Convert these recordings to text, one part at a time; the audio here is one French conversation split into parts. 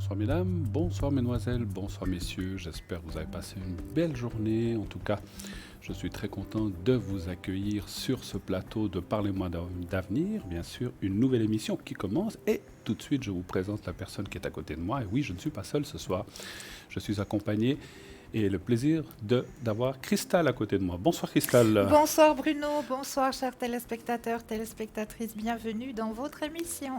Bonsoir mesdames, bonsoir mesdemoiselles, bonsoir messieurs. J'espère que vous avez passé une belle journée. En tout cas, je suis très content de vous accueillir sur ce plateau de Parlez-moi d'avenir. Bien sûr, une nouvelle émission qui commence. Et tout de suite, je vous présente la personne qui est à côté de moi. Et oui, je ne suis pas seul ce soir. Je suis accompagné et le plaisir d'avoir Cristal à côté de moi. Bonsoir Cristal. Bonsoir Bruno, bonsoir chers téléspectateurs, téléspectatrices, bienvenue dans votre émission.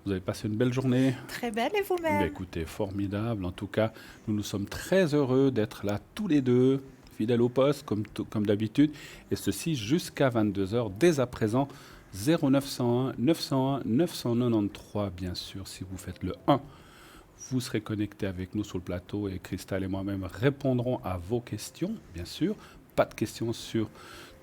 Vous avez passé une belle journée? Très belle et Ben vous-même? écoutez, formidable. En tout cas, nous sommes très heureux d'être là tous les deux, fidèles au poste, comme d'habitude. Et ceci jusqu'à 22 heures, dès à présent. 0901 901 993, bien sûr, si vous faites le 1. Vous serez connecté avec nous sur le plateau et Cristal et moi-même répondrons à vos questions, bien sûr. Pas de questions sur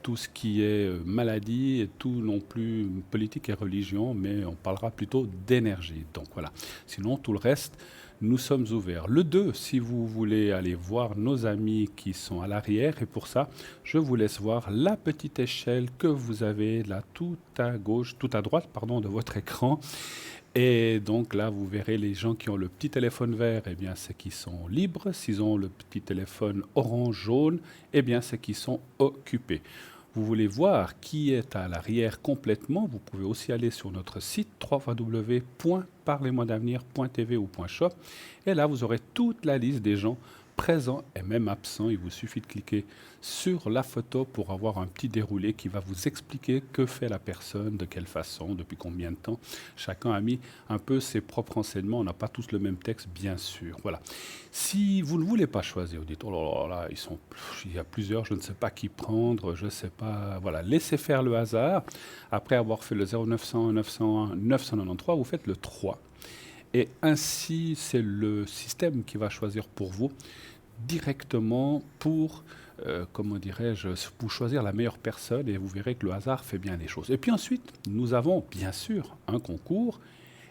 tout ce qui est maladie et tout non plus politique et religion, mais on parlera plutôt d'énergie. Donc voilà. Sinon, tout le reste, nous sommes ouverts. Le 2, si vous voulez aller voir nos amis qui sont à l'arrière, et pour ça, je vous laisse voir la petite échelle que vous avez là tout à gauche, tout à droite, pardon, de votre écran. Et donc là, vous verrez les gens qui ont le petit téléphone vert, eh bien, c'est qui sont libres. S'ils ont le petit téléphone orange, jaune, eh bien, c'est qui sont occupés. Vous voulez voir qui est à l'arrière complètement, vous pouvez aussi aller sur notre site www.parlezmoidavenir.tv ou .shop. Et là, vous aurez toute la liste des gens présents et même absents. Il vous suffit de cliquer sur la photo pour avoir un petit déroulé qui va vous expliquer que fait la personne, de quelle façon, depuis combien de temps. Chacun a mis un peu ses propres renseignements. On n'a pas tous le même texte, bien sûr. Voilà. Si vous ne voulez pas choisir, vous dites, oh là là, il y a plusieurs, je ne sais pas qui prendre, je ne sais pas. Voilà, laissez faire le hasard. Après avoir fait le 0901 901 993, vous faites le 3. Et ainsi, c'est le système qui va choisir pour vous directement pour, comment dirais-je, pour choisir la meilleure personne et vous verrez que le hasard fait bien les choses. Et puis ensuite, nous avons bien sûr un concours.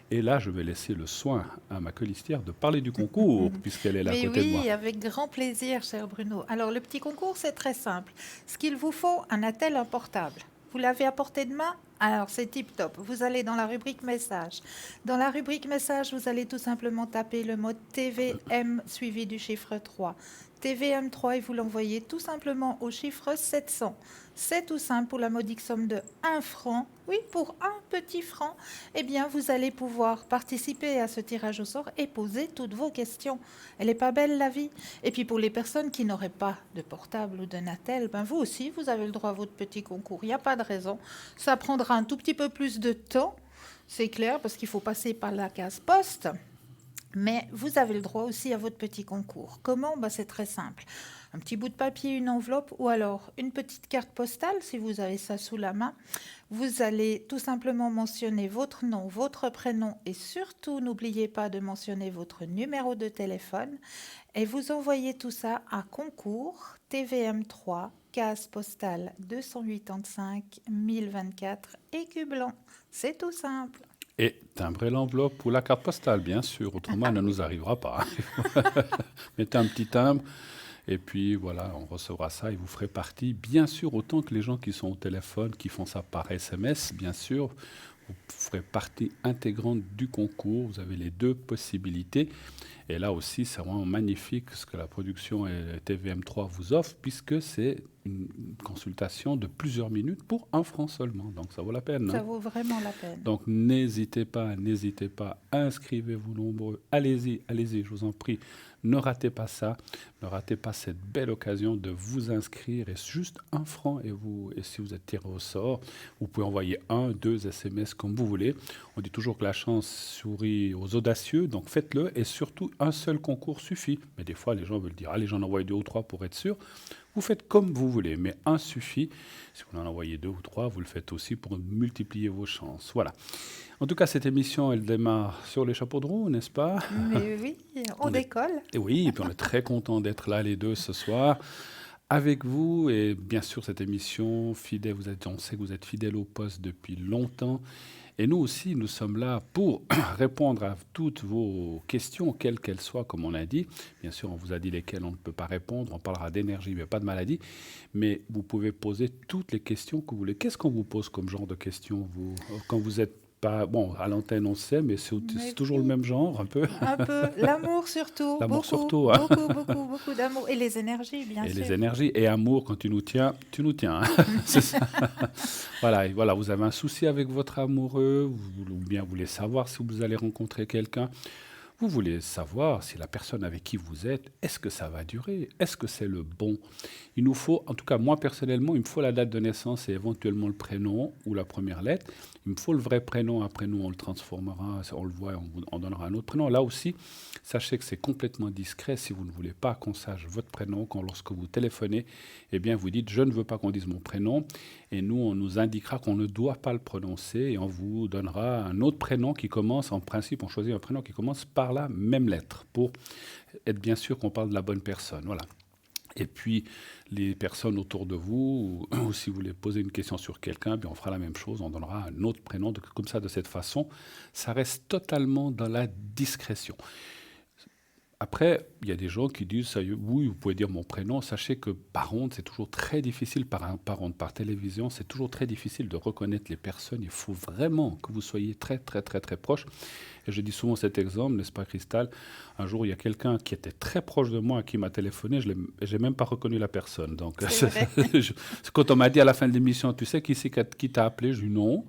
Et là, je vais laisser le soin à ma colistière de parler du concours, puisqu'elle est là à Mais côté de moi. oui, avec grand plaisir, cher Bruno. Alors, le petit concours, c'est très simple. Ce qu'il vous faut, un attel, un portable. Vous l'avez à portée de main? Alors, c'est tip top. Vous allez dans la rubrique message. Dans la rubrique message, vous allez tout simplement taper le mot TVM suivi du chiffre 3. TVM3 et vous l'envoyez tout simplement au chiffre 700. C'est tout simple pour la modique somme de 1 franc. Oui, pour un petit franc, eh bien, vous allez pouvoir participer à ce tirage au sort et poser toutes vos questions. Elle n'est pas belle, la vie? Et puis, pour les personnes qui n'auraient pas de portable ou de Natel, ben vous aussi, vous avez le droit à votre petit concours. Il n'y a pas de raison. Ça prendra un tout petit peu plus de temps, c'est clair, parce qu'il faut passer par la case poste. Mais vous avez le droit aussi à votre petit concours. Comment? Ben, c'est très simple. Un petit bout de papier, une enveloppe ou alors une petite carte postale si vous avez ça sous la main. Vous allez tout simplement mentionner votre nom, votre prénom et surtout n'oubliez pas de mentionner votre numéro de téléphone et vous envoyez tout ça à concours TVM3 case postale 285 1024 Écu-Blanc. C'est tout simple. Et timbrez l'enveloppe ou la carte postale, bien sûr, autrement elle ne nous arrivera pas. Mettez un petit timbre. Et puis voilà, on recevra ça et vous ferez partie, bien sûr, autant que les gens qui sont au téléphone, qui font ça par SMS, bien sûr, vous ferez partie intégrante du concours. Vous avez les deux possibilités. Et là aussi, c'est vraiment magnifique ce que la production et TVM3 vous offrent, puisque c'est une consultation de plusieurs minutes pour 1 franc seulement. Donc ça vaut la peine. Ça Hein. vaut vraiment la peine. Donc n'hésitez pas, inscrivez-vous nombreux. Allez-y, allez-y, je vous en prie. Ne ratez pas ça, ne ratez pas cette belle occasion de vous inscrire. Et juste 1 franc, et si vous êtes tiré au sort, vous pouvez envoyer 1, 2 SMS comme vous voulez. On dit toujours que la chance sourit aux audacieux, donc faites-le. Et surtout, un seul concours suffit. Mais des fois, les gens veulent dire, allez, j'en envoie 2 ou 3 pour être sûr. Vous faites comme vous voulez, mais un suffit. Si vous en envoyez 2 ou 3, vous le faites aussi pour multiplier vos chances. Voilà. En tout cas, cette émission, elle démarre sur les chapeaux de roue, n'est-ce pas? Mais oui, on décolle. Et oui, et puis on est très content d'être là les deux ce soir avec vous. Et bien sûr, cette émission, fidèle, on sait que vous êtes fidèle au poste depuis longtemps. Et nous aussi, nous sommes là pour répondre à toutes vos questions, quelles qu'elles soient, comme on l'a dit. Bien sûr, on vous a dit lesquelles on ne peut pas répondre. On parlera d'énergie, mais pas de maladie. Mais vous pouvez poser toutes les questions que vous voulez. Qu'est-ce qu'on vous pose comme genre de questions, vous, quand vous êtes pas... Bon, à l'antenne, on sait, mais Mais c'est toujours le oui, même genre, un peu. un peu. L'amour surtout, L'amour beaucoup, surtout, hein. beaucoup, beaucoup, beaucoup d'amour. Et les énergies, bien Et les sûr. énergies. Et amour, quand tu nous tiens, hein. C'est ça. Voilà, et voilà, vous avez un souci avec votre amoureux, ou bien vous voulez savoir si vous allez rencontrer quelqu'un. Vous voulez savoir si la personne avec qui vous êtes, est-ce que ça va durer? Est-ce que c'est le bon? Il nous faut, en tout cas moi personnellement, il me faut la date de naissance et éventuellement le prénom ou la première lettre. Il me faut le vrai prénom. Après nous, on le transformera, on le voit, on donnera un autre prénom. Là aussi, sachez que c'est complètement discret. Si vous ne voulez pas qu'on sache votre prénom, quand lorsque vous téléphonez, eh bien vous dites je ne veux pas qu'on dise mon prénom. Et nous, on nous indiquera qu'on ne doit pas le prononcer et on vous donnera un autre prénom qui commence, en principe, on choisit un prénom qui commence par la même lettre pour être bien sûr qu'on parle de la bonne personne. Voilà. Et puis, les personnes autour de vous, ou si vous voulez poser une question sur quelqu'un, bien on fera la même chose, on donnera un autre prénom. Comme ça, de cette façon, ça reste totalement dans la discrétion. Après, il y a des gens qui disent, ça y est, oui, vous pouvez dire mon prénom. Sachez que par onde, c'est toujours très difficile, par onde, par télévision, c'est toujours très difficile de reconnaître les personnes. Il faut vraiment que vous soyez très, très, très, très proche. Et je dis souvent cet exemple, n'est-ce pas, Cristal? Un jour, il y a quelqu'un qui était très proche de moi qui m'a téléphoné, je n'ai même pas reconnu la personne. Donc, C'est vrai. quand on m'a dit à la fin de l'émission, tu sais qui t'a appelé? Je dis non.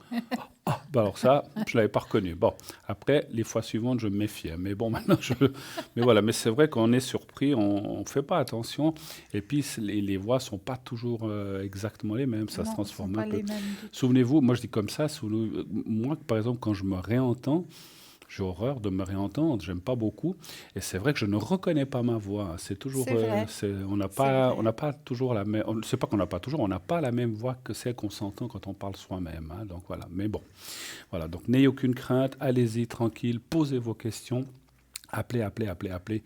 Ah, bah alors ça, je ne l'avais pas reconnu. Bon, après, les fois suivantes, je me méfiais. Mais bon, maintenant, Mais voilà, mais c'est vrai qu'on est surpris, on ne fait pas attention. Et puis, les voix ne sont pas toujours exactement les mêmes, ça se Non, ce ne sont transforme un pas peu. les mêmes du tout. Souvenez-vous, moi je dis comme ça, moi par exemple, quand je me réentends, j'ai horreur de me réentendre, j'aime pas beaucoup. Et c'est vrai que je ne reconnais pas ma voix. C'est toujours, C'est vrai, c'est on vrai. n'a pas toujours la même. C'est pas qu'on n'a pas toujours, on n'a pas la même voix que celle qu'on s'entend quand on parle soi-même, hein. Donc voilà. Mais bon, voilà. Donc n'ayez aucune crainte, allez-y tranquille, posez vos questions, appelez, appelez, appelez, appelez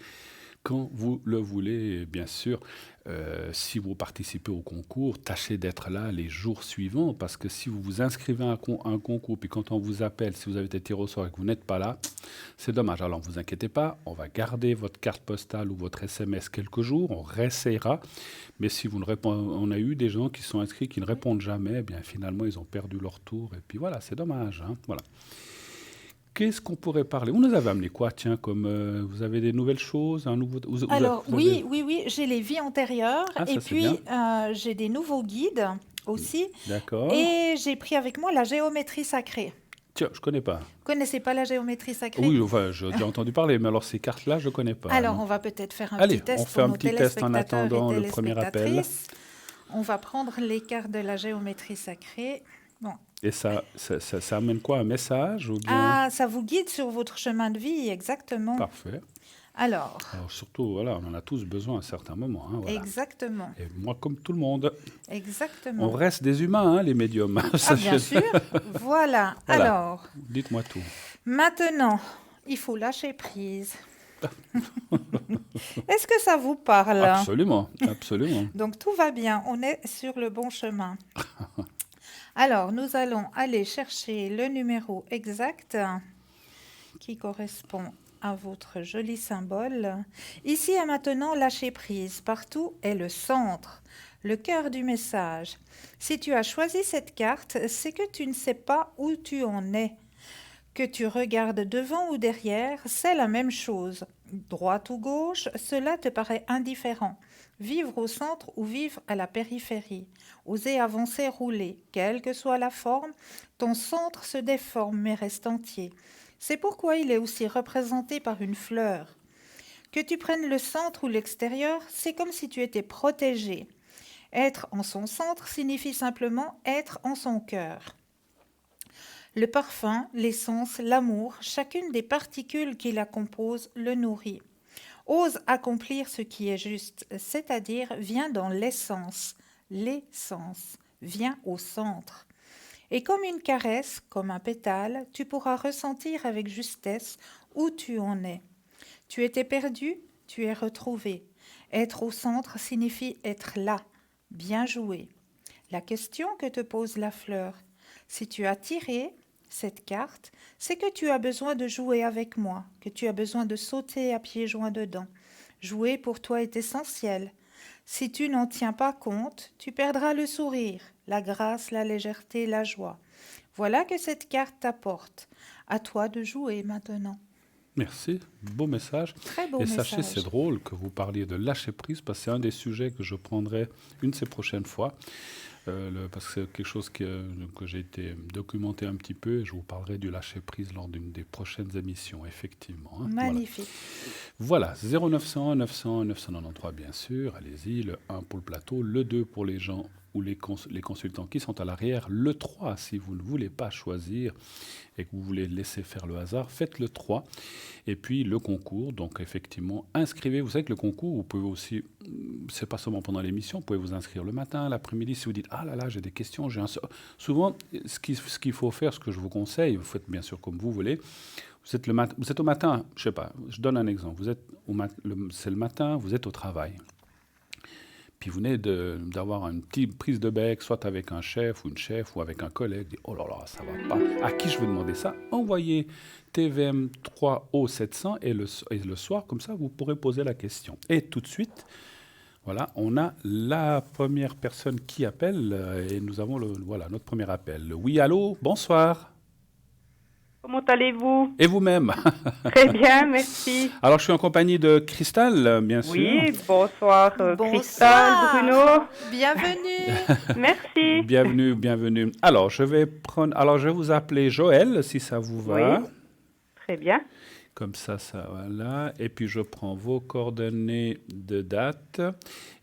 quand vous le voulez, bien sûr. Si vous participez au concours, tâchez d'être là les jours suivants, parce que si vous vous inscrivez à un concours, puis quand on vous appelle, si vous avez été tiré au sort et que vous n'êtes pas là, c'est dommage. Alors ne vous inquiétez pas, on va garder votre carte postale ou votre SMS quelques jours, on réessayera. Mais si vous ne répondez, on a eu des gens qui sont inscrits qui ne répondent jamais, eh bien finalement ils ont perdu leur tour, et puis voilà, c'est dommage, hein. Voilà. Qu'est-ce qu'on pourrait parler? Vous nous avez amené quoi? Tiens, comme vous avez des nouvelles choses, un nouveau. Alors, Vous avez... oui, oui, oui, j'ai les vies antérieures Ah, et ça c'est bien. puis j'ai des nouveaux guides aussi. D'accord. Et j'ai pris avec moi la géométrie sacrée. Tiens, je connais pas. Vous connaissez pas la géométrie sacrée? Oui, enfin, j'ai déjà entendu parler, mais alors ces cartes-là, je connais pas, Alors, non. on va peut-être faire un petit Allez, on test fait pour un nos petit test en téléspectateurs et attendant le premier appel. téléspectatrices. On va prendre les cartes de la géométrie sacrée. Bon. Et ça amène quoi? Un message ou bien... Ah, ça vous guide sur votre chemin de vie, exactement. Parfait. Alors, Alors surtout, voilà, on en a tous besoin à un certain moment, hein, voilà. exactement, Et moi, comme tout le monde, on exactement. reste des humains, hein, les médiums. Ah, Ça, bien sûr. Voilà. Voilà. Alors, Dites-moi tout. maintenant, il faut lâcher prise. Est-ce que ça vous parle? Absolument, absolument. Donc, tout va bien. On est sur le bon chemin. Alors, nous allons aller chercher le numéro exact qui correspond à votre joli symbole. Ici et maintenant, lâcher prise. Partout est le centre, le cœur du message. Si tu as choisi cette carte, c'est que tu ne sais pas où tu en es. Que tu regardes devant ou derrière, c'est la même chose. Droite ou gauche, cela te paraît indifférent. Vivre au centre ou vivre à la périphérie. Oser avancer, rouler, quelle que soit la forme, ton centre se déforme mais reste entier. C'est pourquoi il est aussi représenté par une fleur. Que tu prennes le centre ou l'extérieur, c'est comme si tu étais protégé. Être en son centre signifie simplement être en son cœur. Le parfum, l'essence, l'amour, chacune des particules qui la composent le nourrit. Ose accomplir ce qui est juste, c'est-à-dire viens dans l'essence. L'essence, viens au centre. Et comme une caresse, comme un pétale, tu pourras ressentir avec justesse où tu en es. Tu étais perdu, tu es retrouvé. Être au centre signifie être là, bien joué. La question que te pose la fleur, si tu as tiré cette carte, c'est que tu as besoin de jouer avec moi, que tu as besoin de sauter à pieds joints dedans. Jouer pour toi est essentiel. Si tu n'en tiens pas compte, tu perdras le sourire, la grâce, la légèreté, la joie. Voilà que cette carte t'apporte. À toi de jouer maintenant. Merci, beau message. Très beau Et sachez, message. c'est drôle que vous parliez de lâcher prise, parce que c'est un des sujets que je prendrai une de ces prochaines fois. Parce que c'est quelque chose que j'ai été documenté un petit peu, et je vous parlerai du lâcher prise lors d'une des prochaines émissions, effectivement. Hein. Magnifique. Voilà, 0901 900 993 bien sûr, allez-y, le 1 pour le plateau, le 2 pour les gens ou les consultants qui sont à l'arrière, le 3 si vous ne voulez pas choisir et que vous voulez laisser faire le hasard, faites le 3. Et puis le concours, donc effectivement, inscrivez. Vous savez que le concours, vous pouvez aussi, c'est pas seulement pendant l'émission, vous pouvez vous inscrire le matin, l'après-midi, si vous dites « Ah là là, j'ai des questions, j'ai un... » Souvent, ce qu'il faut faire, ce que je vous conseille, vous faites bien sûr comme vous voulez, vous êtes au matin, je sais pas, je donne un exemple, vous êtes c'est le matin, vous êtes au travail. Puis vous venez d'avoir une petite prise de bec, soit avec un chef ou une chef ou avec un collègue. Dit, oh là là, ça va pas. À qui je vais demander ça? Envoyez TVM 3O700 et le soir, comme ça, vous pourrez poser la question. Et tout de suite, voilà, on a la première personne qui appelle et nous avons notre premier appel. Oui, allô, bonsoir. Comment allez-vous? Et vous-même? Très bien, merci. Alors, je suis en compagnie de Cristal, bien sûr. Oui, bonsoir, Bonsoir. Cristal, Bruno. Bienvenue. Merci. Bienvenue, bienvenue. Alors, je vais vous appeler Joël, si ça vous va. Oui. Très bien. Comme ça, voilà. Et puis, je prends vos coordonnées de date.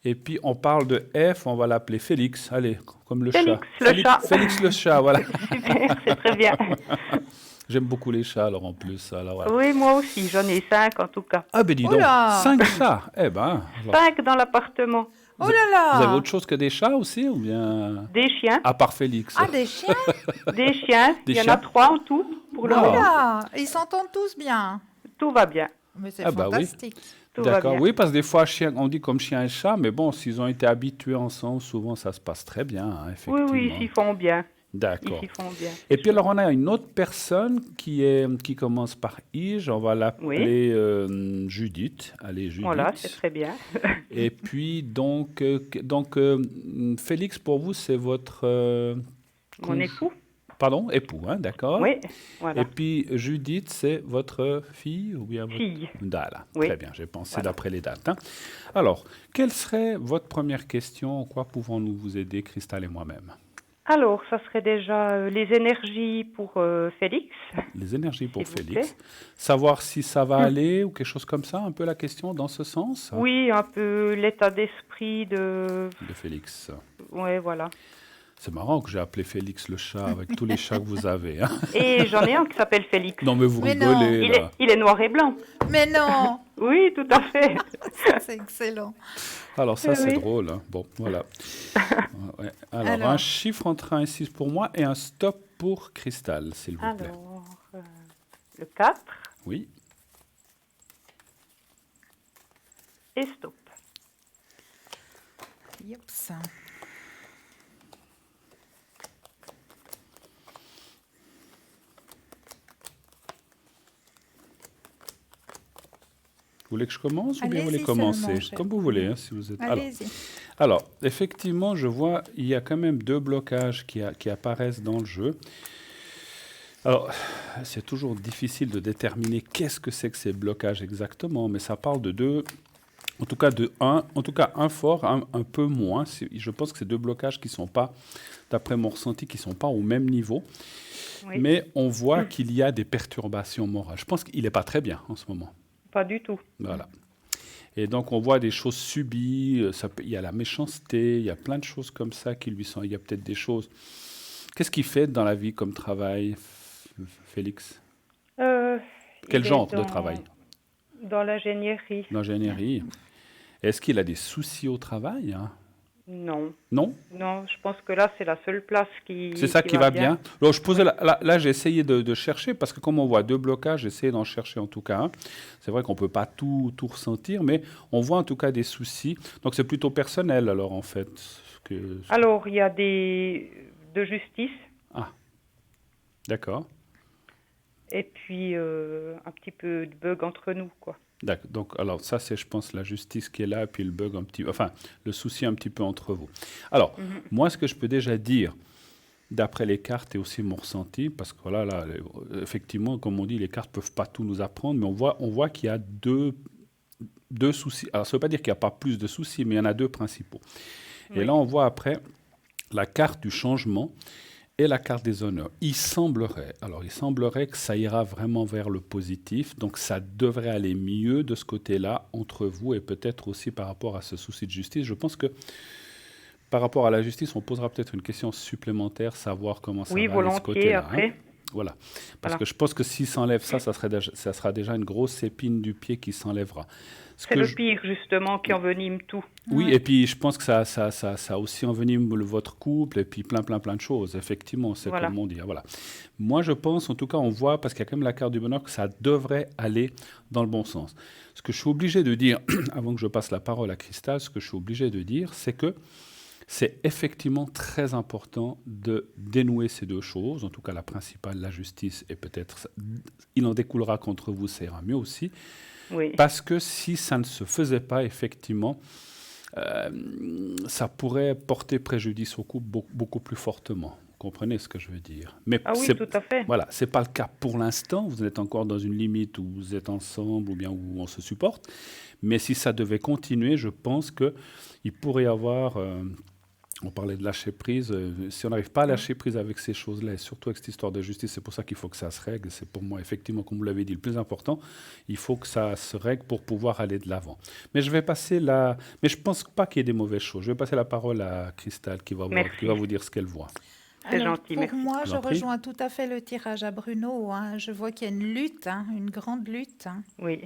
Et puis, on parle de F, on va l'appeler Félix. Allez, comme le Félix, chat. le chat. Félix le chat, voilà. Super, c'est très bien. J'aime beaucoup les chats, alors en plus. Alors, voilà. Oui, moi aussi, j'en ai 5 en tout cas. Ah, ben dis donc, Oula. 5 chats. Eh ben, alors, 5 dans l'appartement. Oh là là. vous avez autre chose que des chats aussi, ou bien Des chiens. à part Félix? Ah, des chiens. Des chiens. Des Il y en chiens. a 3 en tout pour le Wow. moment. Oula. Ils s'entendent tous bien. Tout va bien. Mais c'est Ah bah oui. fantastique. Tout va D'accord, bien. oui, parce que des fois, on dit comme chien et chat, mais bon, s'ils ont été habitués ensemble, souvent ça se passe très bien, hein, Oui, effectivement. oui, ils s'y font bien. D'accord. Ils s'y font bien. Et puis alors, on a une autre personne qui commence par Ige, on va l'appeler Judith. Allez, Judith. Voilà, c'est très bien. Et puis, donc, Félix, pour vous, c'est votre... Mon époux. Pardon, époux, hein, d'accord. Oui, voilà. Et puis, Judith, c'est votre fille ou bien votre... Fille. Voilà, Oui. très bien, j'ai pensé Voilà. d'après les dates. Hein. Alors, quelle serait votre première question? En quoi pouvons-nous vous aider, Cristal et moi-même? Alors, ça serait déjà les énergies pour Félix. Les énergies pour S'il vous Félix. plaît. Savoir si ça va aller ou quelque chose comme ça, un peu la question dans ce sens? Oui, un peu l'état d'esprit de... De Félix. Oui, voilà. C'est marrant que j'ai appelé Félix le chat avec tous les chats que vous avez. Hein. Et j'en ai un qui s'appelle Félix. Non, mais vous Mais non. rigolez, là. Il est noir et blanc. Mais non. Oui, tout à fait. C'est excellent. Alors ça, Oui, c'est oui. drôle. Hein. Bon, voilà. Ouais. Alors, Alors. un chiffre entre 1 et 6 pour moi et un stop pour Cristal, s'il vous plaît. Alors, le 4 Oui. et stop. Yops. Vous voulez que je commence ou bien vous voulez Allez-y commencer? seulement, chef. Comme vous voulez, hein, si vous êtes... Allez-y. Alors, effectivement, je vois, il y a quand même 2 blocages qui apparaissent dans le jeu. Alors, c'est toujours difficile de déterminer qu'est-ce que c'est que ces blocages exactement, mais ça parle de 2, en tout cas un fort, un peu moins. Je pense que c'est 2 blocages qui ne sont pas, d'après mon ressenti, qui ne sont pas au même niveau. Oui. Mais on voit qu'il y a des perturbations morales. Je pense qu'il n'est pas très bien en ce moment. Pas du tout. Voilà. Et donc, on voit des choses subies. Il y a la méchanceté, il y a plein de choses comme ça qui lui sont... Il y a peut-être des choses... Qu'est-ce qu'il fait dans la vie comme travail, Félix? Il Quel est genre de travail? Dans l'ingénierie. L'ingénierie. Est-ce qu'il a des soucis au travail, hein? Non. Non? Non, je pense que là, c'est la seule place qui... C'est ça qui va bien. Alors, je posais là, j'ai essayé de chercher, parce que comme on voit 2 blocages, j'ai essayé d'en chercher en tout cas un. C'est vrai qu'on ne peut pas tout ressentir, mais on voit en tout cas des soucis. Donc c'est plutôt personnel alors en fait. Alors, il y a de justice, Ah, d'accord. et puis un petit peu de bug entre nous, quoi. D'accord. Donc, alors ça, c'est, je pense, la justice qui est là, et puis le bug un petit, enfin, le souci un petit peu entre vous. Alors, moi, ce que je peux déjà dire, d'après les cartes et aussi mon ressenti, parce que voilà, là, effectivement, comme on dit, les cartes peuvent pas tout nous apprendre, mais on voit qu'il y a deux soucis. Alors, ça ne veut pas dire qu'il n'y a pas plus de soucis, mais il y en a deux principaux. Et Oui. là, on voit après la carte du changement et la carte des honneurs. Il semblerait que ça ira vraiment vers le positif, donc ça devrait aller mieux de ce côté-là entre vous et peut-être aussi par rapport à ce souci de justice. Je pense que par rapport à la justice, on posera peut-être une question supplémentaire, savoir comment ça Oui, va aller de ce volontiers côté-là. après. Voilà. Parce Voilà. que je pense que s'il s'enlève ça, ça sera déjà une grosse épine du pied qui s'enlèvera. Ce C'est que le je- pire, justement, qui envenime tout. Oui, Ouais. et puis je pense que ça aussi envenime votre couple et puis plein de choses. Effectivement, c'est Voilà. comme on dit. Voilà. Moi, je pense, en tout cas, on voit, parce qu'il y a quand même la carte du bonheur, que ça devrait aller dans le bon sens. Ce que je suis obligé de dire, avant que je passe la parole à Christelle, ce que je suis obligé de dire, c'est que c'est effectivement très important de dénouer ces deux choses, en tout cas la principale, la justice, et peut-être il en découlera qu'entre vous, ça ira mieux aussi, Oui. parce que si ça ne se faisait pas, effectivement, ça pourrait porter préjudice au couple beaucoup plus fortement. Vous comprenez ce que je veux dire? Mais Ah oui, tout à fait. voilà, c'est pas le cas pour l'instant. Vous êtes encore dans une limite où vous êtes ensemble ou bien où on se supporte. Mais si ça devait continuer, je pense que il pourrait y avoir. On parlait de lâcher prise. Si on n'arrive pas à lâcher prise avec ces choses-là, et surtout avec cette histoire de justice, c'est pour ça qu'il faut que ça se règle. C'est pour moi, effectivement, comme vous l'avez dit, le plus important. Il faut que ça se règle pour pouvoir aller de l'avant. Mais je vais passer la... Mais je ne pense pas qu'il y ait des mauvaises choses. Je vais passer la parole à Christelle qui va Merci. vous dire ce qu'elle voit. C'est Alors, gentil, pour merci. moi, Je je vous en prie. rejoins tout à fait le tirage à Bruno, hein. Je vois qu'il y a une lutte, hein, une grande lutte, hein, Oui.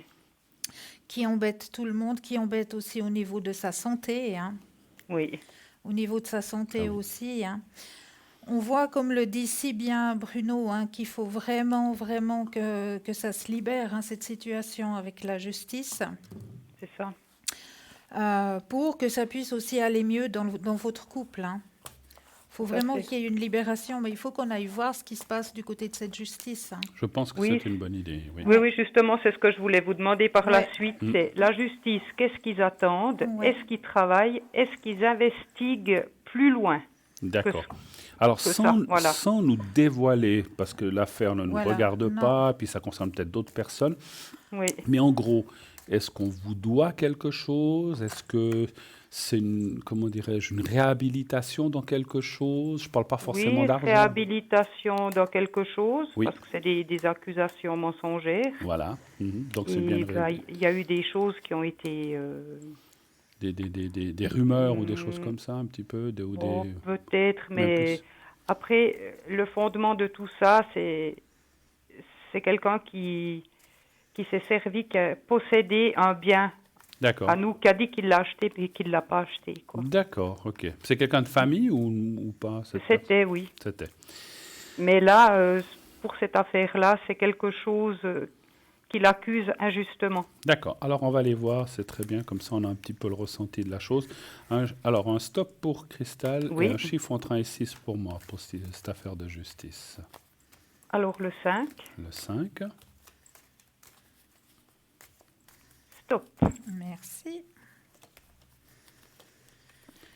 qui embête tout le monde, qui embête aussi au niveau de sa santé, hein. Oui. Au niveau de sa santé Ah oui. aussi, hein. On voit, comme le dit si bien Bruno, hein, qu'il faut vraiment, vraiment que ça se libère, hein, cette situation avec la justice, C'est ça. pour que ça puisse aussi aller mieux dans votre couple, hein. Il faut Tout à vraiment fait. qu'il y ait une libération, mais il faut qu'on aille voir ce qui se passe du côté de cette justice, hein. Je pense que Oui. c'est une bonne idée. Oui. Oui, oui, justement, c'est ce que je voulais vous demander par la Ouais. suite. Mm. C'est la justice, qu'est-ce qu'ils attendent? Ouais. Est-ce qu'ils travaillent? Est-ce qu'ils investiguent plus loin D'accord. que Alors, ça, sans, voilà. sans nous dévoiler, parce que l'affaire ne nous Voilà, regarde non. pas, puis ça concerne peut-être d'autres personnes, Oui. mais en gros, est-ce qu'on vous doit quelque chose? Est-ce que c'est comment dirais-je, une réhabilitation dans quelque chose? Je ne parle pas forcément Oui, d'argent. réhabilitation dans quelque chose, Oui. parce que c'est des accusations mensongères. Voilà. Mhm. Donc c'est bien Et une ben, il y a eu des choses qui ont été des rumeurs ou des choses comme ça, un petit peu, ou bon, des... peut-être, même mais plus. après, le fondement de tout ça, c'est quelqu'un qui s'est servi, qui a possédé un bien D'accord. à nous, qui a dit qu'il l'a acheté puis qu'il l'a pas acheté, quoi. D'accord, ok. C'est quelqu'un de famille ou pas cette personne? C'était, oui. C'était. Mais là, pour cette affaire-là, c'est quelque chose qui l'accuse injustement. D'accord. Alors, on va aller voir. C'est très bien. Comme ça, on a un petit peu le ressenti de la chose. Alors, un stop pour Christelle Oui. et un chiffre entre 1 et 6 pour moi, pour cette affaire de justice. Alors, le 5, Le 5. stop. Merci.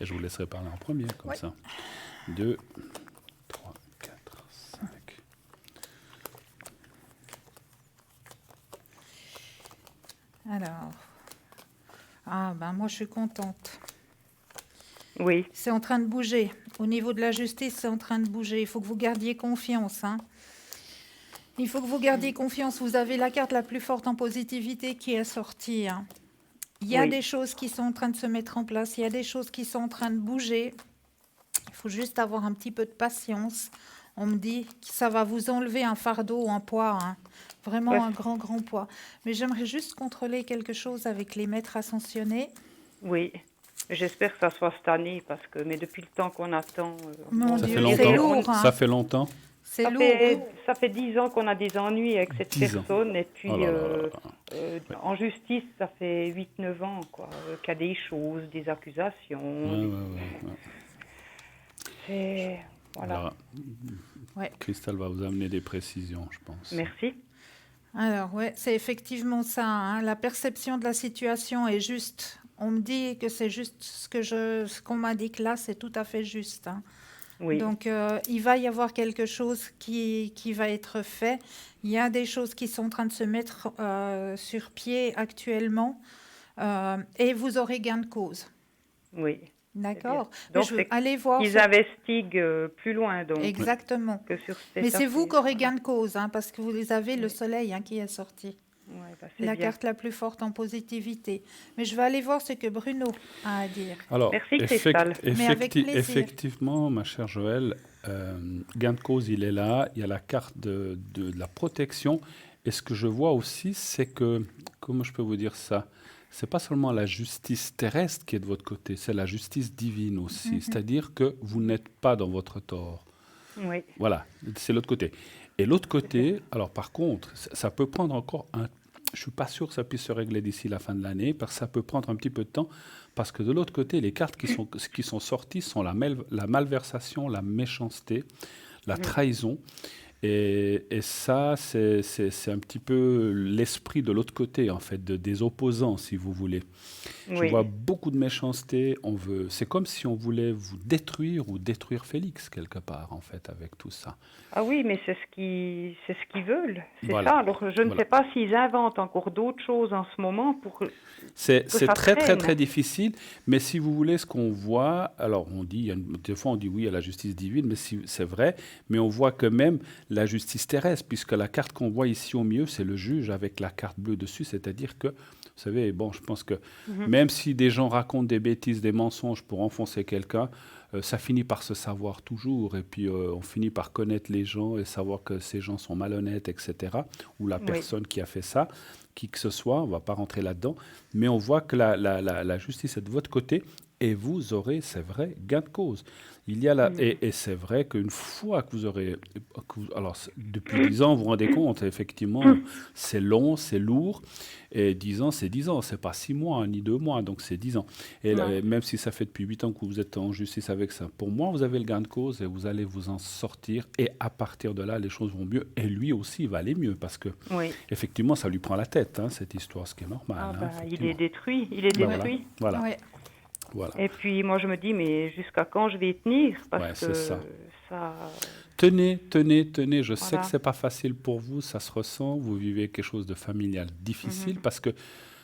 Et je vous laisserai parler en premier, comme Ouais. ça. 2, 3, 4, 5. Alors, moi je suis contente. Oui, C'est en train de bouger. Au niveau de la justice, c'est en train de bouger. Il faut que vous gardiez confiance, hein. Il faut que vous gardiez confiance. Vous avez la carte la plus forte en positivité qui est sortie, hein. Il y a Oui. des choses qui sont en train de se mettre en place. Il y a des choses qui sont en train de bouger. Il faut juste avoir un petit peu de patience. On me dit que ça va vous enlever un fardeau, un poids, hein. Vraiment Ouais. un grand, grand poids. Mais j'aimerais juste contrôler quelque chose avec les maîtres ascensionnés. oui. J'espère que ça soit cette année, parce que, mais depuis le temps qu'on attend... Mon Ça Dieu, fait c'est longtemps. lourd, hein. Ça fait longtemps. C'est Ça lourd. fait 10 ans qu'on a des ennuis avec cette 10 ans. personne, et puis Oh là là là là. en justice, ça fait 8-9 ans, quoi, qu'il y a des choses, des accusations. Ouais. C'est... Voilà. Alors, Ouais. Christelle va vous amener des précisions, je pense. Merci. Alors, ouais, c'est effectivement ça, hein. La perception de la situation est juste. On me dit que c'est juste ce qu'on m'indique là, c'est tout à fait juste, hein. Oui, Donc, il va y avoir quelque chose qui va être fait. Il y a des choses qui sont en train de se mettre sur pied actuellement et vous aurez gain de cause. oui, c'est bien. D'accord? Mais Donc, je veux c'est aller voir qu'ils ce... investiguent plus loin, donc, Ouais. Exactement. que sur Mais cette c'est vous affaire. qui aurez Voilà. gain de cause, hein, parce que vous avez le Oui, soleil qui est sorti. ouais, bah, c'est La bien. carte la plus forte en positivité. Mais je vais aller voir ce que Bruno a à dire. Alors, Merci, Cristal. Mais avec plaisir. effectivement, ma chère Joël, gain de cause, il est là. Il y a la carte de la protection. Et ce que je vois aussi, c'est que, comment je peux vous dire ça? C'est pas seulement la justice terrestre qui est de votre côté, c'est la justice divine aussi. C'est-à-dire que vous n'êtes pas dans votre tort. Oui, Voilà, c'est l'autre côté. Et l'autre c'est bien. côté, alors par contre, ça peut prendre encore un... Je suis pas sûr que ça puisse se régler d'ici la fin de l'année, parce que ça peut prendre un petit peu de temps, parce que de l'autre côté, les cartes qui sont sorties sont la malversation, la méchanceté, la Mhm. trahison. Et ça, c'est un petit peu l'esprit de l'autre côté, en fait, des opposants, si vous voulez. Je Oui. vois beaucoup de méchanceté. C'est comme si on voulait vous détruire ou détruire Félix, quelque part, en fait, avec tout ça. Ah oui, mais c'est ce qu'ils veulent. C'est Voilà. ça. Alors, je ne Voilà. sais pas s'ils inventent encore d'autres choses en ce moment pour que C'est ça très, très, très traîne. difficile. Mais si vous voulez, ce qu'on voit, alors on dit, des fois on dit oui à la justice divine, mais c'est vrai, mais on voit quand même la justice terrestre, puisque la carte qu'on voit ici au milieu, c'est le juge avec la carte bleue dessus, c'est-à-dire que, vous savez, bon, je pense que Mhm. même si des gens racontent des bêtises, des mensonges pour enfoncer quelqu'un, ça finit par se savoir toujours, et puis on finit par connaître les gens et savoir que ces gens sont malhonnêtes, etc., ou la Oui. personne qui a fait ça, qui que ce soit, on ne va pas rentrer là-dedans, mais on voit que la justice est de votre côté, et vous aurez, c'est vrai, gain de cause. Il y a Mhm. et c'est vrai qu'une fois que vous aurez... alors, depuis 10 ans, vous vous rendez compte, effectivement, c'est long, c'est lourd, et 10 ans, c'est 10 ans, c'est pas 6 mois, ni 2 mois, donc c'est 10 ans. Et Non. même si ça fait depuis 8 ans que vous êtes en justice avec ça, pour moi, vous avez le gain de cause, et vous allez vous en sortir, et à partir de là, les choses vont mieux, et lui aussi, il va aller mieux, parce que, Oui. effectivement, ça lui prend la tête, hein, cette histoire, ce qui est normal. Ah hein, bah, il est effectivement. détruit. Il est Ben voilà, détruit. voilà, Ouais. voilà. Et puis, moi, je me dis, mais jusqu'à quand je vais tenir? Parce Ouais, c'est que ça. ça... Tenez, tenez, tenez. Je sais que Voilà. c'est pas facile pour vous, ça se ressent. Vous vivez quelque chose de familial difficile Mhm. parce que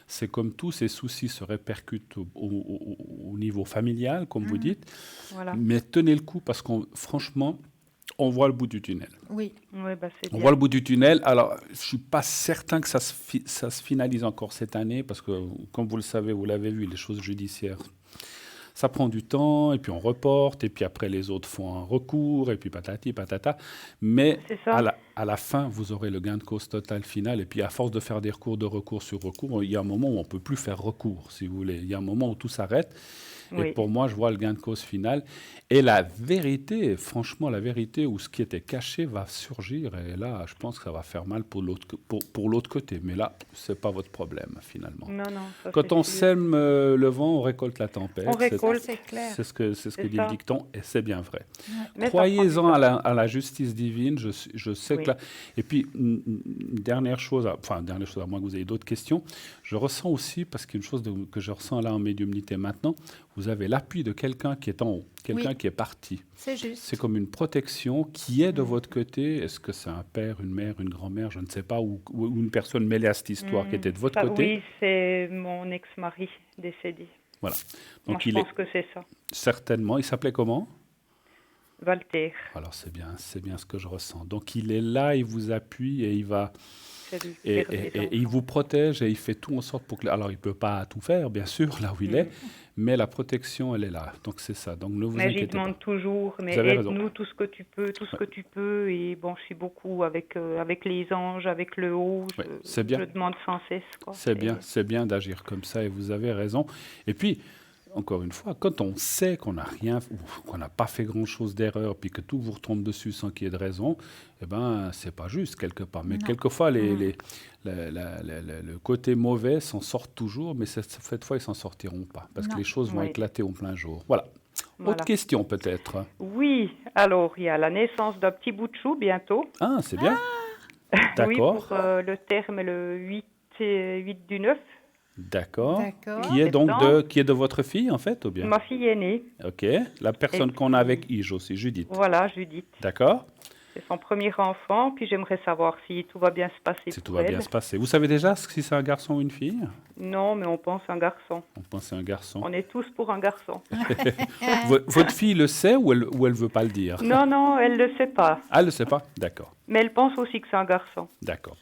c'est comme tous ces soucis se répercutent au niveau familial, comme vous Mhm. dites. Voilà. Mais tenez le coup parce qu'on, franchement, on voit le bout du tunnel. Oui. Oui, bah, c'est On bien. voit le bout du tunnel. Alors, je suis pas certain que ça se finalise encore cette année parce que, comme vous le savez, vous l'avez vu, les choses judiciaires, ça prend du temps, et puis on reporte, et puis après les autres font un recours, et puis patati patata. Mais C'est ça. à la fin, vous aurez le gain de cause total final. Et puis à force de faire des recours sur recours, il y a un moment où on ne peut plus faire recours, si vous voulez. Il y a un moment où tout s'arrête. Et Oui. pour moi, je vois le gain de cause final. Et la vérité, franchement, la vérité où ce qui était caché va surgir. Et là, je pense que ça va faire mal pour l'autre côté. Mais là, ce n'est pas votre problème, finalement. Non, non, ça Quand c'est on sûr. sème le vent, on récolte la tempête. On Ça, récolte. c'est clair. C'est ce que C'est dit le ça. dicton, et c'est bien vrai. Ouais. Mais ça prend du Croyez-en temps. à la justice divine, je sais que Oui. là... Et puis, une dernière chose, dernière chose, à moins que vous ayez d'autres questions, je ressens aussi, parce qu'une chose que je ressens là en médiumnité maintenant, vous avez l'appui de quelqu'un qui est en haut, quelqu'un Oui. qui est parti. C'est juste. C'est comme une protection qui est de Mm. votre côté. Est-ce que c'est un père, une mère, une grand-mère, je ne sais pas, ou une personne mêlée à cette histoire qui était de votre Ça, côté? oui, c'est mon ex-mari décédé. Voilà. Moi, Donc je il est pense que c'est ça. certainement, il s'appelait comment? Walter, Alors c'est bien ce que je ressens. Donc il est là, il vous appuie et il va c'est le et, père des et il enfants. vous protège et il fait tout en sorte pour que. Alors il peut pas tout faire, bien sûr, là où il est, mais la protection elle est là. Donc c'est ça. Donc ne vous Mais j'y inquiétez pas. demande toujours, mais Vous avez raison. aide-nous tout ce que tu peux, tout ce que tu peux. Et bon, je suis beaucoup avec les anges, avec le haut. Ouais, c'est bien. Je demande sans cesse, quoi. C'est bien d'agir comme ça et vous avez raison. Et puis encore une fois, quand on sait qu'on n'a rien, ou qu'on n'a pas fait grand-chose d'erreur, puis que tout vous retombe dessus sans qu'il y ait de raison, eh ben, c'est pas juste quelque part. Mais Non. quelquefois, le côté mauvais s'en sortent toujours, mais cette fois, ils s'en sortiront pas, parce que Non. les choses vont Oui. éclater au plein jour. Voilà. Voilà. Autre question peut-être. Oui, alors il y a la naissance d'un petit bout de chou bientôt. Ah, c'est bien. Oui, D'accord. pour le terme le 8 du 9. D'accord. D'accord. Qui est donc Septembre. qui est de votre fille, en fait, ou bien? Ma fille aînée. OK. La personne Et qu'on a avec puis, Ige aussi, Judith. voilà, Judith. D'accord? C'est son premier enfant, puis j'aimerais savoir si tout va bien se passer Si tout pour va bien elle. se passer. Vous savez déjà si c'est un garçon ou une fille? Non, mais on pense un garçon. On pense que c'est un garçon. On est tous pour un garçon. Votre fille le sait ou elle veut pas le dire? Non, non, elle ne le sait pas. Ah, elle le sait pas? D'accord. Mais elle pense aussi que c'est un garçon. D'accord.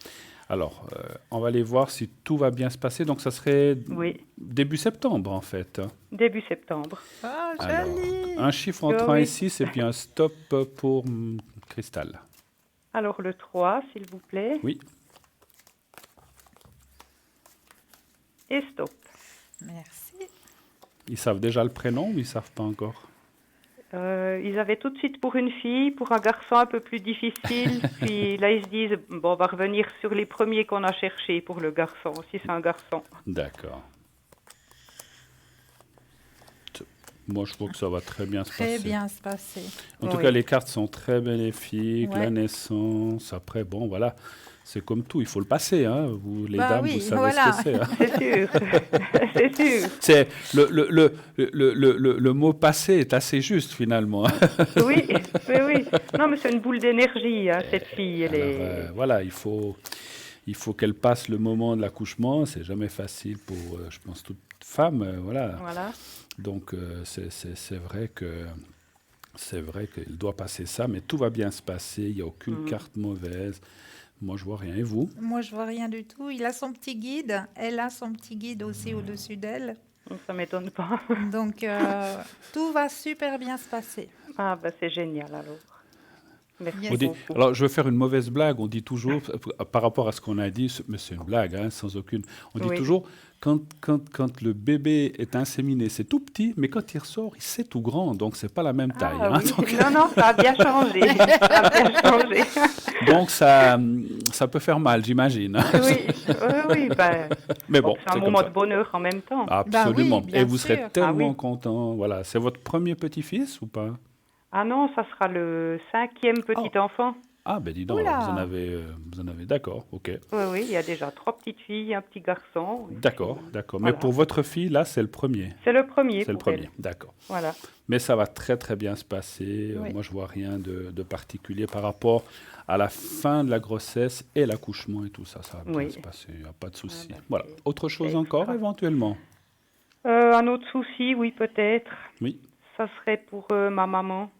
Alors, on va aller voir si tout va bien se passer. Donc, ça serait Oui, début septembre, en fait. début septembre. Ah, Alors, joli. un chiffre entre Ah 1 et oui. 6 et puis un stop pour Cristal. Alors le 3, s'il vous plaît. Oui. Et stop. Merci. Ils savent déjà le prénom ou ils savent pas encore? Ils avaient tout de suite pour une fille, pour un garçon un peu plus difficile. Puis là, ils se disent, bon, on va revenir sur les premiers qu'on a cherchés pour le garçon, si c'est un garçon. D'accord. Moi, je trouve que ça va très bien se Très passer. bien se passer. En tout Oui. cas, les cartes sont très bénéfiques. Ouais. La naissance, après, bon, voilà. C'est comme tout, il faut le passer. Hein. Vous, les Bah dames, oui, vous savez voilà. ce que c'est. Hein. C'est sûr. C'est sûr. C'est le mot passé est assez juste, finalement. Oui, oui, oui. Non, mais c'est une boule d'énergie, hein, cette fille. Elle Alors, est... voilà, il faut qu'elle passe le moment de l'accouchement. C'est jamais facile pour, je pense, toute femme. Voilà. Voilà. Donc, c'est vrai qu'elle doit passer ça, mais tout va bien se passer. Il n'y a aucune carte mauvaise. Moi, je vois rien. Et vous? Moi, je vois rien du tout. Il a son petit guide. Elle a son petit guide aussi au-dessus d'elle. Ça m'étonne pas. Donc, tout va super bien se passer. Ah, bah c'est génial alors. Merci Yes. On dit, beaucoup. alors, je vais faire une mauvaise blague. On dit toujours, par rapport à ce qu'on a dit, mais c'est une blague, hein, sans aucune. On dit Oui. toujours, quand le bébé est inséminé, c'est tout petit, mais quand il ressort, c'est tout grand. Donc, c'est pas la même taille. Ah, Hein, oui. donc, Non, non, ça a bien changé. Ça a bien changé. donc ça peut faire mal, j'imagine. Oui, oui, oui. Ben, Mais bon, c'est un c'est comme moment ça. de bonheur en même temps. Absolument. bien Et vous sûr. serez tellement Ah oui. content. Voilà. C'est votre premier petit-fils ou pas? Ah non, ça sera le 5e petit enfant. Ah, ben dis donc, Oula. alors, vous en avez, d'accord, ok. Oui, oui, il y a déjà 3 petites filles, un petit garçon. Et D'accord, puis, d'accord. voilà. Mais pour votre fille, là, c'est le premier. C'est le premier C'est le pour premier, elle. d'accord. Voilà. Mais ça va très très bien se passer. Oui. Moi, je vois rien de particulier par rapport à la fin de la grossesse et l'accouchement et tout ça. Ça va bien Oui. se passer, il n'y a pas de souci. Ah, bah, Voilà. c'est- Autre chose c'est encore, extra. éventuellement? Un autre souci, oui, peut-être. Oui. Ça serait pour ma maman.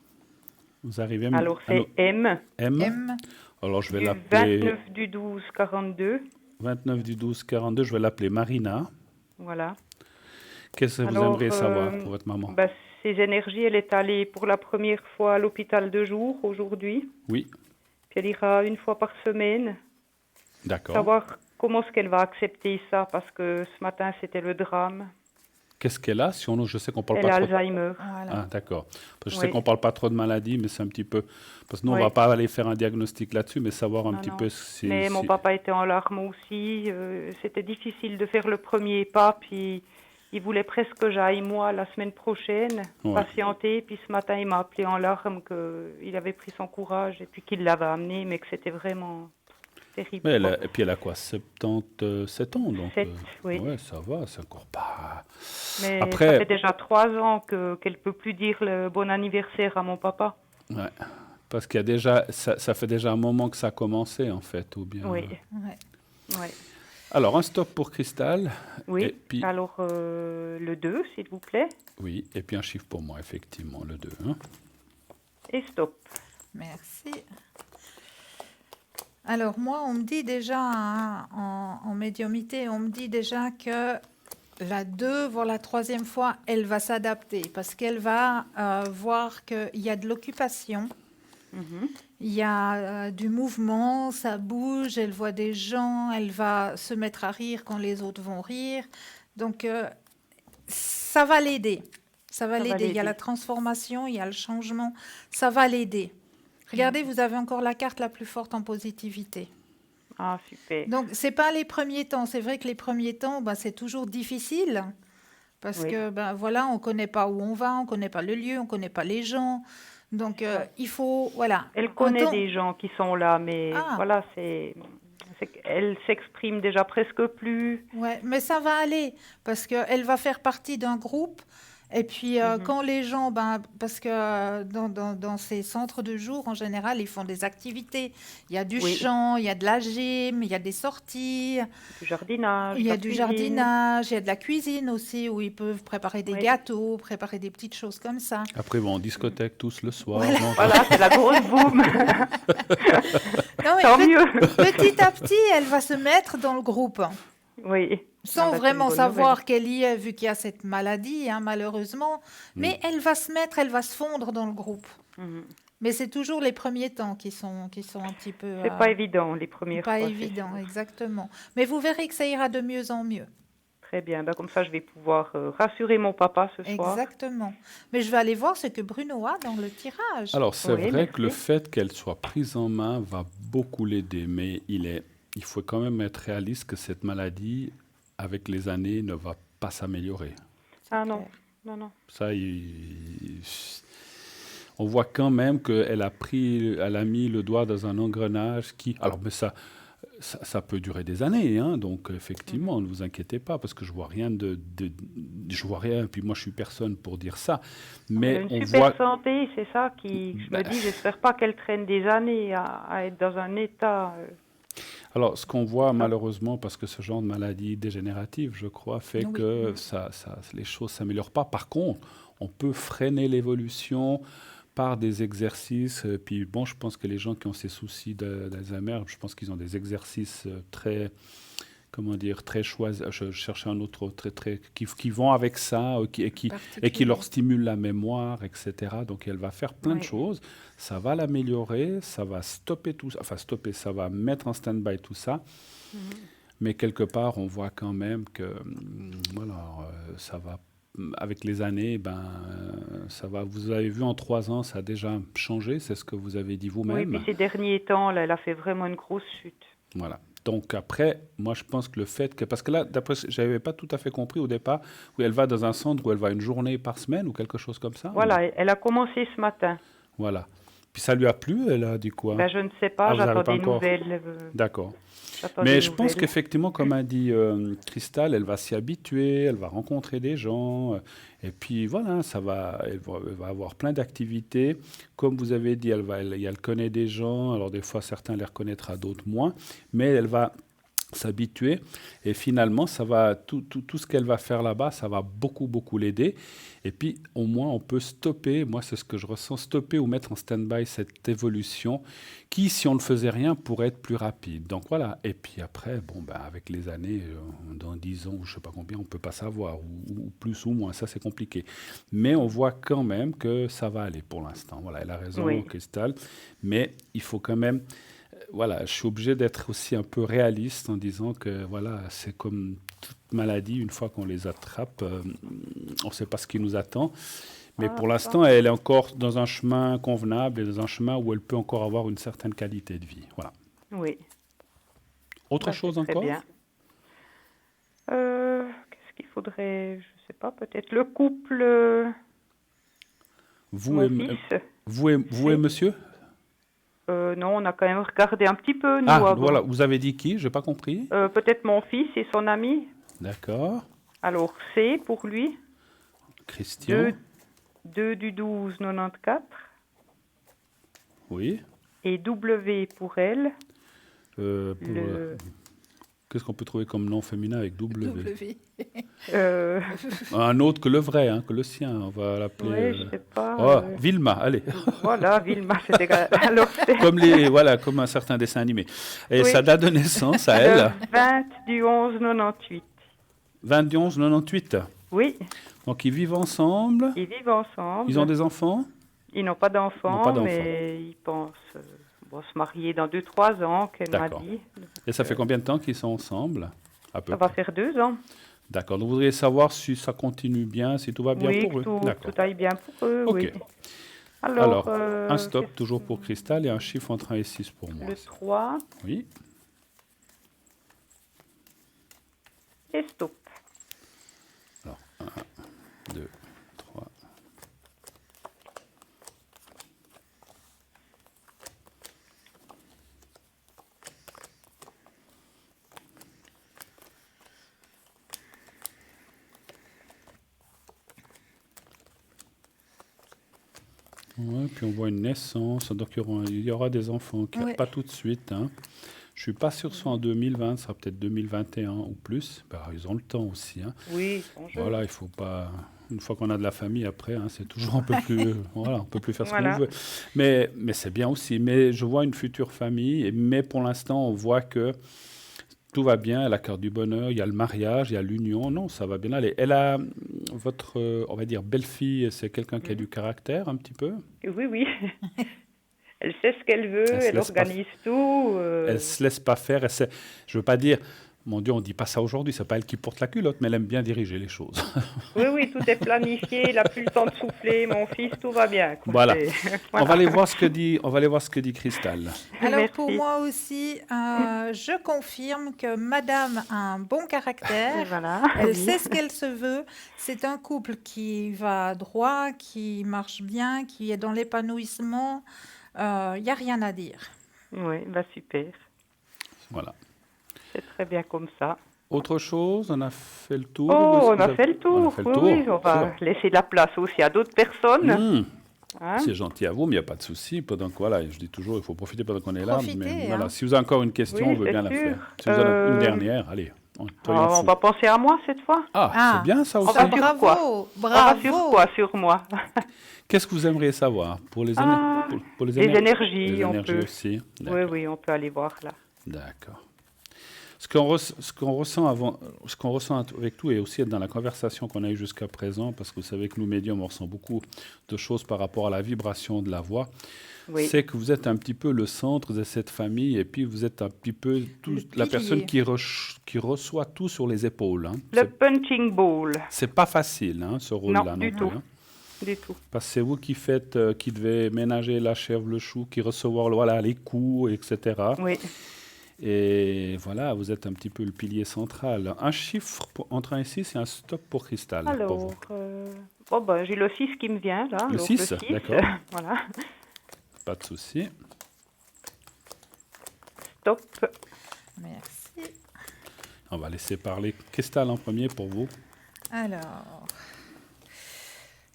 Vous arrivez à Alors, c'est M, M. M. Alors, je vais du l'appeler 29 du 12 42. 29 du 12 42. Je vais l'appeler Marina. Voilà. Qu'est-ce que vous Alors, aimeriez savoir pour votre maman? Bah, ses énergies, elle est allée pour la première fois à l'hôpital de jour aujourd'hui. Oui, Puis elle ira une fois par semaine. d'accord. Savoir comment est-ce qu'elle va accepter ça, parce que ce matin, c'était le drame. Qu'est-ce qu'elle a? Si on, je sais qu'on parle Elle pas a trop. Alzheimer. Voilà. Ah, d'accord. Parce que je sais Oui. qu'on parle pas trop de maladies, mais c'est un petit peu. Parce que nous, on Oui. va pas aller faire un diagnostic là-dessus, mais savoir un Non, petit non. peu si. Mais mon papa était en larmes aussi. C'était difficile de faire le premier pas. Puis il voulait presque que j'aille, moi, la semaine prochaine, Ouais. patienter. Puis ce matin, il m'a appelé en larmes qu'il avait pris son courage et puis qu'il l'avait amené, mais que c'était vraiment terrible. Mais quoi. et puis elle a quoi? 77 ans, donc. 7, oui. Ouais, ça va, c'est encore pas. Mais Après- ça fait déjà 3 ans qu'elle peut plus dire le bon anniversaire à mon papa. Ouais. Parce qu'il y a déjà. Ça fait déjà un moment que ça a commencé, en fait, ou bien. Oui, Ouais. oui. Alors, un stop pour Cristal. Oui, Et puis, alors le 2, s'il vous plaît, oui, et puis un chiffre pour moi, effectivement, le 2. Hein. et stop. Merci. Alors moi, on me dit déjà hein, en médiumnité, on me dit déjà que la 2, voire la 3e fois, elle va s'adapter parce qu'elle va voir qu'il y a de l'occupation, Mhm. il y a du mouvement, ça bouge, elle voit des gens, elle va se mettre à rire quand les autres vont rire. Donc ça va l'aider. Ça va Ça va l'aider. Il y a l'aider. la transformation, il y a le changement. Ça va l'aider. Regardez, vous avez encore la carte la plus forte en positivité. Ah, super. Donc, c'est pas les premiers temps. C'est vrai que les premiers temps, ben, c'est toujours difficile parce Oui. que ben, voilà, on connaît pas où on va, on connaît pas le lieu, on connaît pas les gens. Donc, il faut voilà. Elle un connaît temps- des gens qui sont là, mais Ah. voilà, Elle s'exprime déjà presque plus. Ouais, mais ça va aller parce qu'elle va faire partie d'un groupe. Et puis, Mhm. quand les gens, parce que dans ces centres de jour, en général, ils font des activités. Il y a du Oui, chant, il y a de la gym, il y a des sorties, du jardinage, il y la a du cuisine. jardinage, il y a de la cuisine aussi, où ils peuvent préparer des Oui. gâteaux, préparer des petites choses comme ça. Après, ils vont en discothèque tous le soir. Voilà. Non, Voilà, c'est la grosse boum. Non, mais Tant mieux. petit à petit, elle va se mettre dans le groupe, Oui. Ah sans bah, c'est une vraiment bonne nouvelle. savoir qu'elle y est, vu qu'il y a cette maladie, hein, malheureusement. Mm. Mais elle va se mettre, elle va se fondre dans le groupe. Mhm. Mais c'est toujours les premiers temps qui sont un petit peu C'est pas évident les premières pas fois, c'est évidents, sûr. exactement. Mais vous verrez que ça ira de mieux en mieux. Très bien. Bah, comme ça, je vais pouvoir rassurer mon papa ce soir. Exactement. Mais je vais aller voir ce que Bruno a dans le tirage. Alors, c'est Oui, vrai que le merci. fait qu'elle soit prise en main va beaucoup l'aider, mais il faut quand même être réaliste que cette maladie, avec les années, ne va pas s'améliorer. Ah non, clair. non, non. Ça, on voit quand même qu'elle elle a mis le doigt dans un engrenage qui, alors, mais ça peut durer des années, hein, donc Mhm. effectivement, ne vous inquiétez pas, parce que je vois rien je vois rien, puis moi je suis personne pour dire ça, Elle a mais une on super voit, santé, c'est ça qui, je bah, me dis, j'espère pas qu'elle traîne des années à être dans un état alors, ce qu'on voit comme ça. malheureusement, parce que ce genre de maladie dégénérative, je crois, fait Oui. que les choses s'améliorent pas. Par contre, on peut freiner l'évolution par des exercices. Puis bon, je pense que les gens qui ont ces soucis d'Alzheimer, je pense qu'ils ont des exercices très, comment dire, très choisis. Je cherchais un autre qui vont avec ça, et qui leur Particulier. stimulent la mémoire, etc. Donc elle va faire plein de Oui. choses. Ça va l'améliorer, ça va stopper tout ça, enfin stopper, ça va mettre en stand-by tout ça. Mhm. Mais quelque part, on voit quand même que voilà, ça va avec les années, ça va. Vous avez vu en 3 ans, ça a déjà changé. C'est ce que vous avez dit Oui, puis vous-même. ces derniers temps, là, elle a fait vraiment une grosse chute. Voilà. Donc après, moi je pense que le fait que, parce que là, d'après, j'avais pas tout à fait compris au départ, où elle va dans un centre où elle va une journée par semaine ou quelque chose comme ça, ou non? Voilà, elle a commencé ce matin. Voilà. Puis ça lui a plu, elle a dit quoi? Ben, je ne sais Ah, pas, vous n'avez j'attends pas des encore? nouvelles. D'accord. J'attends des Mais je pense nouvelles. qu'effectivement, comme a dit Christelle, elle va s'y habituer, elle va rencontrer des gens, et puis voilà, elle va avoir plein d'activités. Comme vous avez dit, elle connaît des gens, alors des fois certains les reconnaîtra, d'autres moins, mais elle va s'habituer, et finalement tout ce qu'elle va faire là-bas, ça va beaucoup beaucoup l'aider, et puis au moins on peut stopper, moi c'est ce que je ressens, stopper ou mettre en stand-by cette évolution qui, si on ne faisait rien, pourrait être plus rapide. Donc voilà, et puis après, bon avec les années, dans 10 ans ou je sais pas combien, on peut pas savoir, ou plus ou moins, ça c'est compliqué, mais on voit quand même que ça va aller pour l'instant. Voilà, elle a raison, Oui. Cristal, mais il faut quand même, voilà, je suis obligé d'être aussi un peu réaliste en disant que voilà, c'est comme toute maladie, une fois qu'on les attrape, on ne sait pas ce qui nous attend. Mais Ah, pour ça. l'instant, elle est encore dans un chemin convenable et dans un chemin où elle peut encore avoir une certaine qualité de vie. Voilà. Oui. Autre Bah, c'est chose très encore? bien. Qu'est-ce qu'il faudrait, je sais pas, peut-être le couple, Vous mon et, fils. vous et Oui. monsieur? Non, on a quand même regardé un petit peu, nous, Ah, avant. voilà, vous avez dit qui? Je n'ai pas compris. Peut-être mon fils et son ami. D'accord. Alors, C pour lui, Christian? 2, 2 du 12 94, Oui. et W pour elle, Pour, le... qu'est-ce qu'on peut trouver comme nom féminin avec W? W. Euh, Un autre que le vrai, hein, que le sien. On va l'appeler. ouais, je sais pas. Oh, Vilma, allez. Voilà, Vilma, c'était... Alors, c'est Voilà, comme un certain dessin animé. Et oui, sa date de naissance à le elle, 20 du 11 98. 20 11 98. Oui, Donc ils vivent ensemble. ils vivent Ils ont ensemble. des enfants? Ils n'ont pas Ils n'ont pas d'enfants, d'enfants. mais ils pensent se marier dans 2-3 ans, qu'elle m'a D'accord. dit. Et ça fait Euh, combien de temps qu'ils sont ensemble? À peu Ça va près. faire 2 ans. D'accord. Donc vous voudriez savoir si ça continue bien, si tout va bien Oui, pour que eux. tout D'accord. aille bien pour eux, Ok. oui. Alors, Alors, un stop toujours qu'est-ce pour Cristal et un chiffre entre 1 et 6 pour moi. le 3 Oui. et stop. Alors, 1, 2, 3. Ouais, puis on voit une naissance, donc il y aura des enfants, Ouais. pas tout de suite, hein. Je suis pas sûr que ce soit en 2020, ce sera peut-être 2021 ou plus. Bah, ils ont le temps aussi, hein. Oui, ils sont jeunes. Voilà, il faut pas. Une fois qu'on a de la famille après, hein, c'est toujours un peu plus. Voilà, on peut plus faire ce qu'on Voilà. veut. Mais c'est bien aussi. Mais je vois une future famille. Mais pour l'instant, on voit que tout va bien. La carte du bonheur, il y a le mariage, il y a l'union. Non, ça va bien aller. Elle a votre, on va dire, belle-fille. C'est quelqu'un qui a du caractère un petit peu. Oui, oui. Elle sait ce qu'elle veut, Elle se elle laisse pas organise tout. Elle se laisse pas faire. Je veux pas dire. Mon Dieu, on dit pas ça aujourd'hui. C'est pas elle qui porte la culotte, mais elle aime bien diriger les choses. Oui, oui, tout est planifié, il n'a plus le temps de souffler, mon fils, tout va bien, quoi. Voilà. C'est- On va aller voir ce que dit. On va aller voir ce que dit Cristal. Alors Merci. pour moi aussi, je confirme que Madame a un bon caractère. Voilà. Elle oui. sait ce qu'elle se veut. C'est un couple qui va droit, qui marche bien, qui est dans l'épanouissement. Il n'y a rien à dire. Oui, bah super. Voilà. C'est très bien comme ça. Autre chose, on a fait le tour. Oh, Est-ce que on vous a avez- fait le tour. On a fait le Oui, tour. oui, on va laisser de la place aussi à d'autres personnes. Mmh, Hein. c'est gentil à vous, mais il n'y a pas de souci. Pendant que, voilà, je dis toujours, il faut profiter pendant qu'on est là. Profitez, Mais hein. voilà, si vous avez encore une question, Oui, on veut c'est bien la sûr. faire. Si vous en avez une dernière, allez, soyons On fous. va penser à moi cette fois. Ah, Ah, c'est bien ça on aussi. va sur bravo, quoi On bravo. va sur quoi? Sur moi. Qu'est-ce que vous aimeriez savoir pour les, Ah, pour les les énergies, Les on énergies peut. aussi. Oui, D'accord. oui, on peut aller voir là. D'accord. Ce qu'on ressent avant, ce qu'on ressent avec tout et aussi dans la conversation qu'on a eue jusqu'à présent, parce que vous savez que nous médiums on ressent beaucoup de choses par rapport à la vibration de la voix, Oui. c'est que vous êtes un petit peu le centre de cette famille et puis vous êtes un petit peu la pilier. personne qui reçoit tout sur les épaules, hein. Le punching ball. C'est pas facile, hein, ce rôle-là du non tout. plus, hein. Du tout. Parce que c'est vous qui faites, qui devez ménager la chèvre, le chou, qui recevoir voilà, les coups, etc. Oui. Et voilà, vous êtes un petit peu le pilier central. Un chiffre entre 1 et 6 et un stop pour Cristal. pour Alors, vous. bon, ben, j'ai le 6 qui me vient là. Le donc 6, d'accord. Voilà. Pas de souci. Stop. Merci. On va laisser parler Cristal en premier pour vous. Alors,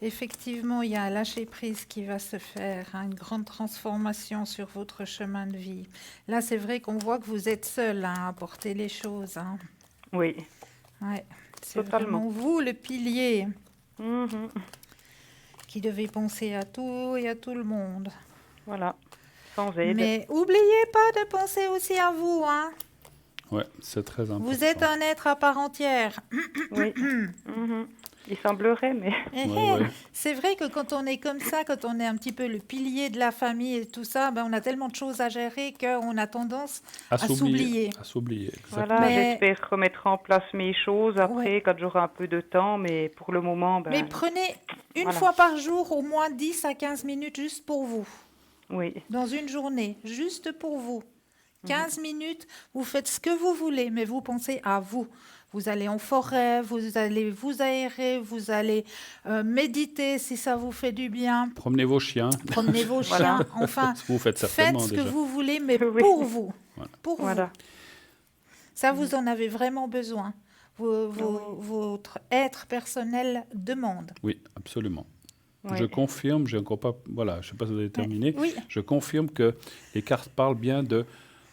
effectivement, il y a un lâcher-prise qui va se faire, hein, une grande transformation sur votre chemin de vie. Là, c'est vrai qu'on voit que vous êtes seul, hein, à porter les choses, hein. Oui. Ouais, c'est Totalement. vraiment vous, le pilier, Mhm. qui devez penser à tout et à tout le monde. Voilà. Sans aide. Mais oubliez pas de penser aussi à vous, hein. Ouais, c'est très important. Vous êtes un être à part entière. Oui. Mhm. Il semblerait, mais. Eh, Ouais, ouais. C'est vrai que quand on est comme ça, quand on est un petit peu le pilier de la famille et tout ça, ben on a tellement de choses à gérer qu'on a tendance à s'oublier. À s'oublier, exactement. Voilà, Mais- j'espère remettre en place mes choses après, quand j'aurai un peu de temps, mais pour le moment, ben, Mais prenez une voilà. fois par jour au moins 10 à 15 minutes juste pour vous, oui, dans une journée, juste pour vous. Mhm. 15 minutes, vous faites ce que vous voulez, mais vous pensez à vous. Vous allez en forêt, vous allez vous aérer, vous allez méditer si ça vous fait du bien. Promenez vos chiens. Promenez vos Voilà. chiens, enfin, Vous faites faites certainement ce que déjà. vous voulez, mais Oui. pour vous. Voilà. Pour voilà. vous. Ça, vous en avez vraiment besoin. Votre être personnel demande. Oui, absolument. Oui. Je confirme, j'ai encore pas. Voilà, je ne sais pas si vous avez terminé. Oui, Je confirme que les cartes parlent bien de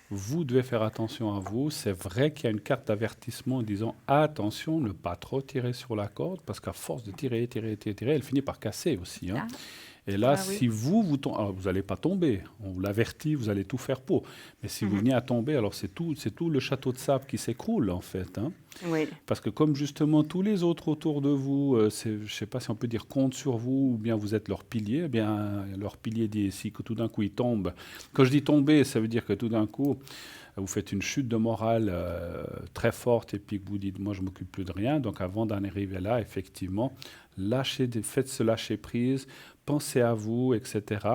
vous devez faire attention à vous. C'est vrai qu'il y a une carte d'avertissement en disant attention, ne pas trop tirer sur la corde, parce qu'à force de tirer, elle finit par casser aussi, hein. Ah. Et là, Ah oui. si vous tombez, alors vous n'allez pas tomber, on vous l'avertit, vous allez tout faire pour. Mais si vous venez à tomber, alors c'est tout le château de sable qui s'écroule en fait, hein. Oui. Parce que comme justement tous les autres autour de vous, je ne sais pas si on peut dire comptent sur vous, ou bien vous êtes leur pilier, eh bien leur pilier dit ici que tout d'un coup il tombe. Quand je dis tomber, ça veut dire que tout d'un coup, vous faites une chute de morale très forte et puis que vous dites, moi je ne m'occupe plus de rien. Donc avant d'en arriver là, effectivement, faites ce lâcher prise, pensez à vous, etc.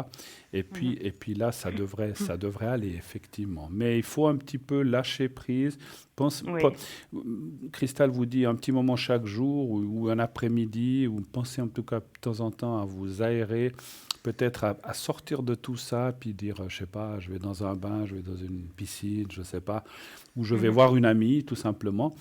Et puis là, ça devrait aller, effectivement. Mais il faut un petit peu lâcher prise. Oui. Cristal vous dit un petit moment chaque jour ou un après-midi, ou pensez en tout cas de temps en temps à vous aérer, peut-être à sortir de tout ça, puis dire, je sais pas, je vais dans un bain, je vais dans une piscine, je sais pas, ou je vais voir une amie, tout simplement,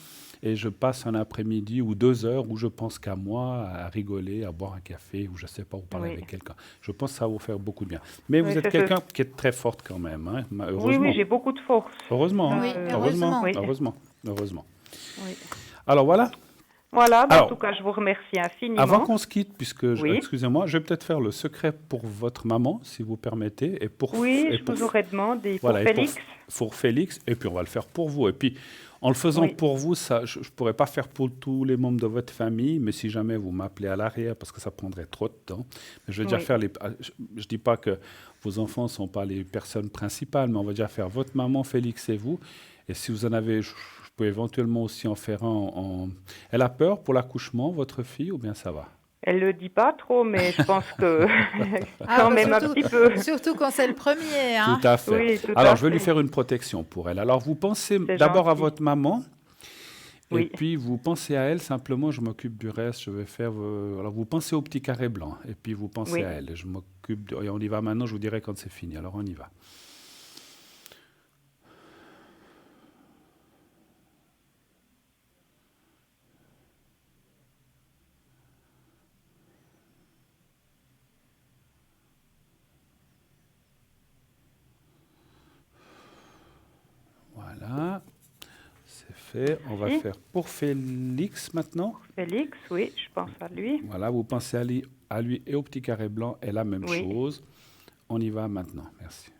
et je passe un après-midi ou 2 heures où je pense qu'à moi, à rigoler, à boire un café, ou je sais pas, ou parler Oui. avec quelqu'un. Je pense que ça va vous faire beaucoup de bien. Mais Oui, vous êtes c'est quelqu'un qui est très forte quand même, hein, Oui, heureusement. j'ai beaucoup de force. Heureusement, hein. Oui, Heureusement, heureusement. Oui. heureusement, heureusement. Oui. Alors voilà. Voilà, en Alors, tout cas, je vous remercie infiniment. avant qu'on se quitte, Oui. excusez-moi, je vais peut-être faire le secret pour votre maman, si vous permettez, Oui, je vous aurais demandé pour voilà, Félix. pour Félix, et puis on va le faire pour vous. Et puis, en le faisant Oui. pour vous, ça, je ne pourrais pas faire pour tous les membres de votre famille, mais si jamais vous m'appelez à l'arrière, parce que ça prendrait trop de temps, mais je vais déjà Oui. faire je dis pas que vos enfants ne sont pas les personnes principales, mais on va déjà faire votre maman, Félix et vous. Et si vous en avez, je peux éventuellement aussi en faire un Elle a peur pour l'accouchement, votre fille, ou bien ça va? Elle le dit pas trop, mais je pense que Ah, quand bah, même un surtout, petit peu. surtout quand c'est le premier. Hein. Tout à fait. Oui, tout Alors, à je vais lui fait. faire une protection pour elle. Alors, vous pensez C'est d'abord à gentil. votre maman, et Oui. puis vous pensez à elle, simplement, je m'occupe du reste, je vais faire... alors, vous pensez au petit carré blanc, et puis vous pensez Oui. à elle. Je m'occupe et on y va maintenant, je vous dirai quand c'est fini. Alors, on y va. Voilà, c'est fait. On va Merci. faire pour Félix maintenant. Félix, oui, je pense à lui. Voilà, vous pensez à lui et au petit carré blanc et la même Oui. chose. On y va maintenant. Merci.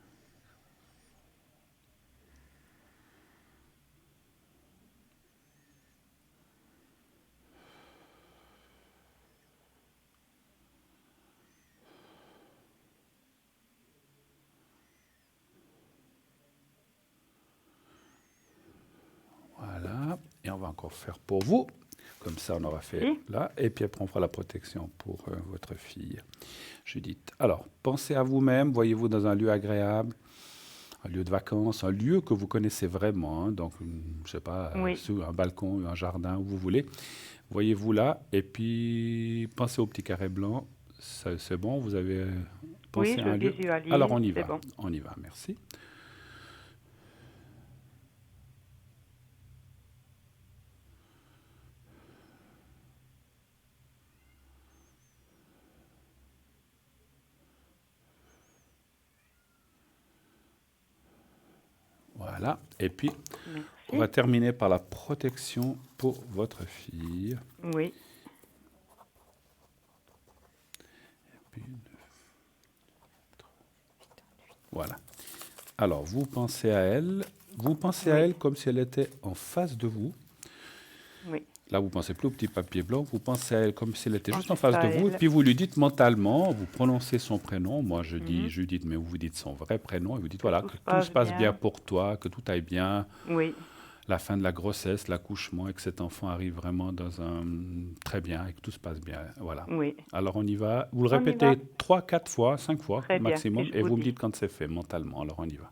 Voilà, et on va encore faire pour vous. Comme ça, on aura fait Merci. là. Et puis après, on fera la protection pour votre fille, Judith. Alors, pensez à vous-même. Voyez-vous dans un lieu agréable, un lieu de vacances, un lieu que vous connaissez vraiment. Hein, donc, je sais pas, Oui. sur un balcon, un jardin, où vous voulez. Voyez-vous là. Et puis, pensez au petit carré blanc. C'est bon, vous avez pensé Oui, à je un lieu. visualise. Alors, on y C'est va. bon. On y va, merci. Voilà. Et puis, on va Merci. terminer par la protection pour votre fille. Oui. Puis, voilà. Alors, vous pensez à elle. Vous pensez à Oui. elle comme si elle était en face de vous. Oui. Là, vous pensez plus au petit papier blanc. Vous pensez à elle comme si elle était Je juste en pense face à de vous. Et elle. puis, vous lui dites mentalement, vous prononcez son prénom. Moi, je dis Mhm. Judith, mais vous dites son vrai prénom. Et vous dites, Que voilà, tout que se tout se passe passe bien bien. pour toi, que tout aille bien. Oui. La fin de la grossesse, l'accouchement, et que cet enfant arrive vraiment dans un très bien et que tout se passe bien. Voilà. Oui. Alors on y va. Vous le On y répétez va. 3, 4 fois, 5 fois Très bien. maximum, Et je et vous vous me dis. dites quand c'est fait mentalement. Alors on y va.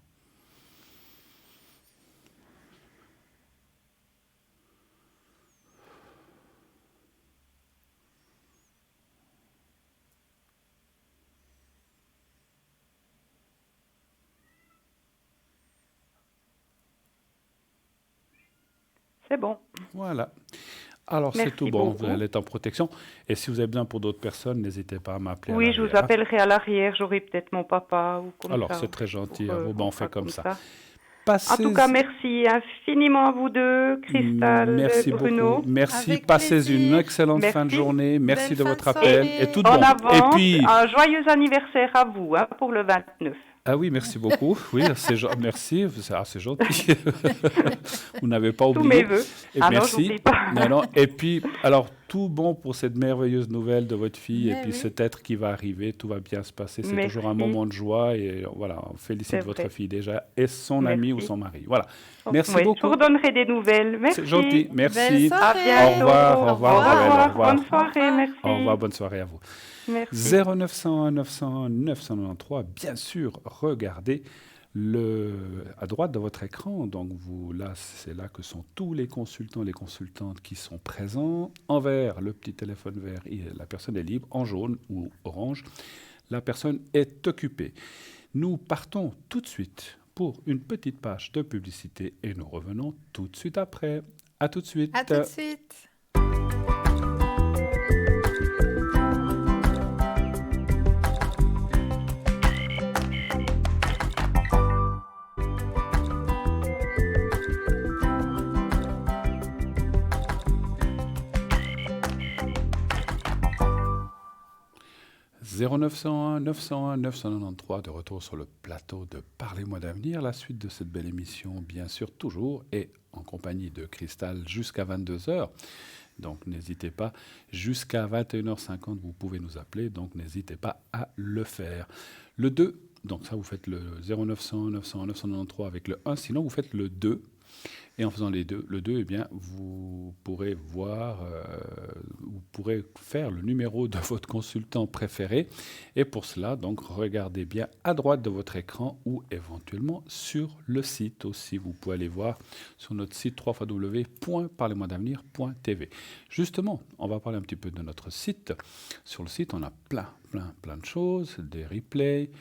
C'est bon. Voilà. Alors c'est Merci tout bon, vous beaucoup. allez être en protection. Et si vous avez besoin pour d'autres personnes, n'hésitez pas à m'appeler à Oui, je vous l'arrière, hein. appellerai à l'arrière. J'aurai peut-être mon papa ou comme Alors ça. c'est très gentil à Pour, vous, ben, on on fait fera comme comme ça. ça. En Passez... tout cas, merci infiniment à vous deux, Cristal et Merci beaucoup. Bruno. Merci. Avec Passez une plaisir. excellente fin de Merci. journée. Merci Belle de fin votre de appel. soirée. Et tout de En bon. Et avance, puis... un joyeux anniversaire à vous pour le 29. Ah oui, merci beaucoup. Oui, merci. C'est gentil. Vous n'avez pas Tous mes oublié. voeux. Et Ah non, merci. j'oublie pas. Non, non. Et puis, alors, tout bon pour cette merveilleuse nouvelle de votre fille et Mais puis oui. cet être qui va arriver. Tout va bien se passer. C'est toujours un Merci. moment de joie. Et voilà, on félicite C'est votre vrai. fille déjà et son ami ou Merci. son mari. Voilà. Merci Oui, je beaucoup. vous redonnerai des nouvelles. C'est gentil. Merci. Merci. Belle À soirée. bientôt. Au revoir, Au Noël, au revoir. revoir. Bonne soirée. Au revoir. Merci. Au revoir, bonne soirée à vous. Merci. 0901 901 993, bien sûr, regardez à droite de votre écran. Donc là, c'est là que sont tous les consultants, les consultantes qui sont présents. En vert, le petit téléphone vert, la personne est libre. En jaune ou orange, la personne est occupée. Nous partons tout de suite pour une petite page de publicité et nous revenons tout de suite après. À tout de suite. À tout de suite. 0901 901 993 de retour sur le plateau de Parlez-moi d'avenir. La suite de cette belle émission, bien sûr, toujours, est en compagnie de Cristal jusqu'à 22h. Donc n'hésitez pas, jusqu'à 21h50, vous pouvez nous appeler, donc n'hésitez pas à le faire. Le 2, donc ça vous faites le 0901 901 993 avec le 1, sinon vous faites le 2. Et en faisant le 2, eh bien, vous pourrez vous pourrez faire le numéro de votre consultant préféré. Et pour cela, donc, regardez bien à droite de votre écran ou éventuellement sur le site aussi. Vous pouvez aller voir sur notre site www.parlez-moi-d'avenir.tv. Justement, on va parler un petit peu de notre site. Sur le site, on a plein de choses, des replays.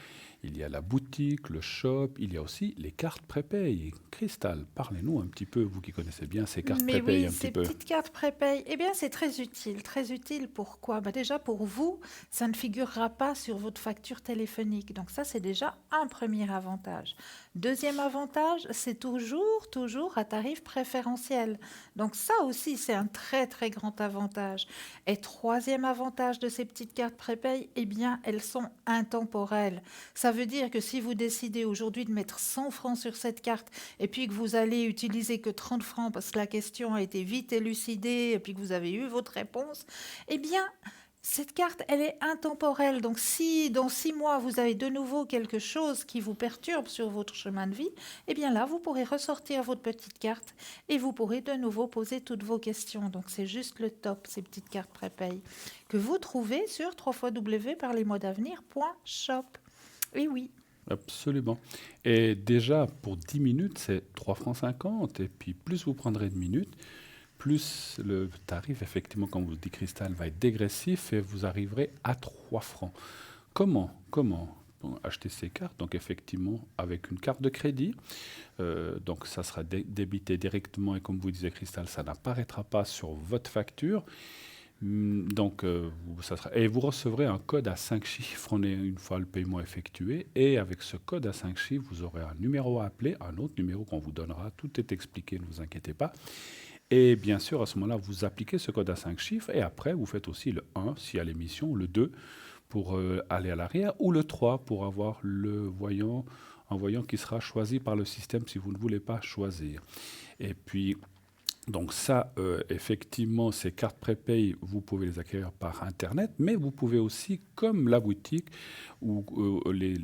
Il y a la boutique, le shop, il y a aussi les cartes prépay. Cristal, parlez-nous un petit peu, vous qui connaissez bien ces cartes prépay un petit peu. Ces petites cartes prépay, eh bien c'est très utile. Très utile pourquoi ? Déjà pour vous, ça ne figurera pas sur votre facture téléphonique. Donc ça c'est déjà un premier avantage. Deuxième avantage, c'est toujours à tarif préférentiel. Donc ça aussi c'est un très grand avantage. Et troisième avantage de ces petites cartes prépay, eh bien elles sont intemporelles. Ça veut dire que si vous décidez aujourd'hui de mettre 100 francs sur cette carte et puis que vous allez utiliser que 30 francs parce que la question a été vite élucidée et puis que vous avez eu votre réponse, eh bien, cette carte, elle est intemporelle. Donc, si dans 6 mois, vous avez de nouveau quelque chose qui vous perturbe sur votre chemin de vie, eh bien là, vous pourrez ressortir votre petite carte et vous pourrez de nouveau poser toutes vos questions. Donc, c'est juste le top, ces petites cartes prépay, que vous trouvez sur www.parlezmoi-d'avenir.shop. Oui. Absolument. Et déjà, pour 10 minutes, c'est 3,50 francs. Et puis, plus vous prendrez de minutes, plus le tarif, effectivement, comme vous le dit Cristal, va être dégressif et vous arriverez à 3 francs. Comment acheter ces cartes? Donc, effectivement, avec une carte de crédit. Donc, ça sera débité directement et comme vous disait Cristal, ça n'apparaîtra pas sur votre facture. Donc, et vous recevrez un code à 5 chiffres une fois le paiement effectué. Et avec ce code à 5 chiffres, vous aurez un numéro à appeler, un autre numéro qu'on vous donnera. Tout est expliqué, ne vous inquiétez pas. Et bien sûr, à ce moment-là, vous appliquez ce code à 5 chiffres. Et après, vous faites aussi le 1 s'il y a l'émission, le 2 pour aller à l'arrière, ou le 3 pour avoir un voyant qui sera choisi par le système si vous ne voulez pas choisir. Et puis... Donc ça, effectivement, ces cartes prépay, vous pouvez les acquérir par Internet, mais vous pouvez aussi, comme la boutique, ou les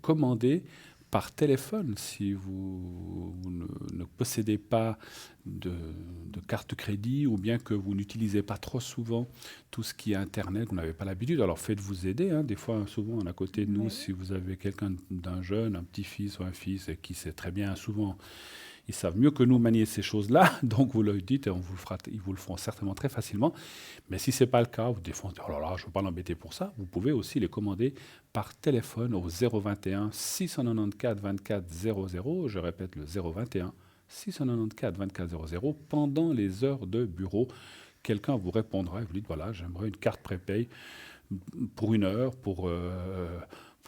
commander par téléphone. Si vous ne possédez pas de carte de crédit ou bien que vous n'utilisez pas trop souvent tout ce qui est Internet, vous n'avez pas l'habitude, alors faites-vous aider. Des fois, souvent, à côté de nous, si vous avez quelqu'un d'un jeune, un petit-fils ou un fils qui sait très bien, souvent... Ils savent mieux que nous manier ces choses-là, donc vous leur dites et ils vous le feront certainement très facilement. Mais si ce n'est pas le cas, vous défendez, oh là là, je ne veux pas l'embêter pour ça, vous pouvez aussi les commander par téléphone au 021 694 24 00. Je répète le 021 694 24 00 pendant les heures de bureau. Quelqu'un vous répondra et vous dites voilà, j'aimerais une carte prépay pour 1 heure, pour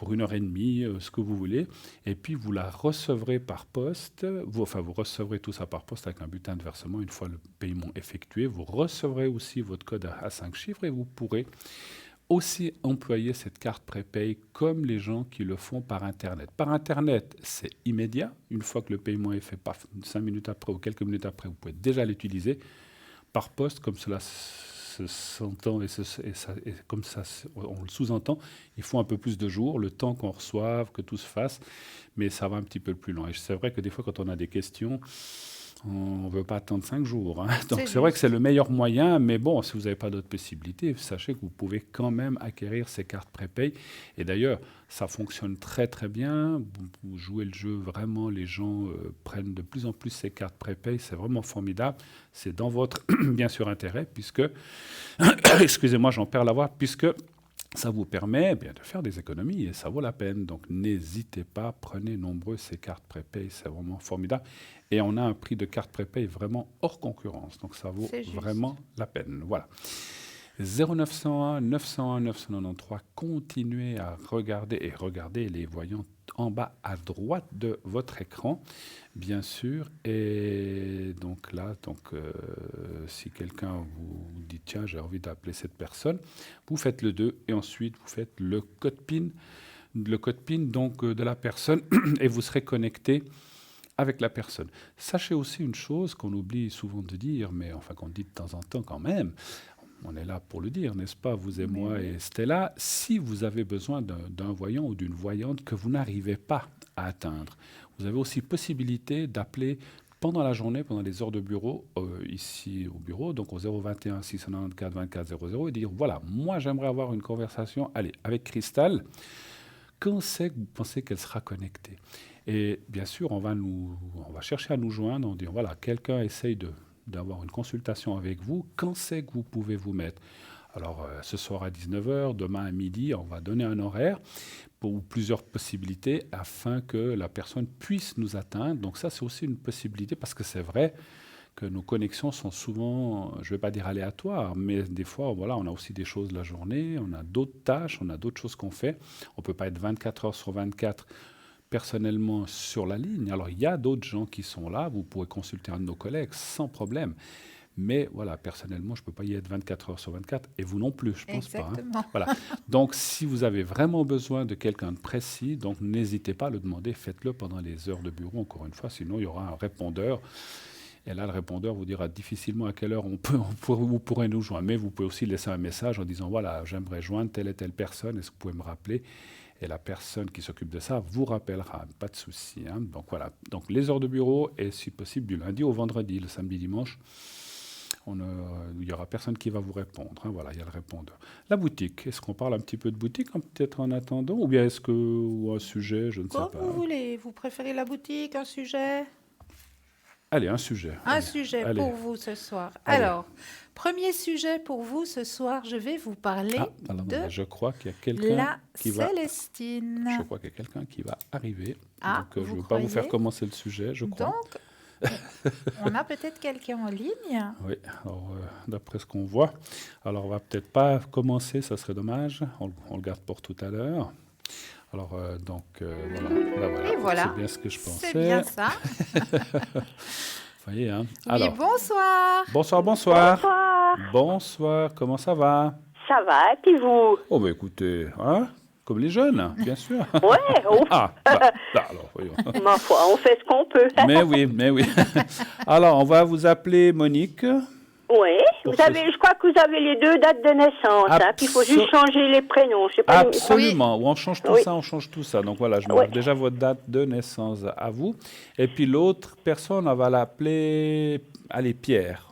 1h30, ce que vous voulez, et puis vous la recevrez par poste, vous recevrez tout ça par poste avec un bulletin de versement une fois le paiement effectué, vous recevrez aussi votre code à 5 chiffres et vous pourrez aussi employer cette carte prépay comme les gens qui le font par Internet. Par Internet, c'est immédiat, une fois que le paiement est fait, 5 minutes après ou quelques minutes après, vous pouvez déjà l'utiliser. Par poste, comme cela s'entend et comme ça on le sous-entend, il faut un peu plus de jours, le temps qu'on reçoive, que tout se fasse, mais ça va un petit peu plus loin. Et c'est vrai que des fois, quand on a des questions, on ne veut pas attendre 5 jours. Donc c'est vrai que c'est le meilleur moyen, mais bon, si vous n'avez pas d'autres possibilités, sachez que vous pouvez quand même acquérir ces cartes prépay. Et d'ailleurs, ça fonctionne très bien. Vous jouez le jeu, vraiment, les gens prennent de plus en plus ces cartes prépay. C'est vraiment formidable. C'est dans votre, bien sûr, intérêt, puisque, excusez-moi, j'en perds la voix, puisque Ça vous permet de faire des économies et ça vaut la peine. Donc n'hésitez pas, prenez nombreux ces cartes prépay, c'est vraiment formidable. Et on a un prix de carte prépay vraiment hors concurrence, donc ça vaut vraiment la peine. Voilà. 0901 901 993, continuez à regarder et regardez les voyants en bas à droite de votre écran, bien sûr. Et donc là, si quelqu'un vous dit tiens, j'ai envie d'appeler cette personne, vous faites le 2 et ensuite vous faites le code PIN donc de la personne et vous serez connecté avec la personne. Sachez aussi une chose qu'on oublie souvent de dire, mais enfin qu'on dit de temps en temps quand même. On est là pour le dire, n'est-ce pas, vous et moi et Stella. Si vous avez besoin d'un voyant ou d'une voyante que vous n'arrivez pas à atteindre, vous avez aussi possibilité d'appeler pendant la journée, pendant les heures de bureau, ici au bureau, donc au 021 694 24 00, et dire, voilà, moi j'aimerais avoir une conversation, allez, avec Christelle. Quand c'est que vous pensez qu'elle sera connectée? Et bien sûr, on va chercher à nous joindre, on dit, voilà, quelqu'un essaye d'avoir une consultation avec vous, quand c'est que vous pouvez vous mettre? Alors, ce soir à 19h, demain à midi, on va donner un horaire pour plusieurs possibilités afin que la personne puisse nous atteindre. Donc ça, c'est aussi une possibilité parce que c'est vrai que nos connexions sont souvent, je ne vais pas dire aléatoires, mais des fois, voilà, on a aussi des choses la journée, on a d'autres tâches, on a d'autres choses qu'on fait. On ne peut pas être 24 heures sur 24 personnellement sur la ligne. Alors, il y a d'autres gens qui sont là, vous pourrez consulter un de nos collègues sans problème. Mais voilà, personnellement, je ne peux pas y être 24 heures sur 24, et vous non plus, je ne pense pas. Hein. Voilà. Donc, si vous avez vraiment besoin de quelqu'un de précis, donc n'hésitez pas à le demander, faites-le pendant les heures de bureau, encore une fois, sinon il y aura un répondeur. Et là, le répondeur vous dira difficilement à quelle heure vous pourrez nous joindre. Mais vous pouvez aussi laisser un message en disant, voilà, j'aimerais joindre telle et telle personne, est-ce que vous pouvez me rappeler? Et la personne qui s'occupe de ça vous rappellera, pas de souci. Hein. Donc voilà, donc les heures de bureau, et si possible du lundi au vendredi, le samedi, dimanche, il n'y aura personne qui va vous répondre. Hein. Voilà, il y a le répondeur. La boutique, est-ce qu'on parle un petit peu de boutique peut-être en attendant? Ou bien ou un sujet, je ne sais pas. Comme vous voulez, vous préférez la boutique, un sujet? Allez, un sujet. Sujet pour vous ce soir. Allez. Alors, premier sujet pour vous ce soir, je vais vous parler de je crois qu'il y a quelqu'un qui va... Célestine. Je crois qu'il y a quelqu'un qui va arriver. Donc, je ne vais pas vous faire commencer le sujet, je crois. Donc, on a peut-être quelqu'un en ligne. Oui, alors d'après ce qu'on voit. Alors, on va peut-être pas commencer, ça serait dommage. On le garde pour tout à l'heure. Alors, voilà. Et voilà. C'est bien ce que je pensais. C'est bien ça. Vous voyez, hein. Oui, alors, bonsoir. Bonsoir. Bonsoir, comment ça va? Ça va, et puis vous? Oh, bah écoutez, hein, comme les jeunes, bien sûr. Ouais, oh. Alors, voyons. Ma foi, on fait ce qu'on peut. Mais oui. Alors, on va vous appeler Monique. Oui, je crois que vous avez les deux dates de naissance. Hein, puis il faut juste changer les prénoms. Je sais pas. Absolument, on change tout ça. Donc voilà, je me marque déjà votre date de naissance à vous. Et puis l'autre personne, on va l'appeler, Pierre.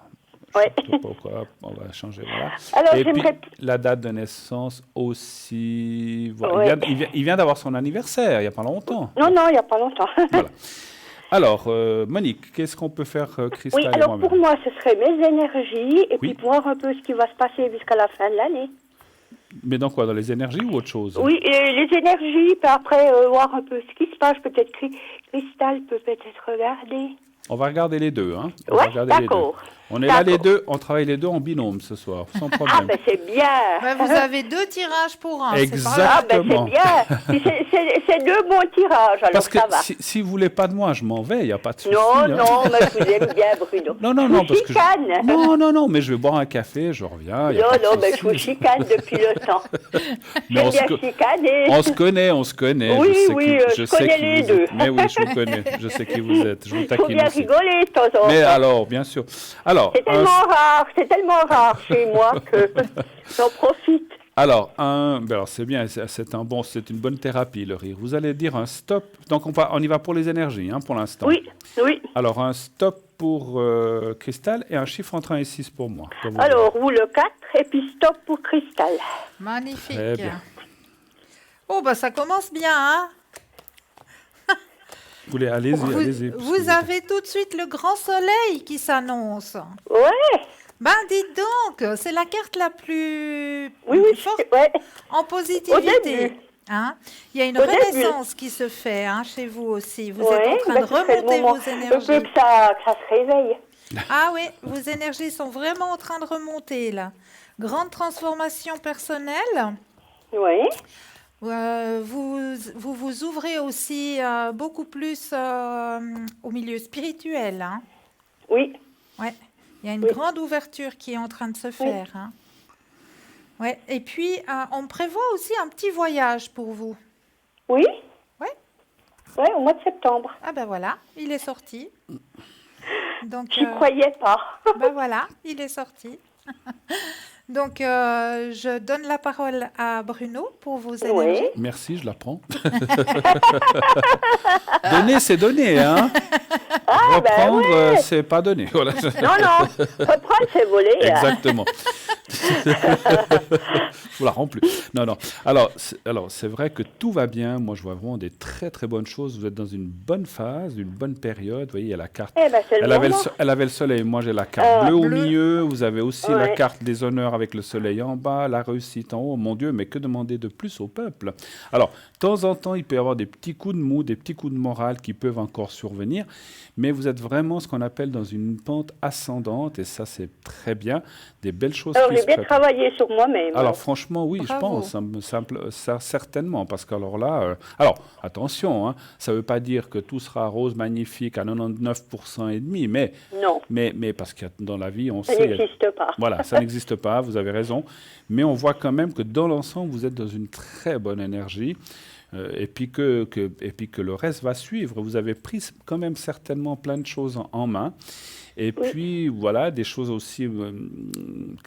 Oui. Je ne sais pas pourquoi, on va changer, voilà. Alors, et puis la date de naissance aussi. Voilà. Il vient d'avoir son anniversaire, il n'y a pas longtemps. Non, il n'y a pas longtemps. Voilà. Alors, Monique, qu'est-ce qu'on peut faire, Christelle? Oui, alors pour moi, ce serait mes énergies et puis voir un peu ce qui va se passer jusqu'à la fin de l'année. Mais dans quoi? Dans les énergies ou autre chose? Oui, les énergies, puis après, voir un peu ce qui se passe. Peut-être Christelle peut peut-être regarder. On va regarder les deux, hein? Oui, d'accord. On est là les deux, on travaille les deux en binôme ce soir, sans problème. Ah, ben c'est bien. Vous avez 2 tirages pour un. Exactement. C'est bien. C'est 2 bons tirages, alors parce que ça va. si vous ne voulez pas de moi, je m'en vais, il n'y a pas de souci. Non, mais je vous aime bien, Bruno. Non, parce que non, mais je vais boire un café, je reviens. Mais je vous chicane depuis le temps. J'aime bien chicaner. On se connaît. Oui, je connais les deux. Mais oui, je vous connais, je sais qui vous êtes. Je vous taquine aussi. Il faut bien rigoler de temps en temps. Mais alors, bien sûr. Alors, c'est tellement rare chez moi que j'en profite. Alors, c'est bien, c'est une bonne thérapie, le rire. Vous allez dire un stop. Donc, on y va pour les énergies, hein, pour l'instant. Oui. Alors, un stop pour Christelle et un chiffre entre 1 et 6 pour moi. Alors, vous le 4 et puis stop pour Christelle. Magnifique. Très bien. Oh, ça commence bien, hein? Allez-y. Vous avez tout de suite le grand soleil qui s'annonce. Ouais. Ben, dites donc, c'est la carte la plus Oui, forte ouais. en Au positivité. début. Hein? Il y a une Au début. renaissance qui se fait chez vous aussi. Vous êtes Ouais, en train de ce serait le remonter moment. vos Un peu énergies. que ça se réveille. Ah oui, vos énergies sont vraiment en train de remonter là. Grande transformation personnelle. Oui. Vous ouvrez aussi beaucoup plus au milieu spirituel. Hein? Oui. Ouais. Il y a une Oui. grande ouverture qui est en train de se faire. Hein? Ouais. Et puis, on prévoit aussi un petit voyage pour vous. Oui. Ouais. Ouais, au mois de septembre. Ah ben voilà, il est sorti. Donc, J'y croyais pas. ben voilà, il est sorti. Donc, je donne la parole à Bruno pour vos énergies. Oui. Merci, je la prends. Donner, c'est donner, hein. Reprendre, c'est pas donner. Voilà. Non, non. Reprendre, c'est voler. Exactement. Je vous la rends plus. Non, non. Alors, c'est vrai que tout va bien. Moi, je vois vraiment des très, très bonnes choses. Vous êtes dans une bonne phase, une bonne période. Vous voyez, il y a la carte. Eh ben, c'est le moment. Elle avait le soleil. Moi, j'ai la carte bleue au Bleu. milieu. Vous avez aussi la Ouais. carte des honneurs avec le soleil en bas, la réussite en haut. Mon Dieu, mais que demander de plus au peuple? Alors, de temps en temps, il peut y avoir des petits coups de mou, des petits coups de morale qui peuvent encore survenir. Mais vous êtes vraiment ce qu'on appelle dans une pente ascendante. Et ça, c'est très bien. Des belles choses Alors, qui j'ai se bien préparent. travaillé sur moi-même. Alors franchement, oui, Bravo. je pense, ça, certainement, parce qu'alors là, alors attention, hein, ça ne veut pas dire que tout sera rose magnifique à 99% et demi, Non, mais parce que dans la vie, on ça sait, n'existe pas. voilà, ça n'existe pas, vous avez raison, mais on voit quand même que dans l'ensemble, vous êtes dans une très bonne énergie. Et puis que le reste va suivre. Vous avez pris quand même certainement plein de choses en main. Et Oui. puis, voilà, des choses aussi,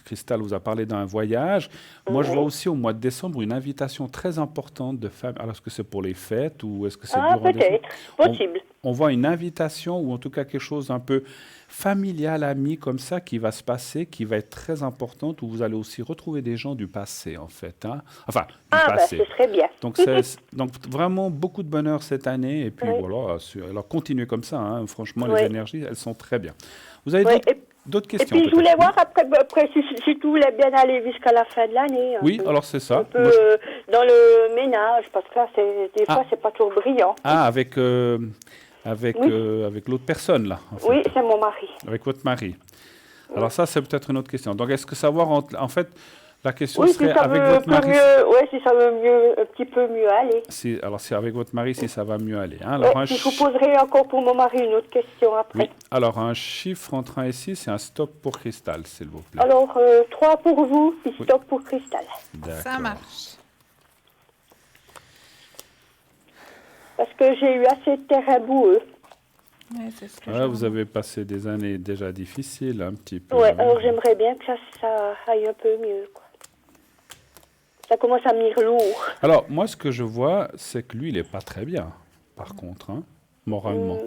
Christelle vous a parlé d'un voyage. Moi, je vois aussi au mois de décembre une invitation très importante de femmes. Alors, est-ce que c'est pour les fêtes ou est-ce que c'est Ah, durant décembre? peut-être. Possible. On voit une invitation ou en tout cas quelque chose un peu familial, ami, comme ça, qui va se passer, qui va être très importante, où vous allez aussi retrouver des gens du passé, en fait. Hein. Enfin, du Ah, ben, passé. ce serait bien. Donc, donc, vraiment beaucoup de bonheur cette année. Et puis Oui. voilà, alors continuez comme ça. Hein. Franchement, les Oui. énergies, elles sont très bien. Vous avez Oui, d'autres Et questions puis, je peut-être? voulais voir après si tout voulait bien aller jusqu'à la fin de l'année. Oui, alors c'est ça. Un peu Moi, dans le ménage, parce que là, des fois, c'est pas toujours brillant. Ah, avec Oui. avec l'autre personne, là, en fait. Oui, c'est mon mari. Avec votre mari. Alors ça, c'est peut-être une autre question. Donc, est-ce que savoir, en fait, la question Oui, si serait ça avec veut votre mari... si ça veut un petit peu mieux aller. Alors, c'est avec votre mari si ça va mieux aller. Hein. Alors, Ouais, puis je vous poserai encore pour mon mari une autre question après. Oui. Alors, un chiffre entre 1 et 6, c'est un stop pour Cristal, s'il vous plaît. Alors, 3 pour vous, puis Oui. stop pour Cristal. D'accord. Ça marche. Parce que j'ai eu assez de terrain boueux. Ouais, c'est ce que Ah, je vous vois. avez passé des années déjà difficiles, un petit peu. Ouais, hein. alors j'aimerais bien que ça aille un peu mieux, quoi. Ça commence à venir lourd. Alors, moi, ce que je vois, c'est que lui, il n'est pas très bien, par contre, hein, moralement.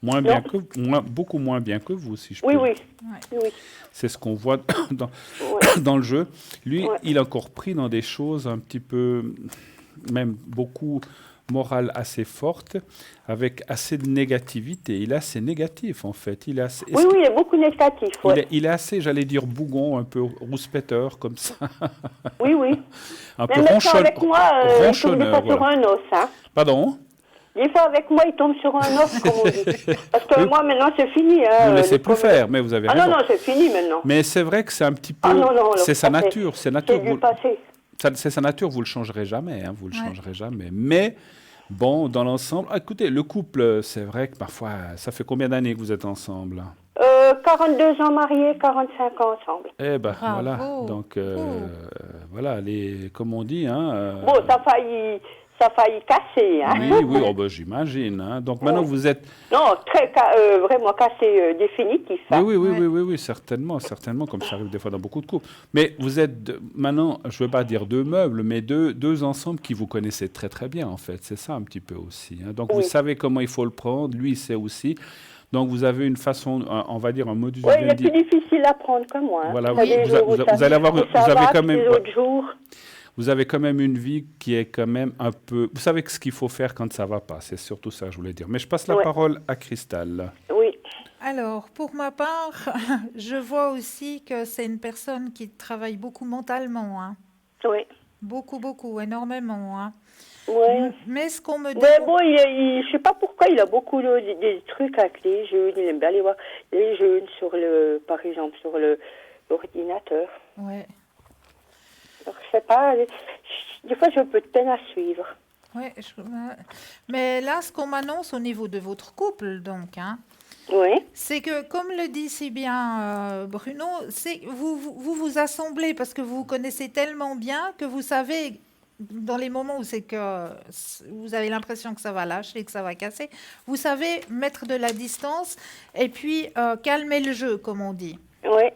Moins bien beaucoup moins bien que vous, si je Oui, peux. oui. Ouais. Oui. C'est ce qu'on voit dans, Ouais. dans le jeu. Lui, Ouais. il est encore pris dans des choses un petit peu, même beaucoup morales assez fortes, avec assez de négativité. Il est assez négatif, en fait. Il est assez, Oui, oui, il est beaucoup négatif. Ouais. il est assez, j'allais dire, bougon, un peu rouspéteur, comme ça. Oui, oui. Un peu Même ça avec moi, il tombe ronchonneur. pas sur Voilà. un os. Hein. Pardon? Des fois, avec moi, il tombe sur un os, comme on dit. Parce que Oui. moi, maintenant, c'est fini. Hein, Ne le laissez les plus premiers- faire, mais vous avez Ah raison. non, non, c'est fini maintenant. Mais c'est vrai que c'est un petit peu... Ah non, non, c'est sa ça, nature. C'est C'est du passé. C'est sa nature, vous le changerez jamais. Hein, vous le Ouais. changerez jamais. Mais, bon, dans l'ensemble... écoutez, le couple, c'est vrai que parfois... Ça fait combien d'années que vous êtes ensemble? 42 ans mariés, 45 ans ensemble. Eh ben, Bravo. voilà. Donc, voilà, comme on dit... Hein, Bon, ça a failli casser. Hein. oui, oui, oh, ben, j'imagine. Hein. Donc, maintenant, vous êtes... Non, vraiment cassé définitif. Oui, Hein. oui, oui, Ouais. oui, oui, oui, certainement, certainement, comme ça arrive des fois dans beaucoup de couples. Mais vous êtes maintenant, je ne veux pas dire deux meubles, mais deux ensembles qui vous connaissez très très bien en fait. C'est ça un petit peu aussi. Hein. Donc vous Oui. savez comment il faut le prendre, lui il sait aussi. Donc vous avez une façon, on va dire un modus Oui, il est vivendi. plus difficile à prendre que moi. Hein. Voilà, Il y a oui, des vous jours où ça- allez avoir, où ça vous avez va, quand puis même, les autres jours. vous avez quand même une vie qui est quand même un peu. Vous savez ce qu'il faut faire quand ça va pas. C'est surtout ça que je voulais dire. Mais je passe la Ouais. parole à Cristal. Oui. Alors, pour ma part, je vois aussi que c'est une personne qui travaille beaucoup mentalement, hein. Oui. Beaucoup, beaucoup, énormément, hein. Ouais. Mais ce qu'on me dit, Mais bon, je sais pas pourquoi, il a beaucoup des trucs avec les jeunes. Il aime bien aller voir les jeunes par exemple, sur l'ordinateur. ouais, Alors, je sais pas, des fois, j'ai un peu de peine à suivre. ouais, mais là, ce qu'on m'annonce au niveau de votre couple, donc, hein, Oui, c'est que, comme le dit si bien Bruno, c'est vous assemblez parce que vous vous connaissez tellement bien que vous savez, dans les moments où c'est que vous avez l'impression que ça va lâcher, que ça va casser, vous savez mettre de la distance et puis calmer le jeu, comme on dit. oui,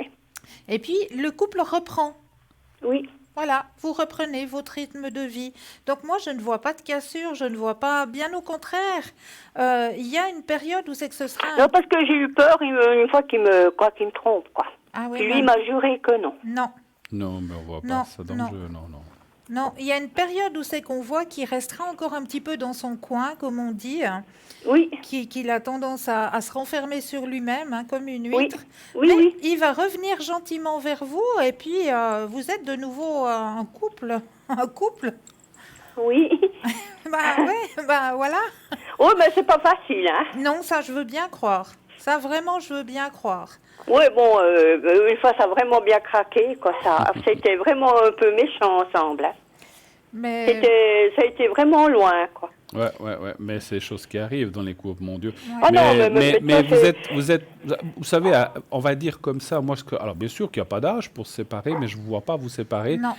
Et puis, le couple reprend. oui. Voilà, vous reprenez votre rythme de vie. Donc moi, je ne vois pas de cassure, je ne vois pas, bien au contraire. Il y a une période où c'est que ce sera... Non, parce que j'ai eu peur une fois qu'il me trompe, quoi. Ah oui, Puis lui, il m'a juré que non. non, Non, mais on voit Non, pas ça dans non. le jeu, non, non. non. Il y a une période où c'est qu'on voit qu'il restera encore un petit peu dans son coin, comme on dit, hein, Oui, qu'il a tendance à se renfermer sur lui-même, hein, comme une oui, huître. oui, Mais oui, il va revenir gentiment vers vous et puis vous êtes de nouveau un couple. Un couple. oui. Bah ouais, bah voilà. Oh, mais c'est pas facile, hein. Non, ça, je veux bien croire. Ça, vraiment, je veux bien croire. Oui, bon, une fois, ça a vraiment bien craqué, quoi. C'était vraiment un peu méchant ensemble, hein. Mais Ça a été vraiment loin, quoi. Ouais, mais c'est des choses qui arrivent dans les couples, mon Dieu. Ah non, Mais ça, vous savez, on va dire comme ça, alors bien sûr qu'il n'y a pas d'âge pour se séparer, mais je ne vous vois pas vous séparer. non.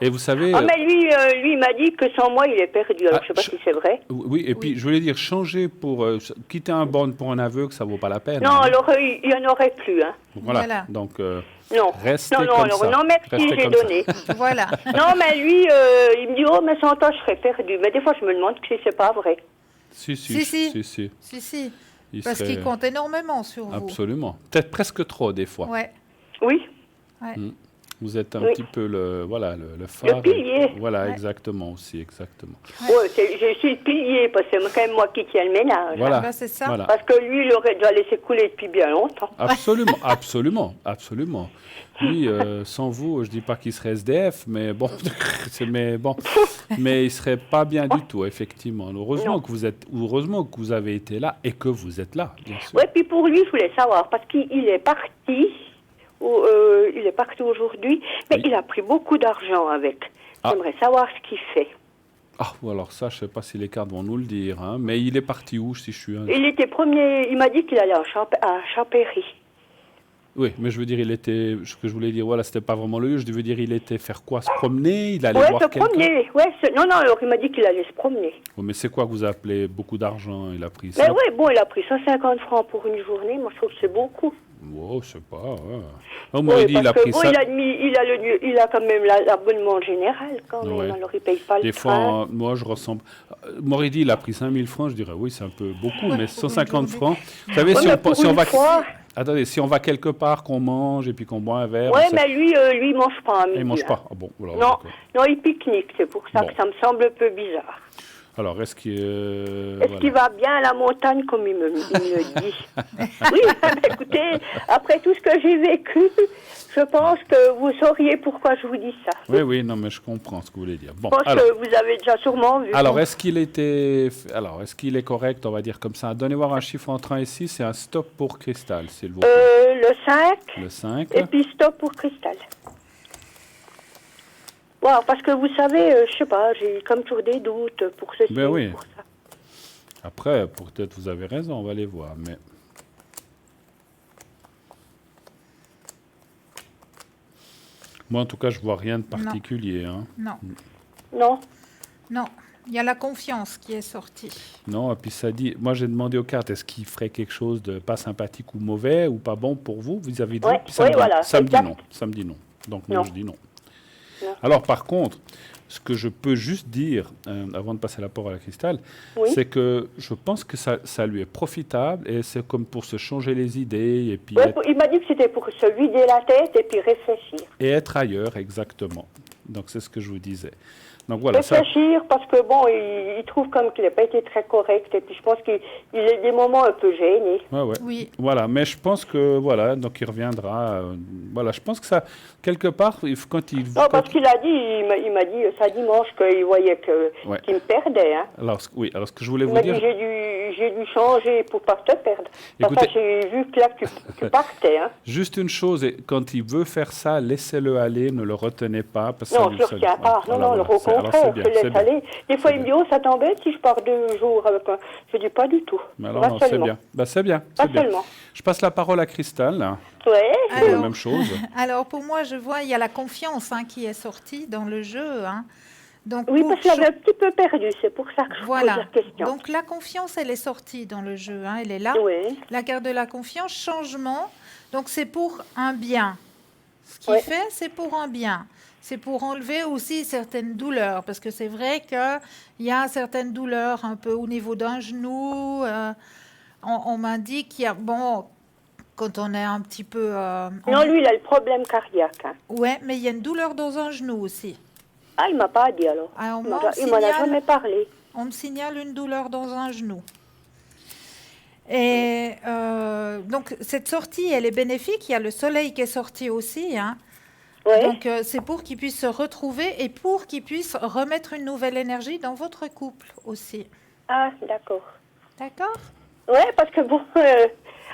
Et vous savez... Ah, mais lui, il m'a dit que sans moi, il est perdu. Alors, je sais pas si c'est vrai. Oui, et puis je voulais dire, changer pour... quitter un borne pour un aveugle, ça vaut pas la peine. Non, hein. alors, il y en aurait plus, hein. Voilà, donc Non, restez non, comme alors, ça. non, merci, Restez j'ai comme ça. donné. Voilà. Non, mais lui, il me dit, oh, mais sans toi, je serais perdu. Mais des fois, je me demande si c'est pas vrai. Si. Si. Il Parce serait- qu'il compte énormément sur vous. Absolument. Peut-être presque trop, des fois. Ouais. Oui, Ouais. Vous êtes un Oui. petit peu le phare. Le pilier. Voilà, Ouais. exactement aussi, exactement. ouais, je suis le pilier, parce que c'est quand même moi qui tiens le ménage. Voilà. bah, c'est ça. Voilà. Parce que lui, il aurait déjà laissé couler depuis bien longtemps. Absolument. Lui, sans vous, je dis pas qu'il serait SDF, mais bon, mais il serait pas bien du tout, effectivement. Heureusement Non. heureusement que vous avez été là et que vous êtes là, bien sûr. Oui, puis pour lui, je voulais savoir, parce qu'il est parti, il est parti aujourd'hui, mais Oui. il a pris beaucoup d'argent avec. Ah. J'aimerais savoir ce qu'il fait. Ah, ou alors ça, je sais pas si les cartes vont nous le dire, hein, mais il est parti où, si je suis un... Il était premier, il m'a dit qu'il allait à Champéry. Oui, mais je veux dire, ce que je voulais dire, voilà, c'était pas vraiment le lieu, je veux dire, il était faire quoi, se promener, il allait Ouais, voir se quelqu'un. promener. Ouais, non, alors il m'a dit qu'il allait se promener. Oh, mais c'est quoi que vous appelez beaucoup d'argent? Il a pris Mais ça? ouais, bon, il a pris 150 francs pour une journée. Moi, je trouve que c'est beaucoup. Oh, je sais pas, ouais. On m'aurait Oui, dit, parce il a que pris bon, ça... il a quand même l'abonnement général, quand même. Ouais. Alors, il paye pas Des le train. fois, moi, je ressemble... M'aurait dit, il a pris 5000 francs, je dirais, oui, c'est un peu beaucoup, Ouais, mais pour une 150 journée. francs... Vous savez, Ouais, mais pour si on une va... fois- Attendez, si on va quelque part, qu'on mange et puis qu'on boit un verre... Ouais, on mais lui, il mange pas à midi. Il mange hein. pas. Ah bon, voilà, Non, d'accord. non, il pique-nique. C'est pour ça Bon. que ça me semble un peu bizarre. Alors, est-ce qu'il... Est-ce qu'il va bien à la montagne, comme il me le dit? Oui, mais écoutez, après tout ce que j'ai vécu, je pense que vous sauriez pourquoi je vous dis ça. Oui, non, mais je comprends ce que vous voulez dire. Bon, Je pense alors... que vous avez déjà sûrement vu. Alors, est-ce qu'il est correct, on va dire comme ça? Donnez voir un chiffre entre 1 et 6, c'est un stop pour Cristal, s'il vous plaît. Le 5, Le 5. et puis stop pour Cristal. Bon, parce que vous savez, je sais pas, j'ai comme toujours des doutes pour ceci, Ben oui. pour ça. Après, peut-être vous avez raison, on va les voir, mais... Moi, en tout cas, je vois rien de particulier. Hein. Non, Non. non. Il y a la confiance qui est sortie. Non, et puis ça dit... Moi, j'ai demandé aux cartes, est-ce qu'il ferait quelque chose de pas sympathique ou mauvais ou pas bon pour vous? Vous avez dit... Ouais, puis ça oui, me dit, voilà, ça me dit exact. non. Ça me dit non. Donc, Non. moi, je dis non. Non. Alors, par contre, ce que je peux juste dire, avant de passer la parole à Cristal, Oui. c'est que je pense que ça lui est profitable et c'est comme pour se changer les idées et puis Ouais, il m'a dit que c'était pour se vider la tête et puis réfléchir. et être ailleurs, exactement. Donc, c'est ce que je vous disais. Donc voilà, ça, réfléchir parce que bon, il trouve comme qu'il n'a pas été très correct et puis je pense qu'il a des moments un peu gênés. ouais. Oui. Voilà, mais je pense que voilà, donc il reviendra. Voilà, je pense que ça, quelque part, quand il. Non, parce qu'il a dit, il m'a dit ça dimanche qu'il voyait Ouais. qu'il me perdait. Hein. Alors, oui, alors ce que je voulais Il vous m'a dire. dit j'ai dû changer pour pas te perdre. Parce Écoutez- que j'ai vu que là tu partais. Hein. Juste une chose, et quand il veut faire ça, laissez-le aller, ne le retenez pas. Parce que Non, ça- je le ça- retiens pas. voilà, Non, voilà, au c'est- alors, contraire, c'est bien, je le c'est laisse bien. aller. Des fois, C'est il me dit, oh, ça t'embête si je pars 2 jours avec un... Je dis pas du tout. Mais alors, Pas non, c'est seulement. bien. Bah, c'est bien, Pas c'est bien. seulement. Je passe la parole à Cristal, là, Ouais. pour la Alors- même chose. Alors pour moi, je vois, il y a la confiance qui est sortie dans le jeu. Donc, Oui, pour parce que je l'avais un petit peu perdu, c'est pour ça que je pose Voilà. la question. Donc la confiance, elle est sortie dans le jeu. Elle est là. Oui. La carte de la confiance, changement. Donc c'est pour un bien. Ce qu'il Ouais. fait, c'est pour un bien. C'est pour enlever aussi certaines douleurs. Parce que c'est vrai qu'il y a certaines douleurs un peu au niveau d'un genou. On m'a dit qu'il y a... Bon, quand on est un petit peu... Non, lui, il a le problème cardiaque. Hein. Ouais, mais il y a une douleur dans un genou aussi. Ah, il m'a pas dit alors. Alors, Il moi, m'en a signale- jamais parlé. On me signale une douleur dans un genou. Et donc, cette sortie, elle est bénéfique. Il y a le soleil qui est sorti aussi. Oui. Donc, c'est pour qu'ils puissent se retrouver et pour qu'ils puissent remettre une nouvelle énergie dans votre couple aussi. Ah, d'accord. D'accord? Ouais, parce que bon,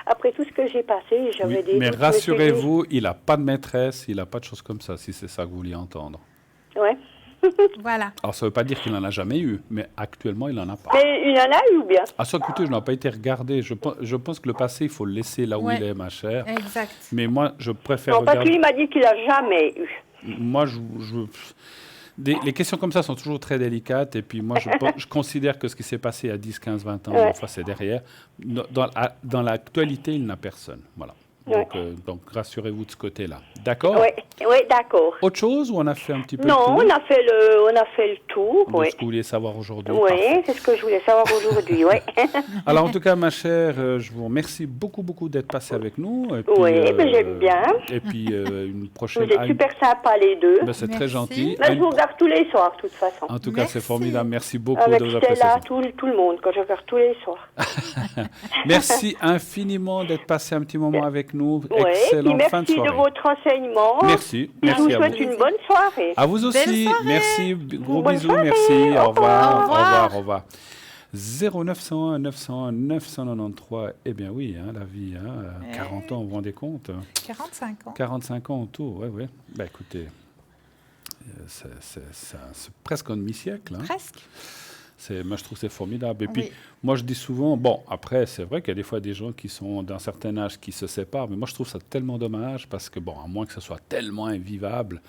après tout ce que j'ai passé, j'avais Oui, des... mais doutes, je me suis dit- rassurez-vous, il n'a pas de maîtresse, il n'a pas de choses comme ça, si c'est ça que vous vouliez entendre. Ouais. Voilà. Alors, ça ne veut pas dire qu'il n'en a jamais eu, mais actuellement, il n'en a pas. Mais il y en a eu ou bien? Ah, ça, écoutez, je n'ai pas été regardé. Je pense que le passé, il faut le laisser là où Ouais. il est, ma chère. Exact. Mais moi, je préfère Non, parce regarder. qu'il m'a dit qu'il a jamais eu. Moi, les questions comme ça sont toujours très délicates. Et puis, moi, je considère que ce qui s'est passé à 10, 15, 20 ans, Ouais. enfin, c'est derrière. Dans l'actualité, il n'a personne. Voilà. Ouais. Donc, rassurez-vous de ce côté-là. D'accord? Oui, d'accord. Autre chose ou on a fait un petit peu Non, le on a fait le tour, tour de oui. ce que vous vouliez savoir aujourd'hui? Oui, Parfait. c'est ce que je voulais savoir aujourd'hui, oui. Alors, en tout cas, ma chère, je vous remercie beaucoup, beaucoup d'être passée avec nous. Et puis, Oui, mais j'aime bien. Et puis, une Vous prochaine... êtes super sympas les deux. Ben, c'est très Merci. gentil. Mais je vous regarde tous les soirs, de toute façon. En tout cas, c'est Merci. formidable. Merci beaucoup Avec de vos Stella, appréciations. tout le monde, quand je regarde tous les soirs. Merci infiniment d'être passé un petit moment avec nous. Oui, puis Excellente fin de merci de soirée. votre enseignement. Merci. Et je Merci vous à souhaite vous. une bonne soirée. À vous aussi. Belle soirée. Merci. Gros Bonne bisous. soirée. Merci. Au revoir. Au revoir. Au revoir. 0901 901 993. Eh bien oui, la vie. 40 ans, vous vous rendez compte? 45 ans. 45 ans autour, oui. Ben écoutez, c'est presque un demi-siècle. Presque. Moi, je trouve que c'est formidable. Et puis, Oui. moi, je dis souvent, bon, après, c'est vrai qu'il y a des fois des gens qui sont d'un certain âge qui se séparent, mais moi, je trouve ça tellement dommage parce que, bon, à moins que ce soit tellement invivable,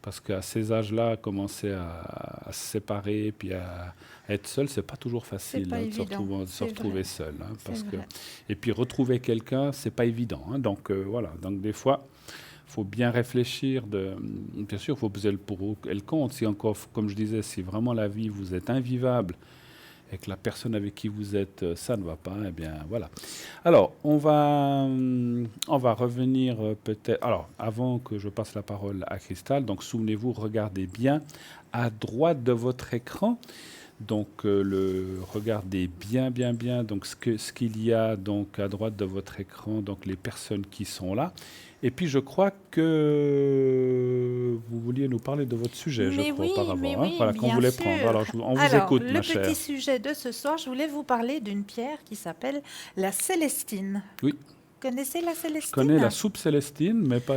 parce qu'à ces âges-là, commencer à se séparer puis à être seul, c'est pas toujours facile pas de se évident. se C'est retrouver vrai. seul. C'est Parce que, vrai. et puis, retrouver quelqu'un, c'est pas évident. Donc, voilà. Donc, des fois, il faut bien réfléchir. Bien sûr, il faut peser le pour et le contre. Si encore, comme je disais, si vraiment la vie vous est invivable et que la personne avec qui vous êtes, ça ne va pas, eh bien voilà. Alors, on va revenir peut-être... Alors, avant que je passe la parole à Cristal, donc souvenez-vous, regardez bien à droite de votre écran. Donc, regardez bien, donc ce qu'il y a donc à droite de votre écran, donc les personnes qui sont là. Et puis, je crois que vous vouliez nous parler de votre sujet, je crois, auparavant. mais oui, Voilà, qu'on bien voulait sûr. prendre. Alors, on vous Alors, écoute, le ma petit chère. sujet de ce soir, je voulais vous parler d'une pierre qui s'appelle la Célestine. Oui. Connaissez la Célestine? Je connais la soupe Célestine, mais pas...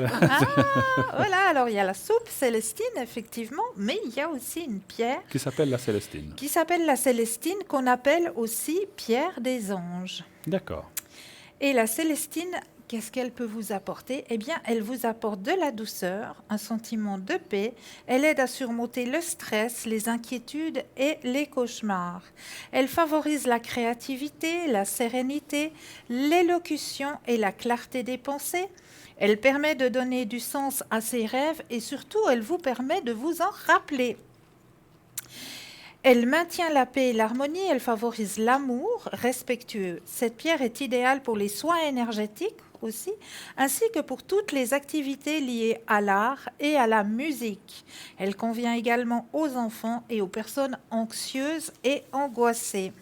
Voilà, alors il y a la soupe Célestine, effectivement, mais il y a aussi une pierre qui s'appelle la Célestine. qui s'appelle la Célestine, qu'on appelle aussi pierre des anges. D'accord. Et la Célestine, qu'est-ce qu'elle peut vous apporter? Eh bien, elle vous apporte de la douceur, un sentiment de paix. Elle aide à surmonter le stress, les inquiétudes et les cauchemars. Elle favorise la créativité, la sérénité, l'élocution et la clarté des pensées. Elle permet de donner du sens à ses rêves et surtout, elle vous permet de vous en rappeler. Elle maintient la paix et l'harmonie, elle favorise l'amour respectueux. Cette pierre est idéale pour les soins énergétiques aussi, ainsi que pour toutes les activités liées à l'art et à la musique. Elle convient également aux enfants et aux personnes anxieuses et angoissées.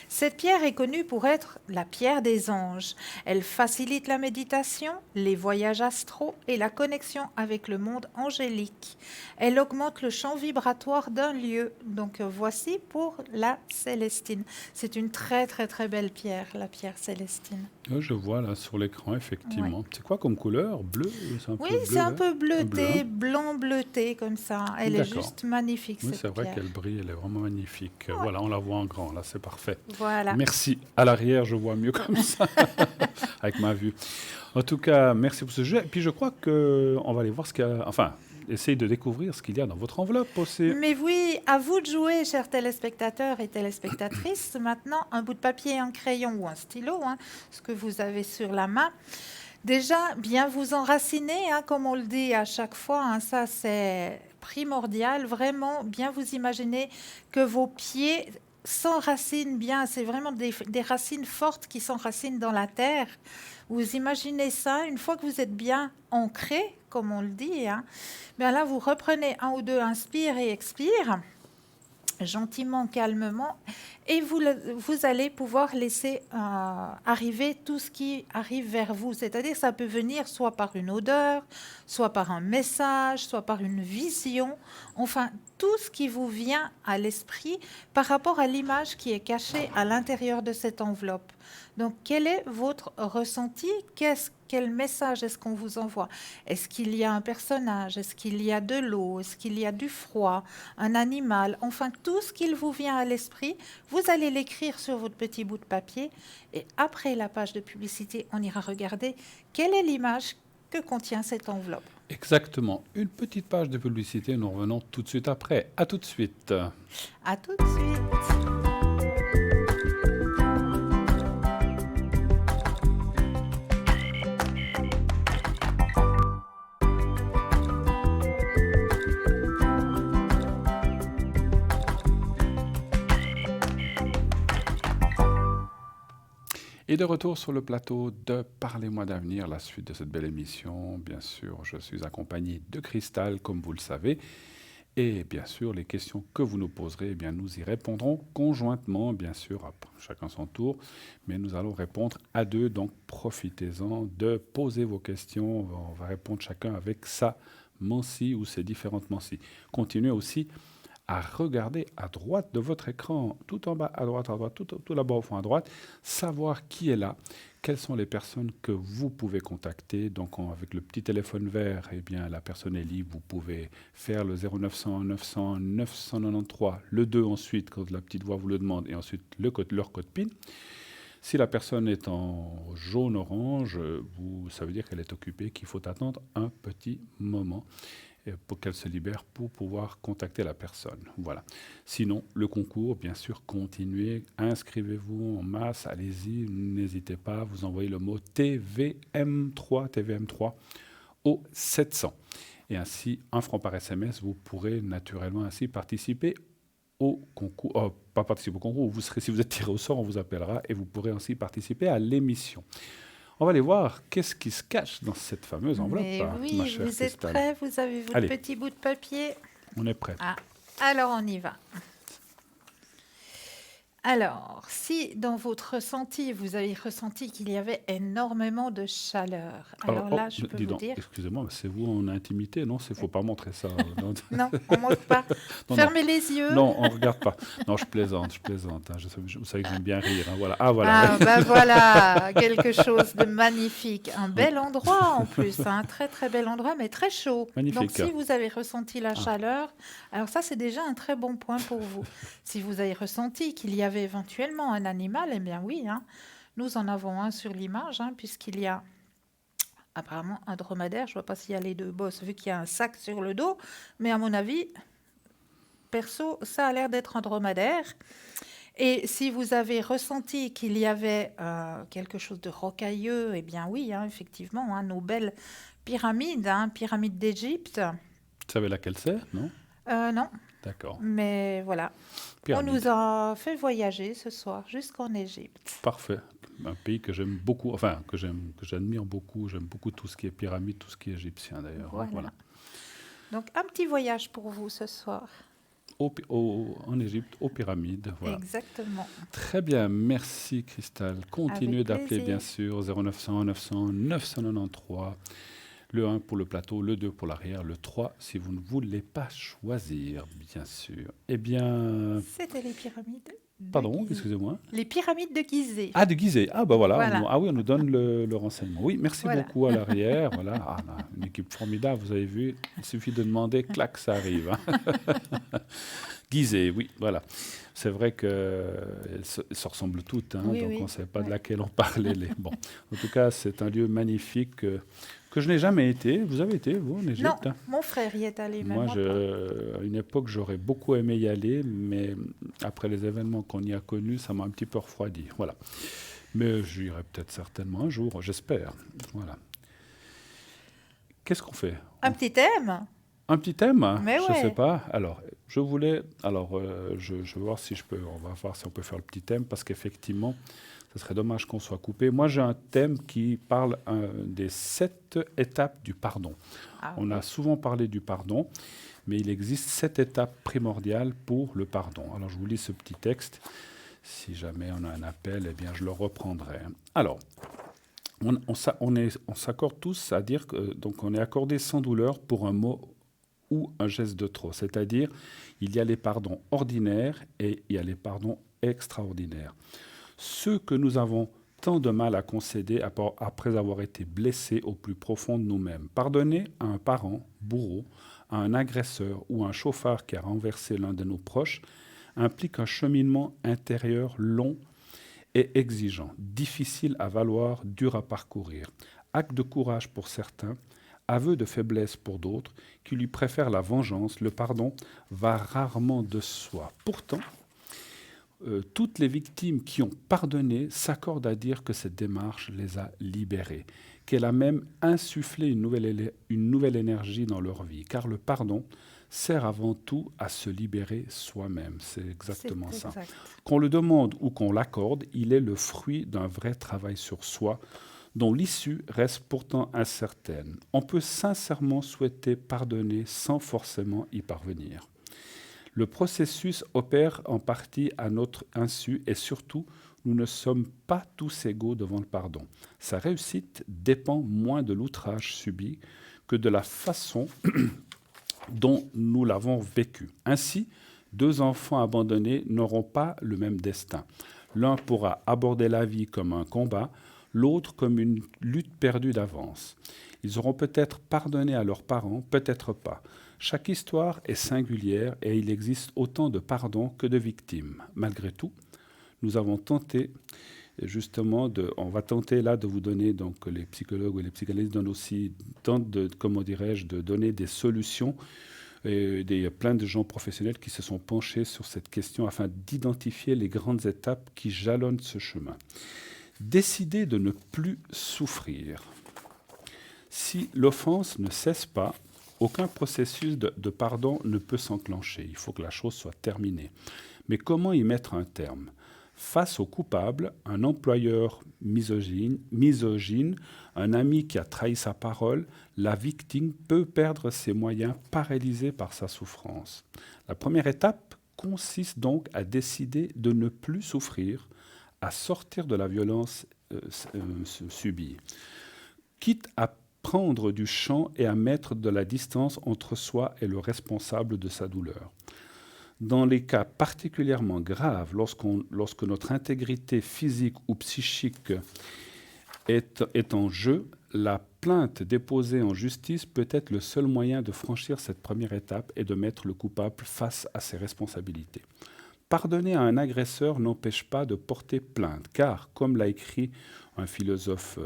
Cette pierre est connue pour être la pierre des anges. Elle facilite la méditation, les voyages astraux et la connexion avec le monde angélique. Elle augmente le champ vibratoire d'un lieu. Donc voici pour la Célestine. C'est une très très très belle pierre, la pierre Célestine. Je vois là sur l'écran, effectivement. Ouais. C'est quoi comme couleur? Bleu? Oui, c'est un peu bleuté, blanc bleuté comme ça. Elle est juste magnifique, cette pierre. Oui, c'est vrai qu'elle brille, elle est vraiment magnifique. Ouais. Voilà, on la voit en grand, là, c'est parfait. Voilà. Merci. À l'arrière, je vois mieux comme ça, avec ma vue. En tout cas, merci pour ce jeu. Et puis, je crois qu'on va aller voir ce qu'il y a... Enfin, essayer de découvrir ce qu'il y a dans votre enveloppe aussi. Mais oui, à vous de jouer, chers téléspectateurs et téléspectatrices. Maintenant, un bout de papier, un crayon ou un stylo, ce que vous avez sur la main. Déjà, bien vous enraciner, comme on le dit à chaque fois, ça c'est primordial. Vraiment, bien vous imaginer que vos pieds s'enracinent bien. C'est vraiment des racines fortes qui s'enracinent dans la terre. Vous imaginez ça, une fois que vous êtes bien ancré, comme on le dit, bien là, vous reprenez un ou deux, inspire et expire, gentiment, calmement, et vous allez pouvoir laisser arriver tout ce qui arrive vers vous. C'est-à-dire, ça peut venir soit par une odeur, soit par un message, soit par une vision, enfin, tout ce qui vous vient à l'esprit par rapport à l'image qui est cachée à l'intérieur de cette enveloppe. Donc, quel est votre ressenti? Quel message est-ce qu'on vous envoie? Est-ce qu'il y a un personnage? Est-ce qu'il y a de l'eau? Est-ce qu'il y a du froid? Un animal? Enfin, tout ce qui vous vient à l'esprit, vous allez l'écrire sur votre petit bout de papier. Et après la page de publicité, on ira regarder quelle est l'image que contient cette enveloppe. Exactement. Une petite page de publicité. Nous revenons tout de suite après. À tout de suite. À tout de suite. Et de retour sur le plateau de Parlez-moi d'avenir, la suite de cette belle émission. Bien sûr, je suis accompagné de Cristal, comme vous le savez. Et bien sûr, les questions que vous nous poserez, eh bien, nous y répondrons conjointement, bien sûr, à chacun son tour. Mais nous allons répondre à deux, donc profitez-en de poser vos questions. On va répondre chacun avec sa Mansi ou ses différentes Mansi. Continuez aussi à regarder à droite de votre écran, tout en bas à droite, tout là-bas au fond à droite, savoir qui est là, quelles sont les personnes que vous pouvez contacter. Donc avec le petit téléphone vert, eh bien, la personne est libre, vous pouvez faire le 0900 900 993, le 2 ensuite quand la petite voix vous le demande, et ensuite leur code PIN. Si la personne est en jaune-orange, ça veut dire qu'elle est occupée, qu'il faut attendre un petit moment pour qu'elle se libère pour pouvoir contacter la personne. Voilà. Sinon, le concours, bien sûr, continuez, inscrivez-vous en masse, allez-y, n'hésitez pas, vous envoyez le mot TVM3 au 700. Et ainsi, 1 franc par SMS, vous pourrez naturellement ainsi participer au concours, pas participer au concours, si vous êtes tiré au sort, on vous appellera et vous pourrez ainsi participer à l'émission. On va aller voir qu'est-ce qui se cache dans cette fameuse enveloppe. Mais oui, ma chère vous êtes Cristal. prêts? Vous avez votre petit bout de papier? On est prêts. Alors, on y va. Alors, si dans votre ressenti, vous avez ressenti qu'il y avait énormément de chaleur, alors là, je peux vous dire... Excusez-moi, c'est vous en intimité, non? Il ne faut pas montrer ça. Non, on ne montre pas. Fermez les yeux. Non, on ne regarde pas. Non, je plaisante. Hein. Vous savez que j'aime bien rire. Hein. Voilà. Ah, voilà. Voilà, quelque chose de magnifique. Un bel endroit en plus, un très très bel endroit, mais très chaud. Magnifique. Donc, si vous avez ressenti la chaleur, alors ça, c'est déjà un très bon point pour vous. Si vous avez ressenti qu'il y avait éventuellement un animal, eh bien oui, nous en avons un sur l'image, puisqu'il y a apparemment un dromadaire. Je ne vois pas s'il y a les deux bosses, vu qu'il y a un sac sur le dos, mais à mon avis, perso, ça a l'air d'être un dromadaire. Et si vous avez ressenti qu'il y avait quelque chose de rocailleux, eh bien oui, effectivement, nos belles pyramides, pyramides d'Égypte. Vous savez laquelle c'est, non? Non. D'accord. Mais voilà. Pyramide. On nous a fait voyager ce soir jusqu'en Égypte. Parfait. un pays que j'aime beaucoup, enfin que j'admire beaucoup. J'aime beaucoup tout ce qui est pyramide, tout ce qui est égyptien d'ailleurs. Voilà. Donc, un petit voyage pour vous ce soir. En Égypte, aux pyramides. Voilà. Exactement. Très bien, merci Cristal. Continuez Avec d'appeler plaisir. bien sûr 0900 900 993. Le 1 pour le plateau, le 2 pour l'arrière, le 3 si vous ne voulez pas choisir, bien sûr. Eh bien, C'était les pyramides de pardon, Gizeh. excusez-moi. Les pyramides de Gizeh. Ah, de Gizeh. Ah, bah voilà. Voilà. Ah oui, on nous donne le renseignement. Oui, merci Voilà. beaucoup à l'arrière. Voilà. Ah, là, une équipe formidable, vous avez vu. Il suffit de demander, clac, ça arrive. Hein. Gizeh, oui, voilà. C'est vrai qu'elles se ressemblent toutes, hein, Oui, donc oui. on ne savait pas de Ouais. laquelle on parlait. Bon. En tout cas, c'est un lieu magnifique que je n'ai jamais été. Vous avez été, vous, en Égypte? Non, Hein? mon frère y est allé. Moi, même pas. à une époque, j'aurais beaucoup aimé y aller, mais après les événements qu'on y a connus, ça m'a un petit peu refroidi. Voilà. Mais j'irai peut-être certainement un jour, j'espère. Voilà. Qu'est-ce qu'on fait? Un petit thème. Un petit thème? Mais Je ne ouais. sais pas. Alors, je voulais. Alors, je vais voir si je peux. On va voir si on peut faire le petit thème, parce qu'effectivement, ce serait dommage qu'on soit coupé. Moi, j'ai un thème qui parle des 7 étapes du pardon. Ah, On a souvent parlé du pardon, mais il existe 7 étapes primordiales pour le pardon. Alors, je vous lis ce petit texte. Si jamais on a un appel, eh bien, je le reprendrai. Alors, on s'accorde tous à dire que donc on est accordé sans douleur pour un mot ou un geste de trop. C'est-à-dire, il y a les pardons ordinaires et il y a les pardons extraordinaires. Ceux que nous avons tant de mal à concéder après avoir été blessés au plus profond de nous-mêmes. Pardonner à un parent, bourreau, à un agresseur ou à un chauffard qui a renversé l'un de nos proches implique un cheminement intérieur long et exigeant, difficile à valoir, dur à parcourir. Acte de courage pour certains, aveu de faiblesse pour d'autres, qui lui préfèrent la vengeance, le pardon va rarement de soi. Pourtant, toutes les victimes qui ont pardonné s'accordent à dire que cette démarche les a libérées, qu'elle a même insufflé une nouvelle énergie dans leur vie, car le pardon sert avant tout à se libérer soi-même. C'est exactement c'est ça. exact. Qu'on le demande ou qu'on l'accorde, il est le fruit d'un vrai travail sur soi, dont l'issue reste pourtant incertaine. On peut sincèrement souhaiter pardonner sans forcément y parvenir. Le processus opère en partie à notre insu et surtout, nous ne sommes pas tous égaux devant le pardon. Sa réussite dépend moins de l'outrage subi que de la façon dont nous l'avons vécu. Ainsi, 2 enfants abandonnés n'auront pas le même destin. L'un pourra aborder la vie comme un combat, l'autre comme une lutte perdue d'avance. Ils auront peut-être pardonné à leurs parents, peut-être pas. Chaque histoire est singulière et il existe autant de pardons que de victimes. Malgré tout, nous avons tenté justement on va tenter là de vous donner, donc les psychologues ou les psychanalystes donnent aussi, tentent de donner des solutions. Il y a plein de gens professionnels qui se sont penchés sur cette question afin d'identifier les grandes étapes qui jalonnent ce chemin. Décider de ne plus souffrir. Si l'offense ne cesse pas, aucun processus de pardon ne peut s'enclencher. Il faut que la chose soit terminée. Mais comment y mettre un terme ? Face au coupable, un employeur misogyne, un ami qui a trahi sa parole, la victime peut perdre ses moyens, paralysée par sa souffrance. La première étape consiste donc à décider de ne plus souffrir, à sortir de la violence subie, quitte à prendre du champ et à mettre de la distance entre soi et le responsable de sa douleur. Dans les cas particulièrement graves, lorsque notre intégrité physique ou psychique est en jeu, la plainte déposée en justice peut être le seul moyen de franchir cette première étape et de mettre le coupable face à ses responsabilités. Pardonner à un agresseur n'empêche pas de porter plainte, car, comme l'a écrit un philosophe,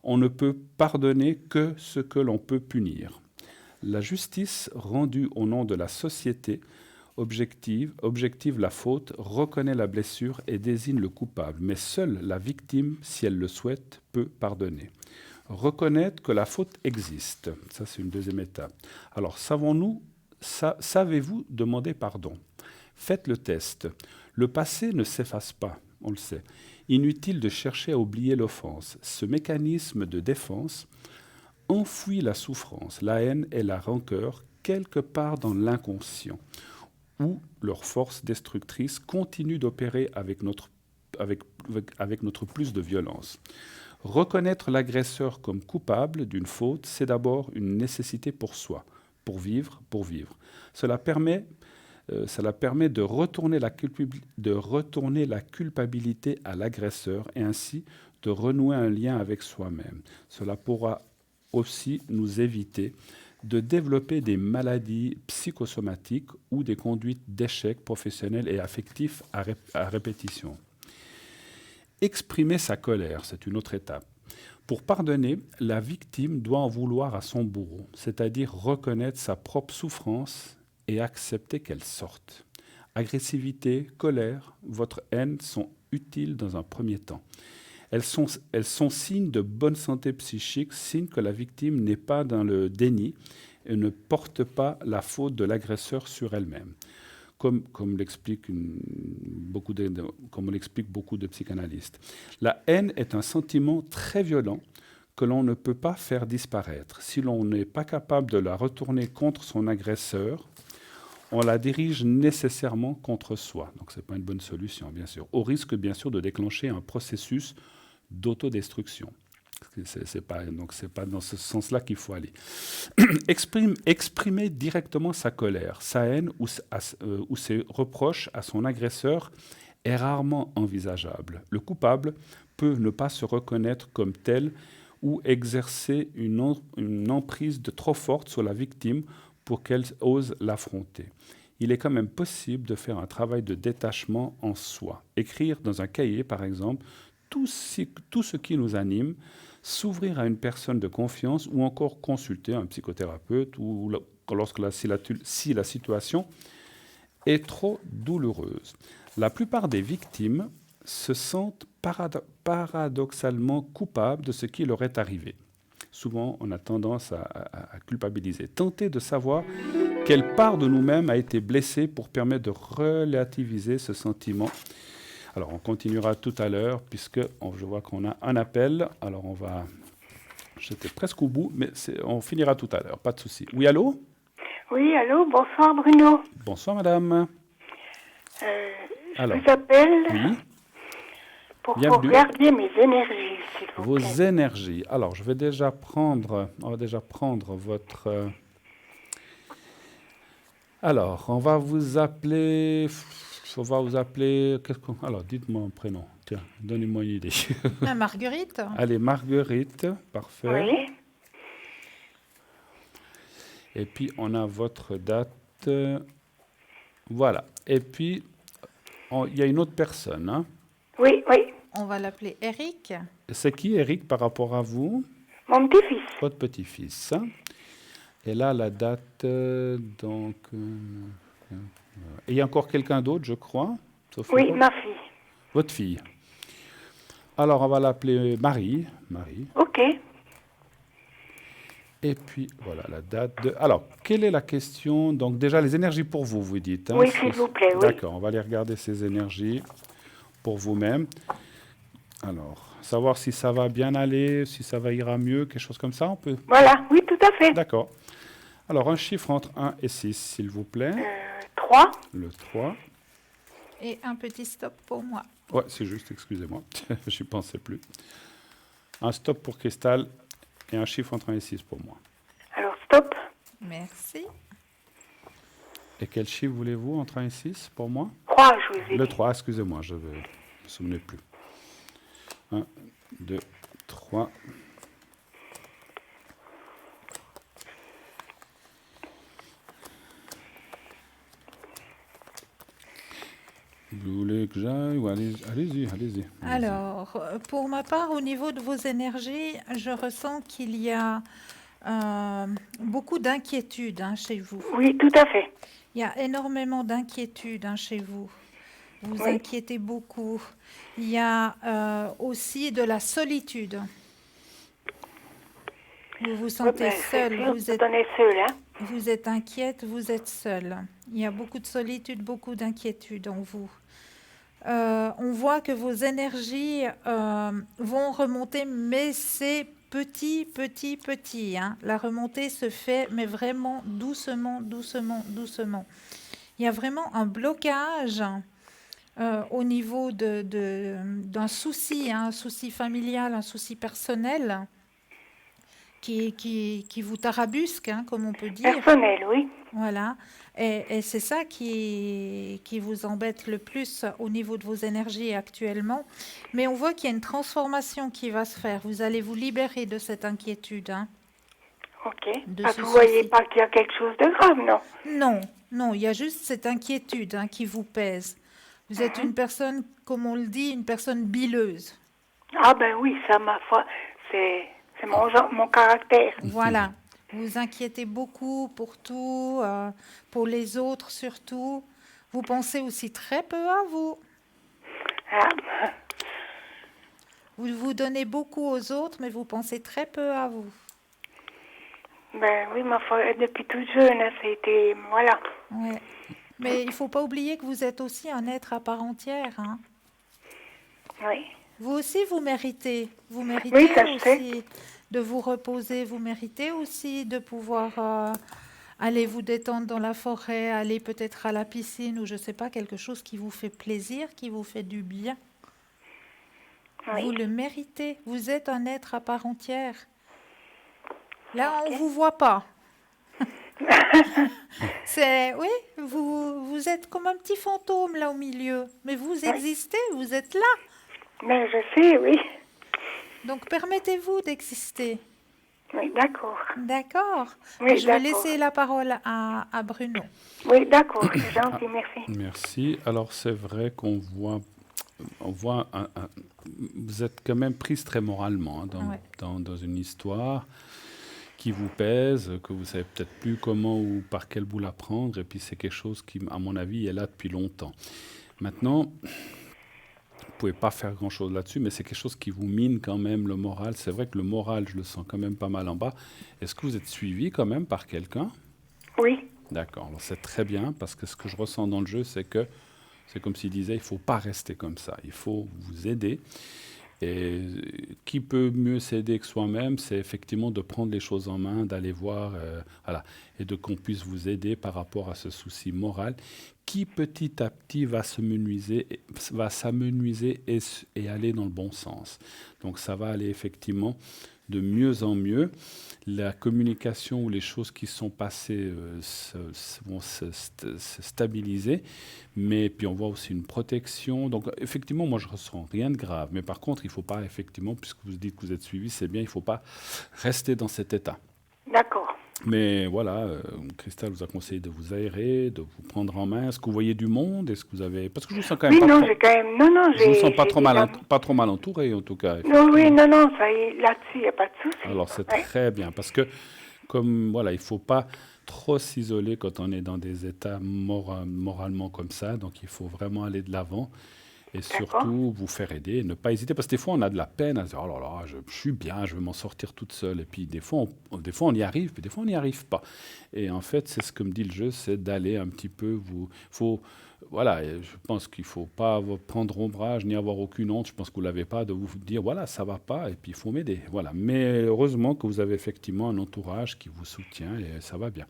on ne peut pardonner que ce que l'on peut punir. La justice rendue au nom de la société objective la faute, reconnaît la blessure et désigne le coupable. Mais seule la victime, si elle le souhaite, peut pardonner. Reconnaître que la faute existe, ça c'est une deuxième étape. Alors savez-vous demander pardon ? Faites le test. Le passé ne s'efface pas, on le sait. Inutile de chercher à oublier l'offense. Ce mécanisme de défense enfouit la souffrance, la haine et la rancœur quelque part dans l'inconscient, où leur force destructrice continue d'opérer avec notre plus de violence. Reconnaître l'agresseur comme coupable d'une faute, c'est d'abord une nécessité pour soi, pour vivre. Cela permet de retourner la culpabilité à l'agresseur et ainsi de renouer un lien avec soi-même. Cela pourra aussi nous éviter de développer des maladies psychosomatiques ou des conduites d'échec professionnels et affectifs à répétition. Exprimer sa colère, c'est une autre étape. Pour pardonner, la victime doit en vouloir à son bourreau, c'est-à-dire reconnaître sa propre souffrance et accepter qu'elle sorte. Agressivité, colère, votre haine sont utiles dans un premier temps. Elles sont signes de bonne santé psychique, signes que la victime n'est pas dans le déni et ne porte pas la faute de l'agresseur sur elle-même, comme l'expliquent beaucoup de psychanalystes. La haine est un sentiment très violent que l'on ne peut pas faire disparaître. Si l'on n'est pas capable de la retourner contre son agresseur, on la dirige nécessairement contre soi. Donc ce n'est pas une bonne solution, bien sûr, au risque, bien sûr, de déclencher un processus d'autodestruction. C'est pas dans ce sens-là qu'il faut aller. Exprimer directement sa colère, sa haine ou ses reproches à son agresseur est rarement envisageable. Le coupable peut ne pas se reconnaître comme tel ou exercer une emprise trop forte sur la victime pour qu'elle ose l'affronter. Il est quand même possible de faire un travail de détachement en soi. Écrire dans un cahier, par exemple, tout ce qui nous anime, s'ouvrir à une personne de confiance ou encore consulter un psychothérapeute si la situation est trop douloureuse. La plupart des victimes se sentent paradoxalement coupables de ce qui leur est arrivé. Souvent, on a tendance à culpabiliser. Tenter de savoir quelle part de nous-mêmes a été blessée pour permettre de relativiser ce sentiment. Alors, on continuera tout à l'heure, puisque je vois qu'on a un appel. Alors, j'étais presque au bout, mais on finira tout à l'heure, pas de souci. Oui, allô? Oui, allô, bonsoir Bruno. Bonsoir, madame. Je vous appelle pour regarder mes énergies, s'il vous plaît. Vos énergies. Alors, on va déjà prendre votre... Alors, on va vous appeler... Alors, dites-moi un prénom. Tiens, donnez-moi une idée. Marguerite. Allez, Marguerite. Parfait. Oui. Et puis, on a votre date. Voilà. Et puis, il y a une autre personne. Hein? Oui. On va l'appeler Eric. C'est qui, Eric, par rapport à vous? Mon petit-fils. Votre petit-fils. Et là, la date, donc... Et il y a encore quelqu'un d'autre, je crois. Oui, ma fille. Votre fille. Alors, on va l'appeler Marie. OK. Et puis, voilà la date de... Alors, quelle est la question? Donc, déjà, les énergies pour vous, vous dites. Hein, oui, s'il vous plaît, oui. D'accord, on va aller regarder ces énergies pour vous-même. Alors, savoir si ça va bien aller, si ça ira mieux, quelque chose comme ça, on peut... Voilà, oui, tout à fait. D'accord. Alors, un chiffre entre 1 et 6, s'il vous plaît. 3. Le 3. Et un petit stop pour moi. Ouais, c'est juste, excusez-moi, je n'y pensais plus. Un stop pour Cristal et un chiffre entre 1 et 6 pour moi. Alors, stop. Merci. Et quel chiffre voulez-vous entre 1 et 6 pour moi? 3, je vous ai dit. Le 3, excusez-moi, je ne me souvenais plus. 1, 2, 3. Vous voulez que j'aille ou allez-y. Alors, pour ma part, au niveau de vos énergies, je ressens qu'il y a beaucoup d'inquiétude chez vous. Oui, tout à fait. Il y a énormément d'inquiétude chez vous. Vous inquiétez beaucoup. Il y a aussi de la solitude. Vous vous sentez seul. Vous êtes inquiète, vous êtes seule. Il y a beaucoup de solitude, beaucoup d'inquiétude en vous. On voit que vos énergies vont remonter, mais c'est petit, petit, petit, hein. La remontée se fait, mais vraiment doucement, doucement, doucement. Il y a vraiment un blocage au niveau d'un souci, hein, un souci familial, un souci personnel qui vous tarabusque, hein, comme on peut dire. Personnel, oui. Voilà. Et c'est ça qui vous embête le plus au niveau de vos énergies actuellement. Mais on voit qu'il y a une transformation qui va se faire. Vous allez vous libérer de cette inquiétude, hein, Ok. de Parce ce que vous voyez souci. pas qu'il y a quelque chose de grave, non? Non, non, il y a juste cette inquiétude, hein, qui vous pèse. Vous êtes une personne, comme on le dit, une personne bileuse. Ah ben oui, ça, ma foi, c'est mon caractère. Voilà. Vous vous inquiétez beaucoup pour tout, pour les autres surtout. Vous pensez aussi très peu à vous. Ah, Vous vous donnez beaucoup aux autres, mais vous pensez très peu à vous. ben oui, ma foi, depuis toute jeune, hein, c'était, voilà. Ouais. Mais il ne faut pas oublier que vous êtes aussi un être à part entière, hein. Oui. Vous aussi, vous méritez. Vous Oui, méritez ça je sais. aussi de vous reposer. Vous méritez aussi de pouvoir aller vous détendre dans la forêt, aller peut-être à la piscine ou je ne sais pas, quelque chose qui vous fait plaisir, qui vous fait du bien. Vous Oui. le méritez. Vous êtes un être à part entière. Là, on ne vous voit pas. Oui, vous êtes comme un petit fantôme là au milieu. Mais vous existez, vous êtes là. Ben je sais, oui. Donc permettez-vous d'exister. Oui, d'accord. D'accord. Oui, Je vais d'accord. laisser la parole à Bruno. Oui, d'accord, c'est gentil, merci. Merci. Alors c'est vrai qu'on voit vous êtes quand même prise très moralement, hein, Ouais. dans une histoire qui vous pèse, que vous savez peut-être plus comment ou par quel bout la prendre, et puis c'est quelque chose qui, à mon avis, est là depuis longtemps. Maintenant, vous pouvez pas faire grand-chose là-dessus, mais c'est quelque chose qui vous mine quand même le moral. C'est vrai que le moral, je le sens quand même pas mal en bas. Est-ce que vous êtes suivi quand même par quelqu'un? Oui, D'accord, alors c'est très bien, parce que ce que je ressens dans le jeu, c'est que c'est comme s'il disait, il ne faut pas rester comme ça, il faut vous aider. Et qui peut mieux s'aider que soi-même, c'est effectivement de prendre les choses en main, d'aller voir, voilà, et de qu'on puisse vous aider par rapport à ce souci moral qui petit à petit va s'amenuiser et aller dans le bon sens. Donc ça va aller effectivement de mieux en mieux. La communication ou les choses qui sont passées vont se stabiliser, mais puis on voit aussi une protection. Donc effectivement, moi je ressens rien de grave, mais par contre, il ne faut pas effectivement, puisque vous dites que vous êtes suivi, c'est bien, il ne faut pas rester dans cet état. d'accord. Mais voilà, Christelle vous a conseillé de vous aérer, de vous prendre en main. Est-ce que vous voyez du monde? Est-ce que vous avez... Parce que je vous sens quand même Oui, pas non, trop... j'ai quand même... Non, non, Je vous sens pas j'ai trop des amis. pas trop mal entouré, en tout cas. Non, oui, non, non, ça y est, là-dessus, il n'y a pas de souci. Alors c'est Ouais. très bien, parce que comme voilà, il faut pas trop s'isoler quand on est dans des états moralement comme ça, donc il faut vraiment aller de l'avant et surtout vous faire aider, et ne pas hésiter, parce que des fois on a de la peine à se dire oh là là, je suis bien, je vais m'en sortir toute seule, et puis des fois on y arrive, puis des fois on n'y arrive pas. Et en fait, c'est ce que me dit le jeu, c'est d'aller un petit peu voilà, et je pense qu'il ne faut pas prendre ombrage ni avoir aucune honte. Je pense que vous ne l'avez pas de vous dire voilà, ça ne va pas et puis il faut m'aider. Voilà. Mais heureusement que vous avez effectivement un entourage qui vous soutient et ça va bien.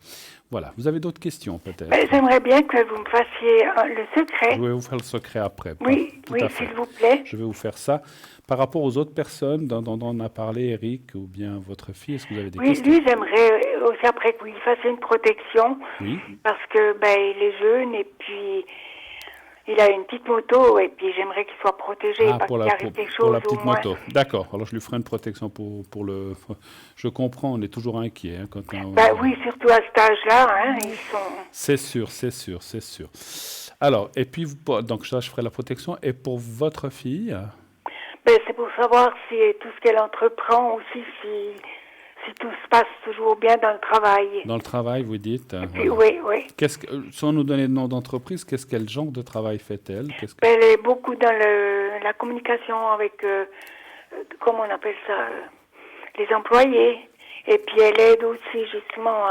Voilà. Vous avez d'autres questions peut-être? J'aimerais bien que vous me fassiez le secret. Je vais vous faire le secret après. Oui, Tout oui, à fait. s'il vous plaît. Je vais vous faire ça. Par rapport aux autres personnes dont on a parlé, Eric ou bien votre fille, est-ce que vous avez des Oui, questions? lui, j'aimerais aussi après qu'il fasse une protection. Oui. Parce que, ben, il est jeune et puis il a une petite moto et puis j'aimerais qu'il soit protégé, Ah, pas pour qu'il la, arrive pour, quelque pour chose la au petite moins. moto. D'accord. Alors, je lui ferai une protection pour le... Je comprends, on est toujours inquiet. Hein, quand on... Ben oui, surtout à cet âge-là, hein, ils sont... C'est sûr, c'est sûr, c'est sûr. Alors, et puis, donc ça, je ferai la protection. Et pour votre fille? Ben, c'est pour savoir si tout ce qu'elle entreprend aussi, si tout se passe toujours bien dans le travail. Dans le travail, vous dites? Puis, Voilà. oui, oui. Sans nous donner de nom d'entreprise, quel genre de travail fait-elle? Ben, elle est beaucoup dans la communication avec, comment on appelle ça, les employés. Et puis elle aide aussi justement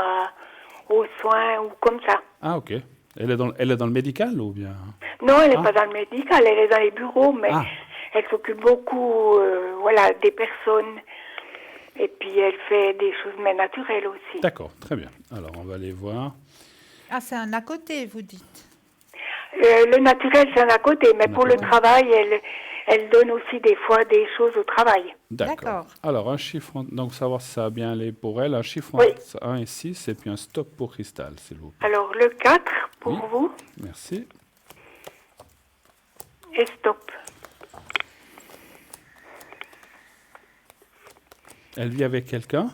aux soins ou comme ça. Ah, ok. Elle est dans le médical ou bien? Non, elle n'est pas dans le médical, elle est dans les bureaux, mais Ah. elle s'occupe beaucoup, des personnes. Et puis elle fait des choses mais naturelles aussi. D'accord, très bien. Alors, on va aller voir. Ah, c'est un à côté, vous dites. Le naturel, c'est un à côté, mais pour le D'accord. travail, elle donne aussi des fois des choses au travail. D'accord. Alors, un chiffre, donc savoir si ça a bien allé pour elle, un chiffre Oui. entre 1 et 6, et puis un stop pour Cristal, s'il vous plaît. Alors, le 4 pour Oui. vous, Merci. et stop. Elle vit avec quelqu'un?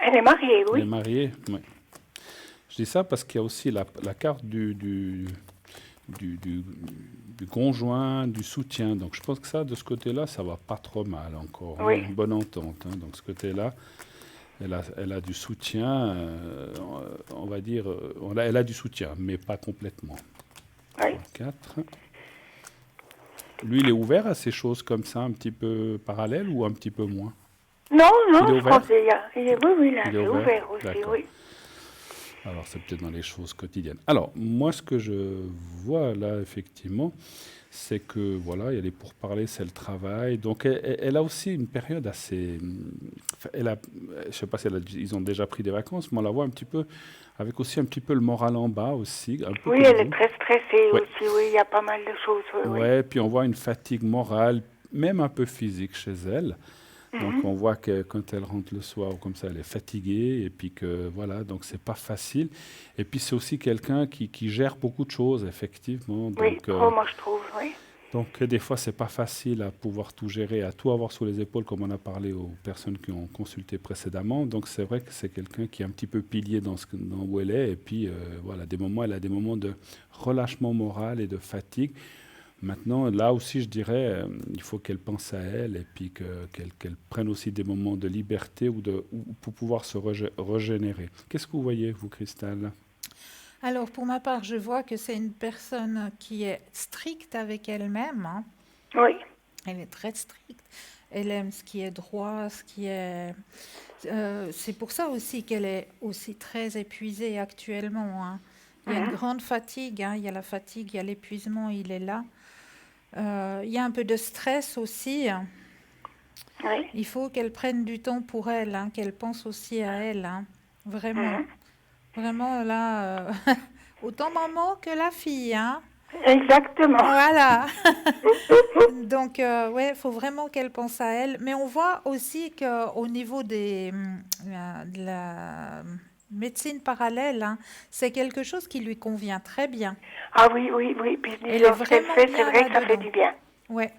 Elle est mariée, Elle est oui. mariée? Oui. Je dis ça parce qu'il y a aussi la carte du conjoint, du soutien. Donc, je pense que ça, de ce côté-là, ça va pas trop mal encore. Oui. Une bonne entente. Hein. Donc, ce côté-là, elle a du soutien, on va dire, elle a du soutien, mais pas complètement. Oui. 4. Lui, il est ouvert à ces choses comme ça, un petit peu parallèles ou un petit peu moins? Non, Il est je ouvert? pense qu'il y a... Oui, là, Il est c'est ouvert? ouvert aussi, D'accord. oui. Alors, c'est peut-être dans les choses quotidiennes. Alors, moi, ce que je vois là, effectivement, c'est que, voilà, il y a les pourparlers, c'est le travail. Donc, elle a aussi une période assez... je ne sais pas si ils ont déjà pris des vacances, mais on la voit un petit peu, avec aussi un petit peu le moral en bas aussi. Un peu Oui, comme elle vous. est très stressée Ouais. aussi, oui, il y a pas mal de choses, oui. Ouais, puis on voit une fatigue morale, même un peu physique chez elle. Donc on voit que quand elle rentre le soir comme ça, elle est fatiguée et puis que voilà, donc c'est pas facile. Et puis c'est aussi quelqu'un qui gère beaucoup de choses effectivement. Oui, Donc, trop, moi je trouve, oui. donc des fois c'est pas facile à pouvoir tout gérer, à tout avoir sous les épaules comme on a parlé aux personnes qui ont consulté précédemment. Donc c'est vrai que c'est quelqu'un qui est un petit peu pilier dans où elle est. Et puis voilà, elle a des moments de relâchement moral et de fatigue. Maintenant, là aussi, je dirais, il faut qu'elle pense à elle et puis qu'elle prenne aussi des moments de liberté ou pour pouvoir se régénérer. Qu'est-ce que vous voyez, vous, Cristal? Alors, pour ma part, je vois que c'est une personne qui est stricte avec elle-même, hein. Oui, Elle est très stricte. Elle aime ce qui est droit, ce qui est... c'est pour ça aussi qu'elle est aussi très épuisée actuellement, hein. Il y a une grande fatigue, hein. Il y a la fatigue, il y a l'épuisement, il est là. Il y a un peu de stress aussi. oui. Il faut qu'elle prenne du temps pour elle, hein, qu'elle pense aussi à elle, hein. Vraiment. Vraiment, là, autant maman que la fille, hein. Exactement. Voilà. Donc, ouais, il faut vraiment qu'elle pense à elle. Mais on voit aussi qu'au niveau de la médecine parallèle, hein, c'est quelque chose qui lui convient très bien. Ah oui, puis Elle est disons ce qu'elle vraiment fait, c'est bien vrai que ça fait là-dedans. du bien. Ouais.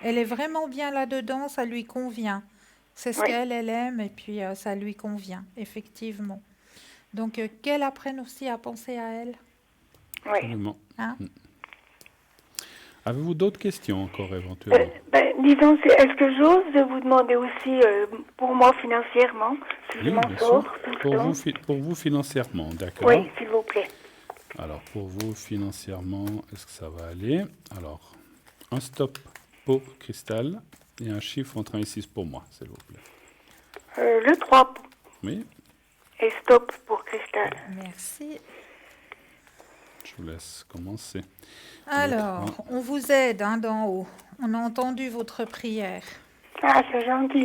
Elle est vraiment bien là-dedans, ça lui convient. C'est ce Oui. qu'elle aime et puis ça lui convient, effectivement. Donc, qu'elle apprenne aussi à penser à elle, Oui. Absolument. hein. Avez-vous d'autres questions encore éventuellement? Disons, est-ce que j'ose vous demander aussi pour moi financièrement, si je Oui, m'en bien sors sûr. tout le Pour temps? pour vous financièrement, d'accord? Oui, s'il vous plaît. Alors, pour vous financièrement, est-ce que ça va aller? Alors, un stop pour Cristal et un chiffre entre 1 et 6 pour moi, s'il vous plaît. Le 3 Oui, et stop pour Cristal. Merci. je vous laisse commencer. Alors, on vous aide, hein, d'en haut. On a entendu votre prière. Ah, c'est gentil.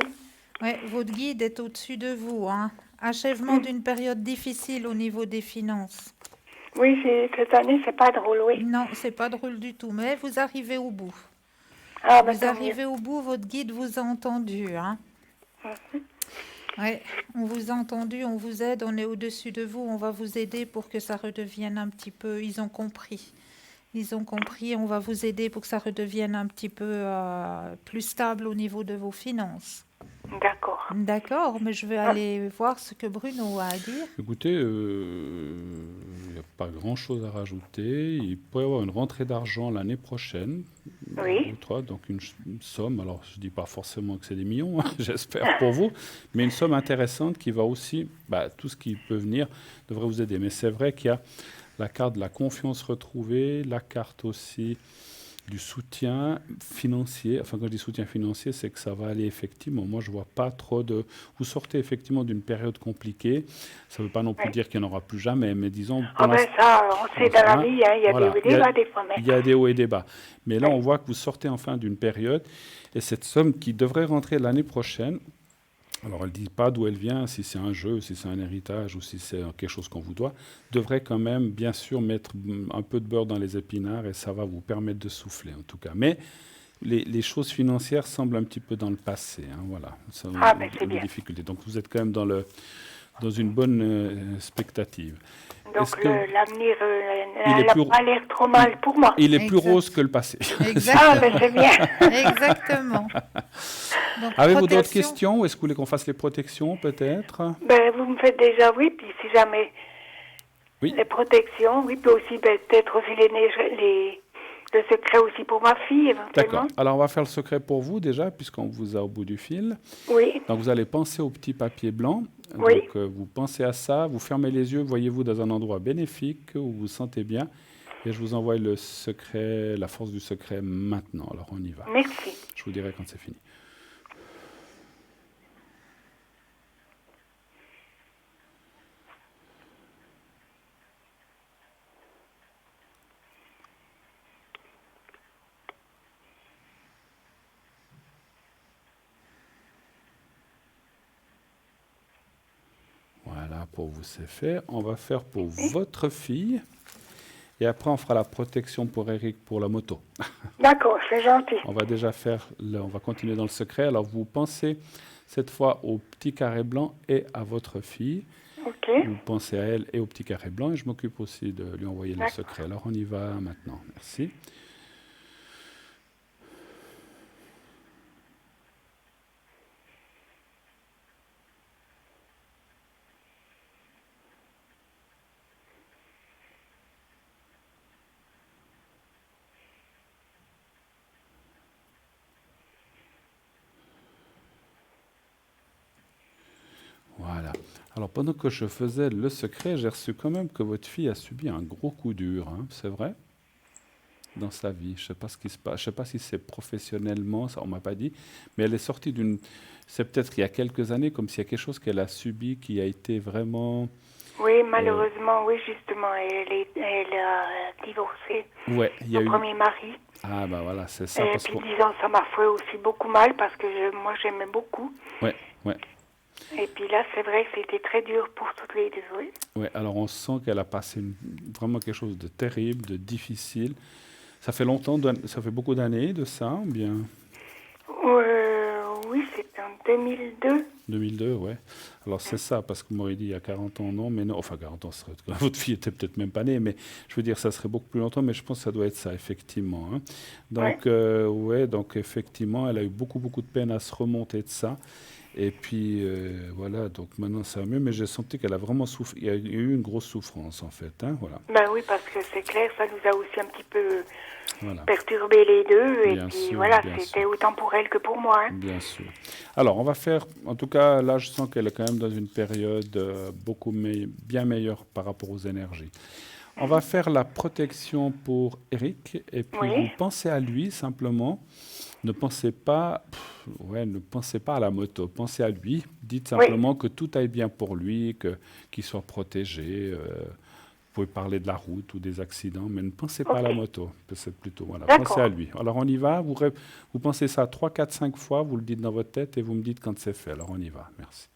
Ouais, votre guide est au-dessus de vous, hein. Achèvement d'une période difficile au niveau des finances. Oui, cette année, c'est pas drôle, oui. Non, c'est pas drôle du tout, mais vous arrivez au bout. Ah, Vous tant mieux. arrivez au bout, votre guide vous a entendu, hein. Ouais, on vous a entendu, on vous aide, on est au-dessus de vous, on va vous aider pour que ça redevienne un petit peu. Ils ont compris. Ils ont compris, on va vous aider pour que ça redevienne un petit peu plus stable au niveau de vos finances. D'accord. D'accord, mais je vais aller voir ce que Bruno a à dire. Écoutez, il n'y a pas grand-chose à rajouter. Il pourrait y avoir une rentrée d'argent l'année prochaine. Oui. 2, 3, donc une somme. Alors, je ne dis pas forcément que c'est des millions, hein, j'espère pour vous, mais une somme intéressante qui va aussi, tout ce qui peut venir devrait vous aider. Mais c'est vrai qu'il y a la carte de la confiance retrouvée, la carte aussi du soutien financier. Enfin, quand je dis soutien financier, c'est que ça va aller effectivement. Moi, je ne vois pas trop de... Vous sortez effectivement d'une période compliquée. Ça ne veut pas non plus Oui. dire qu'il n'y en aura plus jamais, mais disons... Ah ben ça, on sait dans la vie, hein, il y a Voilà, des hauts et des bas des fois. Mais... il y a des hauts et des bas. Mais là, on voit que vous sortez enfin d'une période. Et cette somme qui devrait rentrer l'année prochaine, alors elle ne dit pas d'où elle vient, si c'est un jeu, si c'est un héritage ou si c'est quelque chose qu'on vous doit, devrait quand même bien sûr mettre un peu de beurre dans les épinards et ça va vous permettre de souffler en tout cas. Mais les choses financières semblent un petit peu dans le passé. Hein, voilà, ça, Ah ben c'est les bien. difficultés. Donc vous êtes quand même dans une bonne expectative. Donc Est-ce que l'avenir il est n'a plus- pas l'air trop mal pour moi. il est plus Exact. rose que le passé. Ah Exactement. ben c'est bien. Exactement. Donc, Avez-vous d'autres protection. questions ou est-ce que vous voulez qu'on fasse les protections peut-être? Ben vous me faites déjà oui, puis si jamais Oui. les protections, oui, puis aussi ben, peut-être aussi le secret aussi pour ma fille D'accord. éventuellement. Alors on va faire le secret pour vous déjà puisqu'on vous a au bout du fil. Oui, Donc vous allez penser au petit papier blanc. Oui. Donc vous pensez à ça, vous fermez les yeux, voyez-vous dans un endroit bénéfique où vous vous sentez bien. Et je vous envoie le secret, la force du secret maintenant. Alors on y va. merci. Je vous dirai quand c'est fini. Voilà, pour vous c'est fait. On va faire pour votre fille. Et après on fera la protection pour Eric pour la moto. D'accord, c'est gentil. On va déjà faire, on va continuer dans le secret. Alors vous pensez cette fois au petit carré blanc et à votre fille. Ok. Vous pensez à elle et au petit carré blanc et je m'occupe aussi de lui envoyer le D'accord. secret. Alors on y va maintenant. Merci. Voilà. Alors pendant que je faisais le secret, j'ai reçu quand même que votre fille a subi un gros coup dur, hein, c'est vrai, dans sa vie. Je ne sais pas ce qui se passe. Je sais pas si c'est professionnellement, ça on m'a pas dit, mais elle est sortie d'une. C'est peut-être il y a quelques années, comme s'il y a quelque chose qu'elle a subi qui a été vraiment. Oui, malheureusement, oui, justement, elle a divorcé Ouais, il y a son eu. premier mari. Ah bah voilà, c'est ça Et parce puis que. 10 ans, ça m'a fait aussi beaucoup mal parce que moi, j'aimais beaucoup. Ouais, ouais. Et puis là, c'est vrai que c'était très dur pour toutes les deux. Oui. Ouais, alors on sent qu'elle a passé vraiment quelque chose de terrible, de difficile. Ça fait longtemps, ça fait beaucoup d'années de ça, ou bien Oui, c'était en 2002. 2002, ouais. Alors c'est ça, parce que vous m'auriez dit il y a 40 ans, non, mais non, enfin 40 ans, votre fille était peut-être même pas née, mais je veux dire, ça serait beaucoup plus longtemps, mais je pense que ça doit être ça, effectivement. Hein. Donc, ouais, donc effectivement, elle a eu beaucoup, beaucoup de peine à se remonter de ça. Et puis, voilà, donc maintenant ça va mieux, mais j'ai senti qu'elle a vraiment souffert, il y a eu une grosse souffrance, en fait, hein, voilà. Ben oui, parce que c'est clair, ça nous a aussi un petit peu Voilà. perturbé les deux. Et Bien puis sûr, voilà, bien c'était sûr. autant pour elle que pour moi. Hein. Bien sûr. Alors, on va faire, en tout cas, là, je sens qu'elle est quand même dans une période bien meilleure par rapport aux énergies. On va faire la protection pour Eric, et puis Oui. vous pensez à lui simplement. Ne pensez pas, ne pensez pas à la moto, pensez à lui. Dites simplement que tout aille bien pour lui, qu'il soit protégé. Vous pouvez parler de la route ou des accidents, mais ne pensez pas à la moto. C'est plutôt, voilà, D'accord. pensez à lui. Alors on y va, vous pensez ça 3, 4, 5 fois, vous le dites dans votre tête et vous me dites quand c'est fait. Alors on y va, merci.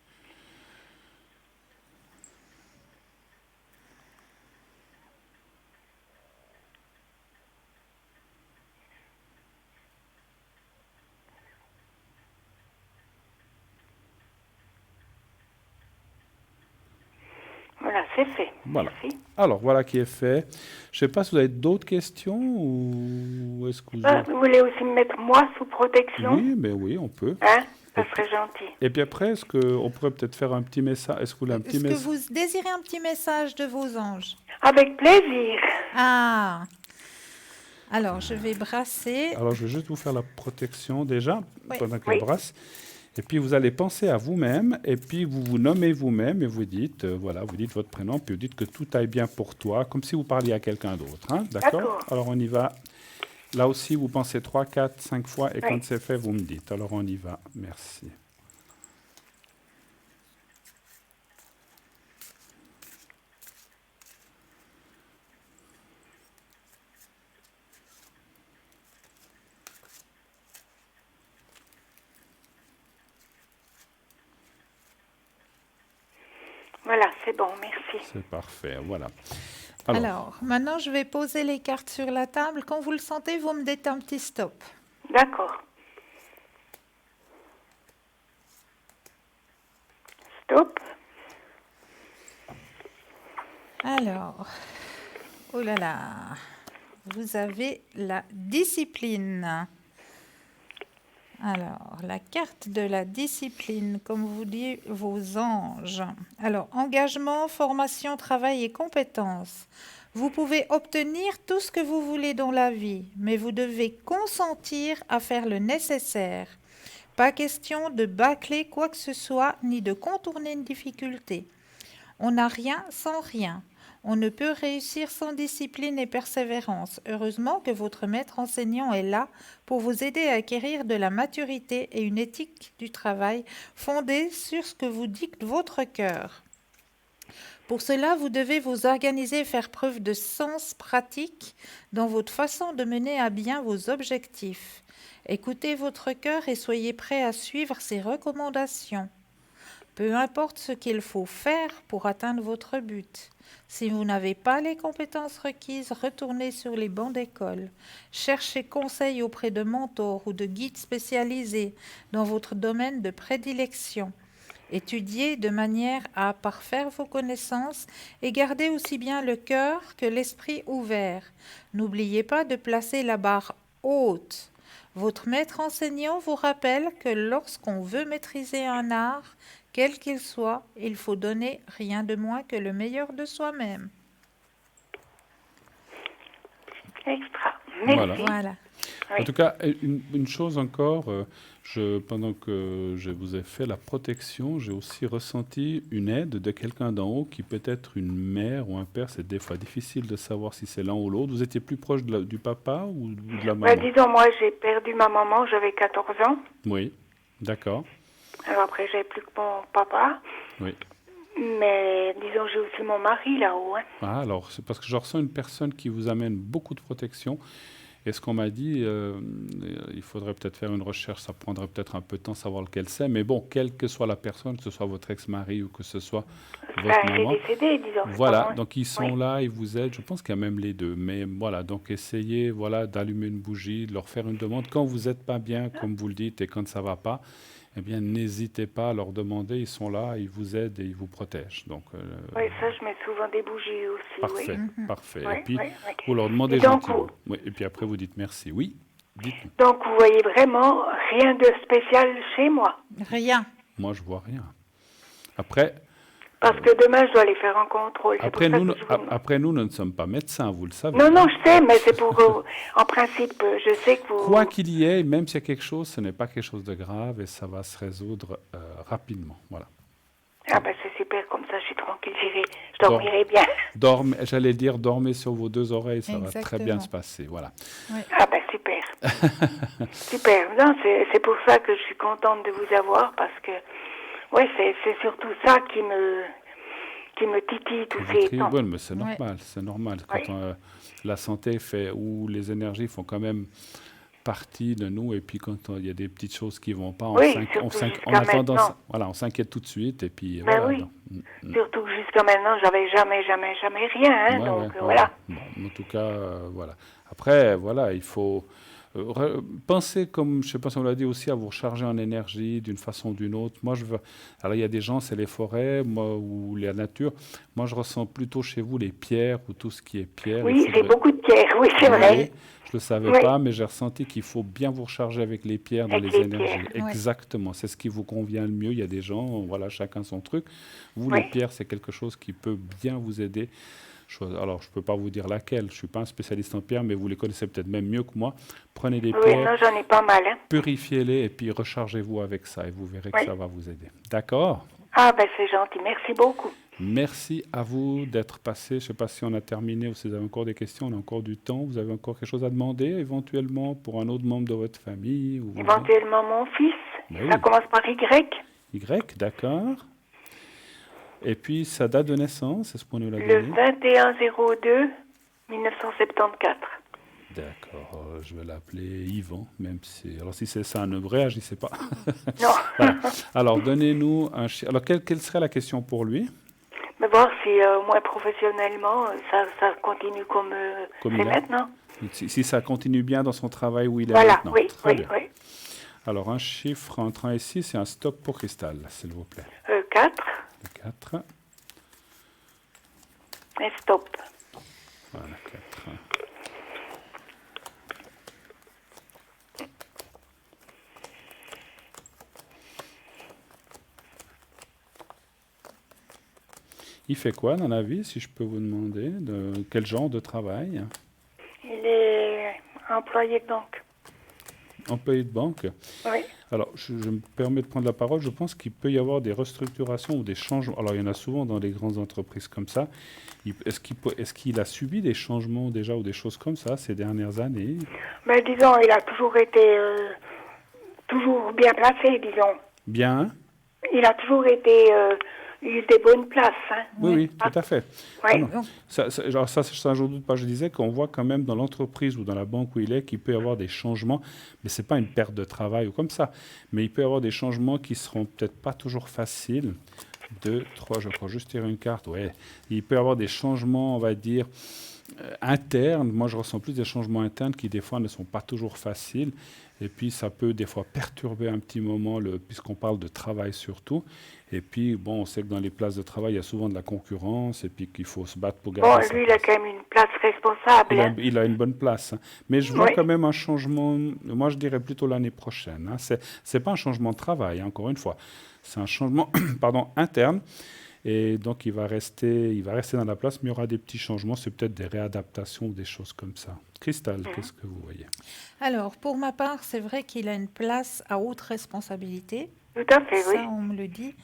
Voilà, c'est fait. Voilà. Merci. Alors voilà qui est fait. Je ne sais pas si vous avez d'autres questions ou est-ce que Vous voulez aussi me mettre moi sous protection? Oui, mais oui, on peut. Hein? Ça serait gentil. Et puis après, est-ce qu'on pourrait peut-être faire un petit message? Est-ce que vous voulez un petit Est-ce que message? vous désirez un petit message de vos anges? Avec plaisir. Ah. Alors, je vais brasser. Alors, je vais juste vous faire la protection déjà, Oui. pendant qu'elle Oui. brasse. Et puis, vous allez penser à vous-même, et puis vous vous nommez vous-même, et vous dites, voilà, vous dites votre prénom, puis vous dites que tout aille bien pour toi, comme si vous parliez à quelqu'un d'autre. Hein, d'accord? D'accord. Alors, on y va. Là aussi, vous pensez 3, 4, 5 fois, et Oui. quand c'est fait, vous me dites. Alors, on y va. Merci. Voilà, c'est bon, merci. C'est parfait, voilà. Alors, maintenant, je vais poser les cartes sur la table. Quand vous le sentez, vous me dites un petit stop. D'accord. Stop. Alors, oh là là, vous avez la discipline. Alors, la carte de la discipline, comme vous dit vos anges. Alors, engagement, formation, travail et compétences. Vous pouvez obtenir tout ce que vous voulez dans la vie, mais vous devez consentir à faire le nécessaire. Pas question de bâcler quoi que ce soit, ni de contourner une difficulté. On n'a rien sans rien. On ne peut réussir sans discipline et persévérance. Heureusement que votre maître enseignant est là pour vous aider à acquérir de la maturité et une éthique du travail fondée sur ce que vous dicte votre cœur. Pour cela, vous devez vous organiser et faire preuve de sens pratique dans votre façon de mener à bien vos objectifs. Écoutez votre cœur et soyez prêt à suivre ses recommandations. Peu importe ce qu'il faut faire pour atteindre votre but. Si vous n'avez pas les compétences requises, retournez sur les bancs d'école. Cherchez conseil auprès de mentors ou de guides spécialisés dans votre domaine de prédilection. Étudiez de manière à parfaire vos connaissances et gardez aussi bien le cœur que l'esprit ouvert. N'oubliez pas de placer la barre haute. Votre maître enseignant vous rappelle que lorsqu'on veut maîtriser un art, quel qu'il soit, il faut donner rien de moins que le meilleur de soi-même. Extra. Merci. Voilà. Voilà. En tout cas, une chose encore, pendant que je vous ai fait la protection, j'ai aussi ressenti une aide de quelqu'un d'en haut qui peut être une mère ou un père. C'est des fois difficile de savoir si c'est l'un ou l'autre. Vous étiez plus proche du papa ou de la maman? Disons, moi, j'ai perdu ma maman, j'avais 14 ans. Oui, d'accord. Alors après, j'avais plus que mon papa. Oui. Mais disons, j'ai aussi mon mari là-haut. Hein. Ah, alors, c'est parce que je ressens une personne qui vous amène beaucoup de protection. Et ce qu'on m'a dit, il faudrait peut-être faire une recherche, ça prendrait peut-être un peu de temps savoir lequel c'est. Mais bon, quelle que soit la personne, que ce soit votre ex-mari ou que ce soit votre Il maman. est décédé, disons. c'est Voilà, pas moi. donc ils sont là, ils vous aident. Je pense qu'il y a même les deux. Mais voilà, donc essayez d'allumer une bougie, de leur faire une demande. Quand vous n'êtes pas bien, comme vous le dites, et quand ça ne va pas, eh bien, n'hésitez pas à leur demander. Ils sont là, ils vous aident et ils vous protègent. Donc, Oui, ça, je mets souvent des bougies aussi. parfait, Oui. parfait. Oui, Et puis, oui, oui. vous leur demandez Et donc, gentiment. Oui, et puis après, vous dites merci. Oui, dites-nous. Donc, vous voyez vraiment rien de spécial chez moi. Rien. Moi, je vois rien. Après, Parce que demain, je dois aller faire un contrôle. C'est après pour ça nous, que je vous demande. après, nous ne sommes pas médecins, vous le savez. Non, non, je sais, mais c'est pour... en principe, je sais que vous... Quoi qu'il y ait, même s'il y a quelque chose, ce n'est pas quelque chose de grave et ça va se résoudre rapidement. Voilà. Ah ben c'est super, comme ça je suis tranquille, je dormirai bien. J'allais dire, dormez sur vos deux oreilles, ça va très bien Exactement. se passer. Voilà. Ah ben super. Super. Non, c'est pour ça que je suis contente de vous avoir, parce que, ouais, c'est surtout ça qui me titille tous ces temps. Oui, mais c'est normal, c'est normal. Quand Oui. la santé fait, ou les énergies font quand même partie de nous, et puis quand il y a des petites choses qui vont pas, Oui, on surtout a jusqu'à tendance, maintenant. voilà, on s'inquiète tout de suite, et puis Ben voilà. oui. donc, Surtout que jusqu'à maintenant, j'avais jamais rien, hein, ouais, donc ouais, voilà. Bon, en tout cas, voilà. Après, voilà, il faut penser, comme je sais pas si on l'a dit aussi, à vous recharger en énergie d'une façon ou d'une autre. Moi, alors il y a des gens, c'est les forêts, moi, ou la nature. Moi, je ressens plutôt chez vous les pierres ou tout ce qui est pierre. Oui, j'ai beaucoup de pierres, oui, c'est vrai. Je le savais Oui. pas, mais j'ai ressenti qu'il faut bien vous recharger avec les pierres dans Avec les les énergies. pierres. Ouais. Exactement, c'est ce qui vous convient le mieux. Il y a des gens, voilà, chacun son truc. Vous, Oui. les pierres, c'est quelque chose qui peut bien vous aider. Alors, je ne peux pas vous dire laquelle, je ne suis pas un spécialiste en pierre, mais vous les connaissez peut-être même mieux que moi. Prenez des Oui, pierres, non, j'en ai pas mal, hein. purifiez-les et puis rechargez-vous avec ça et vous verrez que Oui. ça va vous aider. D'accord? Ah ben c'est gentil, merci beaucoup. Merci à vous d'être passé. Je ne sais pas si on a terminé ou si vous avez encore des questions. On a encore du temps. Vous avez encore quelque chose à demander, éventuellement, pour un autre membre de votre famille ou Éventuellement mon fils. Ben Ça oui. commence par Y. Y, d'accord. Et puis, sa date de naissance, est-ce qu'on nous l'a Le donné? 21-02 1974. D'accord, je vais l'appeler Yvan, même si... Alors, si c'est ça un œuvre, je ne sais pas. Non. Voilà. Alors, donnez-nous un chiffre. Alors, quelle serait la question pour lui? Mais voir si, moi, professionnellement, ça continue comme Comme c'est il est. maintenant. Si ça continue bien dans son travail où il est Voilà, maintenant. oui, Très oui, bien. oui. Alors, un chiffre entre 1 et 6, c'est un stop pour Cristal, s'il vous plaît. 4, 4. et stop. Voilà, 4. Il fait quoi dans la vie, si je peux vous demander? De quel genre de travail? Il est employé de banque. Employé de banque? Oui. Alors, je me permets de prendre la parole. Je pense qu'il peut y avoir des restructurations ou des changements. Alors, il y en a souvent dans les grandes entreprises comme ça. Est-ce qu'il a subi des changements déjà ou des choses comme ça ces dernières années? Mais disons, il a toujours été toujours bien placé, disons. Bien? Il a toujours été eu des bonnes places. Hein. Oui, tout à fait. Oui. Non, non. Ça, je ne doute pas. Je disais qu'on voit quand même dans l'entreprise ou dans la banque où il est qu'il peut y avoir des changements, mais ce n'est pas une perte de travail ou comme ça. Mais il peut y avoir des changements qui ne seront peut-être pas toujours faciles. 2, 3, je crois juste tirer une carte. Ouais. Il peut y avoir des changements, on va dire, internes. Moi, je ressens plus des changements internes qui, des fois, ne sont pas toujours faciles. Et puis, ça peut, des fois, perturber un petit moment, puisqu'on parle de travail surtout. Et puis, bon, on sait que dans les places de travail, il y a souvent de la concurrence et puis qu'il faut se battre pour garder sa Bon, lui, il a place. quand même une place responsable. Hein. Il a une bonne place. Hein. Mais je vois Oui. quand même un changement, moi, je dirais plutôt l'année prochaine. Hein. C'est pas un changement de travail, hein, encore une fois. C'est un changement pardon, interne. Et donc, il va rester dans la place, mais il y aura des petits changements. C'est peut-être des réadaptations ou des choses comme ça. Cristal, qu'est-ce que vous voyez? Alors, pour ma part, c'est vrai qu'il a une place à haute responsabilité. Tout à fait, oui. Ça, on me le dit.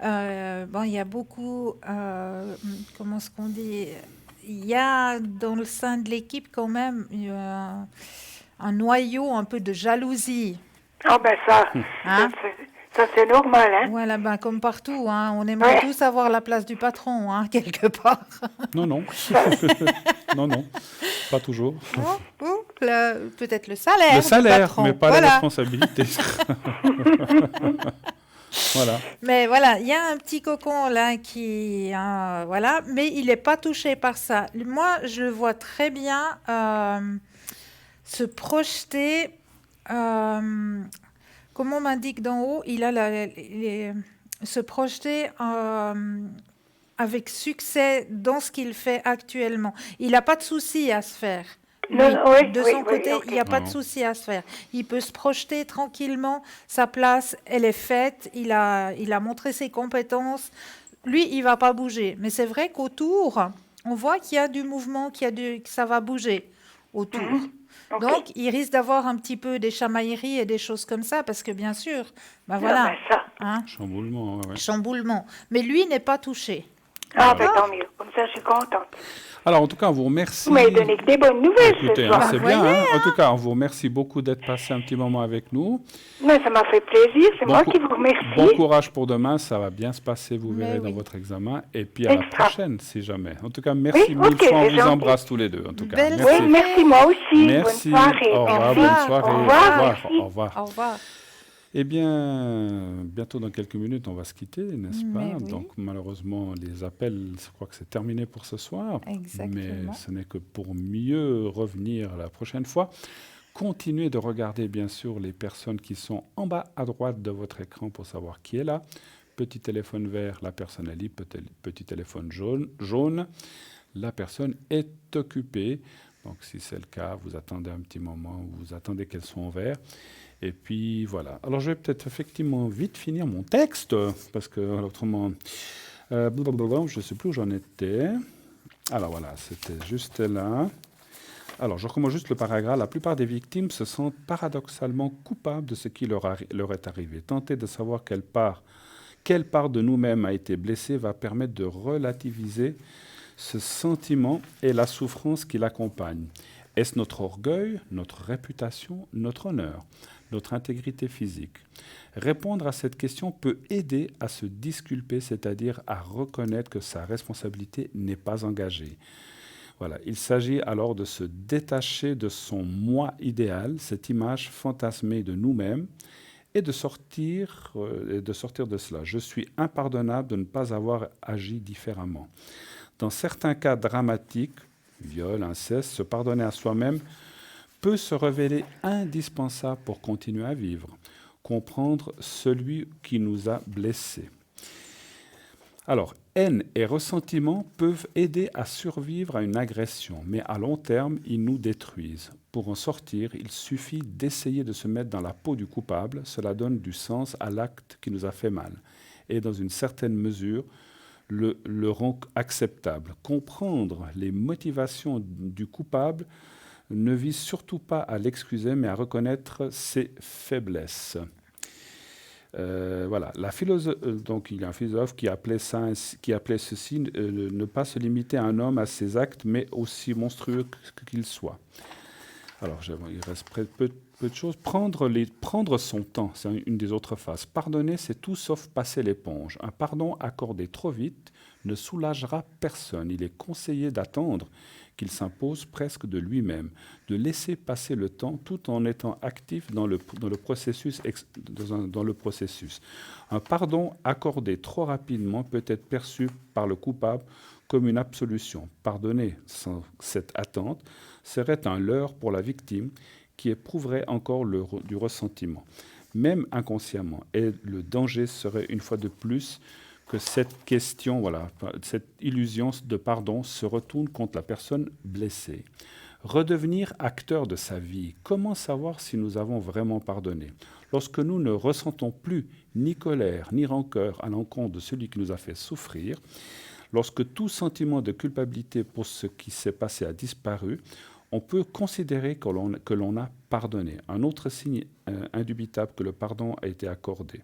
Bon, il y a beaucoup, comment est-ce qu'on dit? Il y a dans le sein de l'équipe quand même un noyau un peu de jalousie. Ah ben ça, Hein? ça c'est normal. Hein. Voilà, ben, comme partout, hein, on aimerait Ouais. tous avoir la place du patron, hein, quelque part. Non, non. Non, non. Pas toujours. Peut-être le salaire. Le du salaire, patron. mais pas Voilà. la responsabilité. Voilà. Mais voilà, il y a un petit cocon là qui, voilà, mais il n'est pas touché par ça. Moi, je le vois très bien se projeter. Comme on m'indique d'en haut, il a se projeter avec succès dans ce qu'il fait actuellement. Il n'a pas de souci à se faire. Lui, Non, oui, de oui, son oui, côté, ok. il n'y a pas de Non. souci à se faire. Il peut se projeter tranquillement. Sa place, elle est faite. Il a montré ses compétences. Lui, il va pas bouger. Mais c'est vrai qu'autour, on voit qu'il y a du mouvement, que ça va bouger autour. Ok. Donc, il risque d'avoir un petit peu des chamailleries et des choses comme ça, parce que bien sûr, ben Ah, voilà, ben ça. hein, Chamboulement, ouais. chamboulement. Mais lui n'est pas touché. Ah ben tant mieux. Comme ça, je suis contente. Alors, en tout cas, on vous remercie. Vous m'avez donné que des bonnes nouvelles Écoutez, ce hein, soir. c'est bien. Hein. En tout cas, on vous remercie beaucoup d'être passé un petit moment avec nous. Mais ça m'a fait plaisir. C'est Bon moi cou- qui vous remercie. Bon courage pour demain, ça va bien se passer, vous Mais verrez dans oui. votre examen. Et puis à la Extra. prochaine, si jamais. En tout cas, merci Oui, mille ok, fois, on c'est vous gentil. embrasse tous les deux. En tout cas, Belle merci. Oui, merci moi aussi. Merci. Bonne soirée. Au revoir, Au bonne revoir. soirée. Au revoir, merci. Au revoir. Au revoir. Eh bien, bientôt dans quelques minutes, on va se quitter, n'est-ce pas? Mais oui. Donc, malheureusement, les appels, je crois que c'est terminé pour ce soir. Exactement. Mais ce n'est que pour mieux revenir la prochaine fois. Continuez de regarder, bien sûr, les personnes qui sont en bas à droite de votre écran pour savoir qui est là. Petit téléphone vert, la personne est libre. Petit téléphone jaune, la personne est occupée. Donc, si c'est le cas, vous attendez un petit moment, vous attendez qu'elles soient en vert. Et puis, voilà. Alors, je vais peut-être effectivement vite finir mon texte, parce que autrement, je ne sais plus où j'en étais. Alors, voilà, c'était juste là. Alors, je recommence juste le paragraphe. La plupart des victimes se sentent paradoxalement coupables de ce qui leur est arrivé. Tenter de savoir quelle part de nous-mêmes a été blessée va permettre de relativiser ce sentiment et la souffrance qui l'accompagne. Est-ce notre orgueil, notre réputation, notre honneur, notre intégrité physique? Répondre à cette question peut aider à se disculper, c'est-à-dire à reconnaître que sa responsabilité n'est pas engagée. Voilà. Il s'agit alors de se détacher de son moi idéal, cette image fantasmée de nous-mêmes, et de sortir de cela. Je suis impardonnable de ne pas avoir agi différemment. Dans certains cas dramatiques, viol, inceste, se pardonner à soi-même peut se révéler indispensable pour continuer à vivre, comprendre celui qui nous a blessés. Alors, haine et ressentiment peuvent aider à survivre à une agression, mais à long terme, ils nous détruisent. Pour en sortir, il suffit d'essayer de se mettre dans la peau du coupable. Cela donne du sens à l'acte qui nous a fait mal. Et dans une certaine mesure, le rend acceptable. Comprendre les motivations du coupable ne vise surtout pas à l'excuser, mais à reconnaître ses faiblesses. Voilà. Donc, il y a un philosophe qui appelait ceci ne pas se limiter à un homme, à ses actes, mais aussi monstrueux qu'il soit. Alors, il reste peu de choses. Prendre son temps, c'est une des autres phases. Pardonner, c'est tout sauf passer l'éponge. Un pardon accordé trop vite ne soulagera personne. Il est conseillé d'attendre qu'il s'impose presque de lui-même, de laisser passer le temps tout en étant actif dans le processus. Un pardon accordé trop rapidement peut être perçu par le coupable comme une absolution. Pardonner sans cette attente serait un leurre pour la victime qui éprouverait encore du ressentiment, même inconsciemment. Et le danger serait une fois de plus que cette question, cette illusion de pardon se retourne contre la personne blessée. Redevenir acteur de sa vie. Comment savoir si nous avons vraiment pardonné? Lorsque nous ne ressentons plus ni colère ni rancœur à l'encontre de celui qui nous a fait souffrir, lorsque tout sentiment de culpabilité pour ce qui s'est passé a disparu, on peut considérer que l'on a pardonné. Un autre signe indubitable que le pardon a été accordé.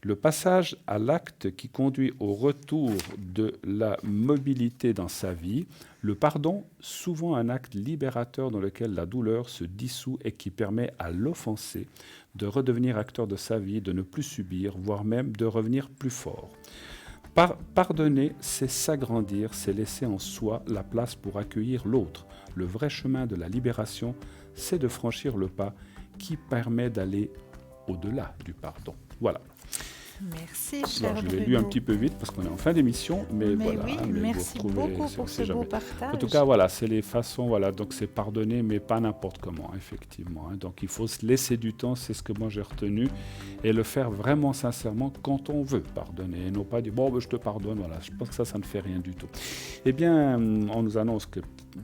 Le passage à l'acte qui conduit au retour de la mobilité dans sa vie, le pardon, souvent un acte libérateur dans lequel la douleur se dissout et qui permet à l'offensé de redevenir acteur de sa vie, de ne plus subir, voire même de revenir plus fort. Pardonner, c'est s'agrandir, c'est laisser en soi la place pour accueillir l'autre. Le vrai chemin de la libération, c'est de franchir le pas qui permet d'aller au-delà du pardon. Voilà. Merci, cher Alors, je Bruno. l'ai lu un petit peu vite parce qu'on est en fin d'émission, mais voilà. Oui, mais merci vous retrouvez, beaucoup pour ce beau partage. En tout cas, voilà, c'est les façons, voilà, donc c'est pardonner, mais pas n'importe comment, effectivement. Donc il faut se laisser du temps, c'est ce que moi j'ai retenu, et le faire vraiment sincèrement quand on veut pardonner, et non pas dire bon, ben, je te pardonne, voilà. Je pense que ça ne fait rien du tout. Eh bien, on nous annonce que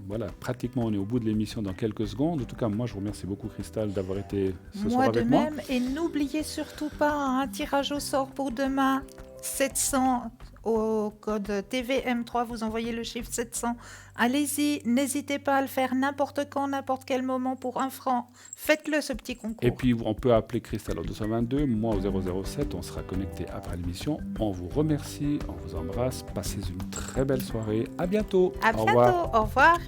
voilà, pratiquement on est au bout de l'émission dans quelques secondes. En tout cas, moi je vous remercie beaucoup, Christelle, d'avoir été ce soir avec moi. Moi de même, et n'oubliez surtout pas un tirage au sort pour demain, 700 au code TVM3, vous envoyez le chiffre 700. Allez-y, n'hésitez pas à le faire n'importe quand, n'importe quel moment pour 1 franc. Faites-le ce petit concours. Et puis on peut appeler Christelle au 222, moi au 007, on sera connecté après l'émission. On vous remercie, on vous embrasse, passez une très belle soirée. À bientôt. À bientôt, au revoir.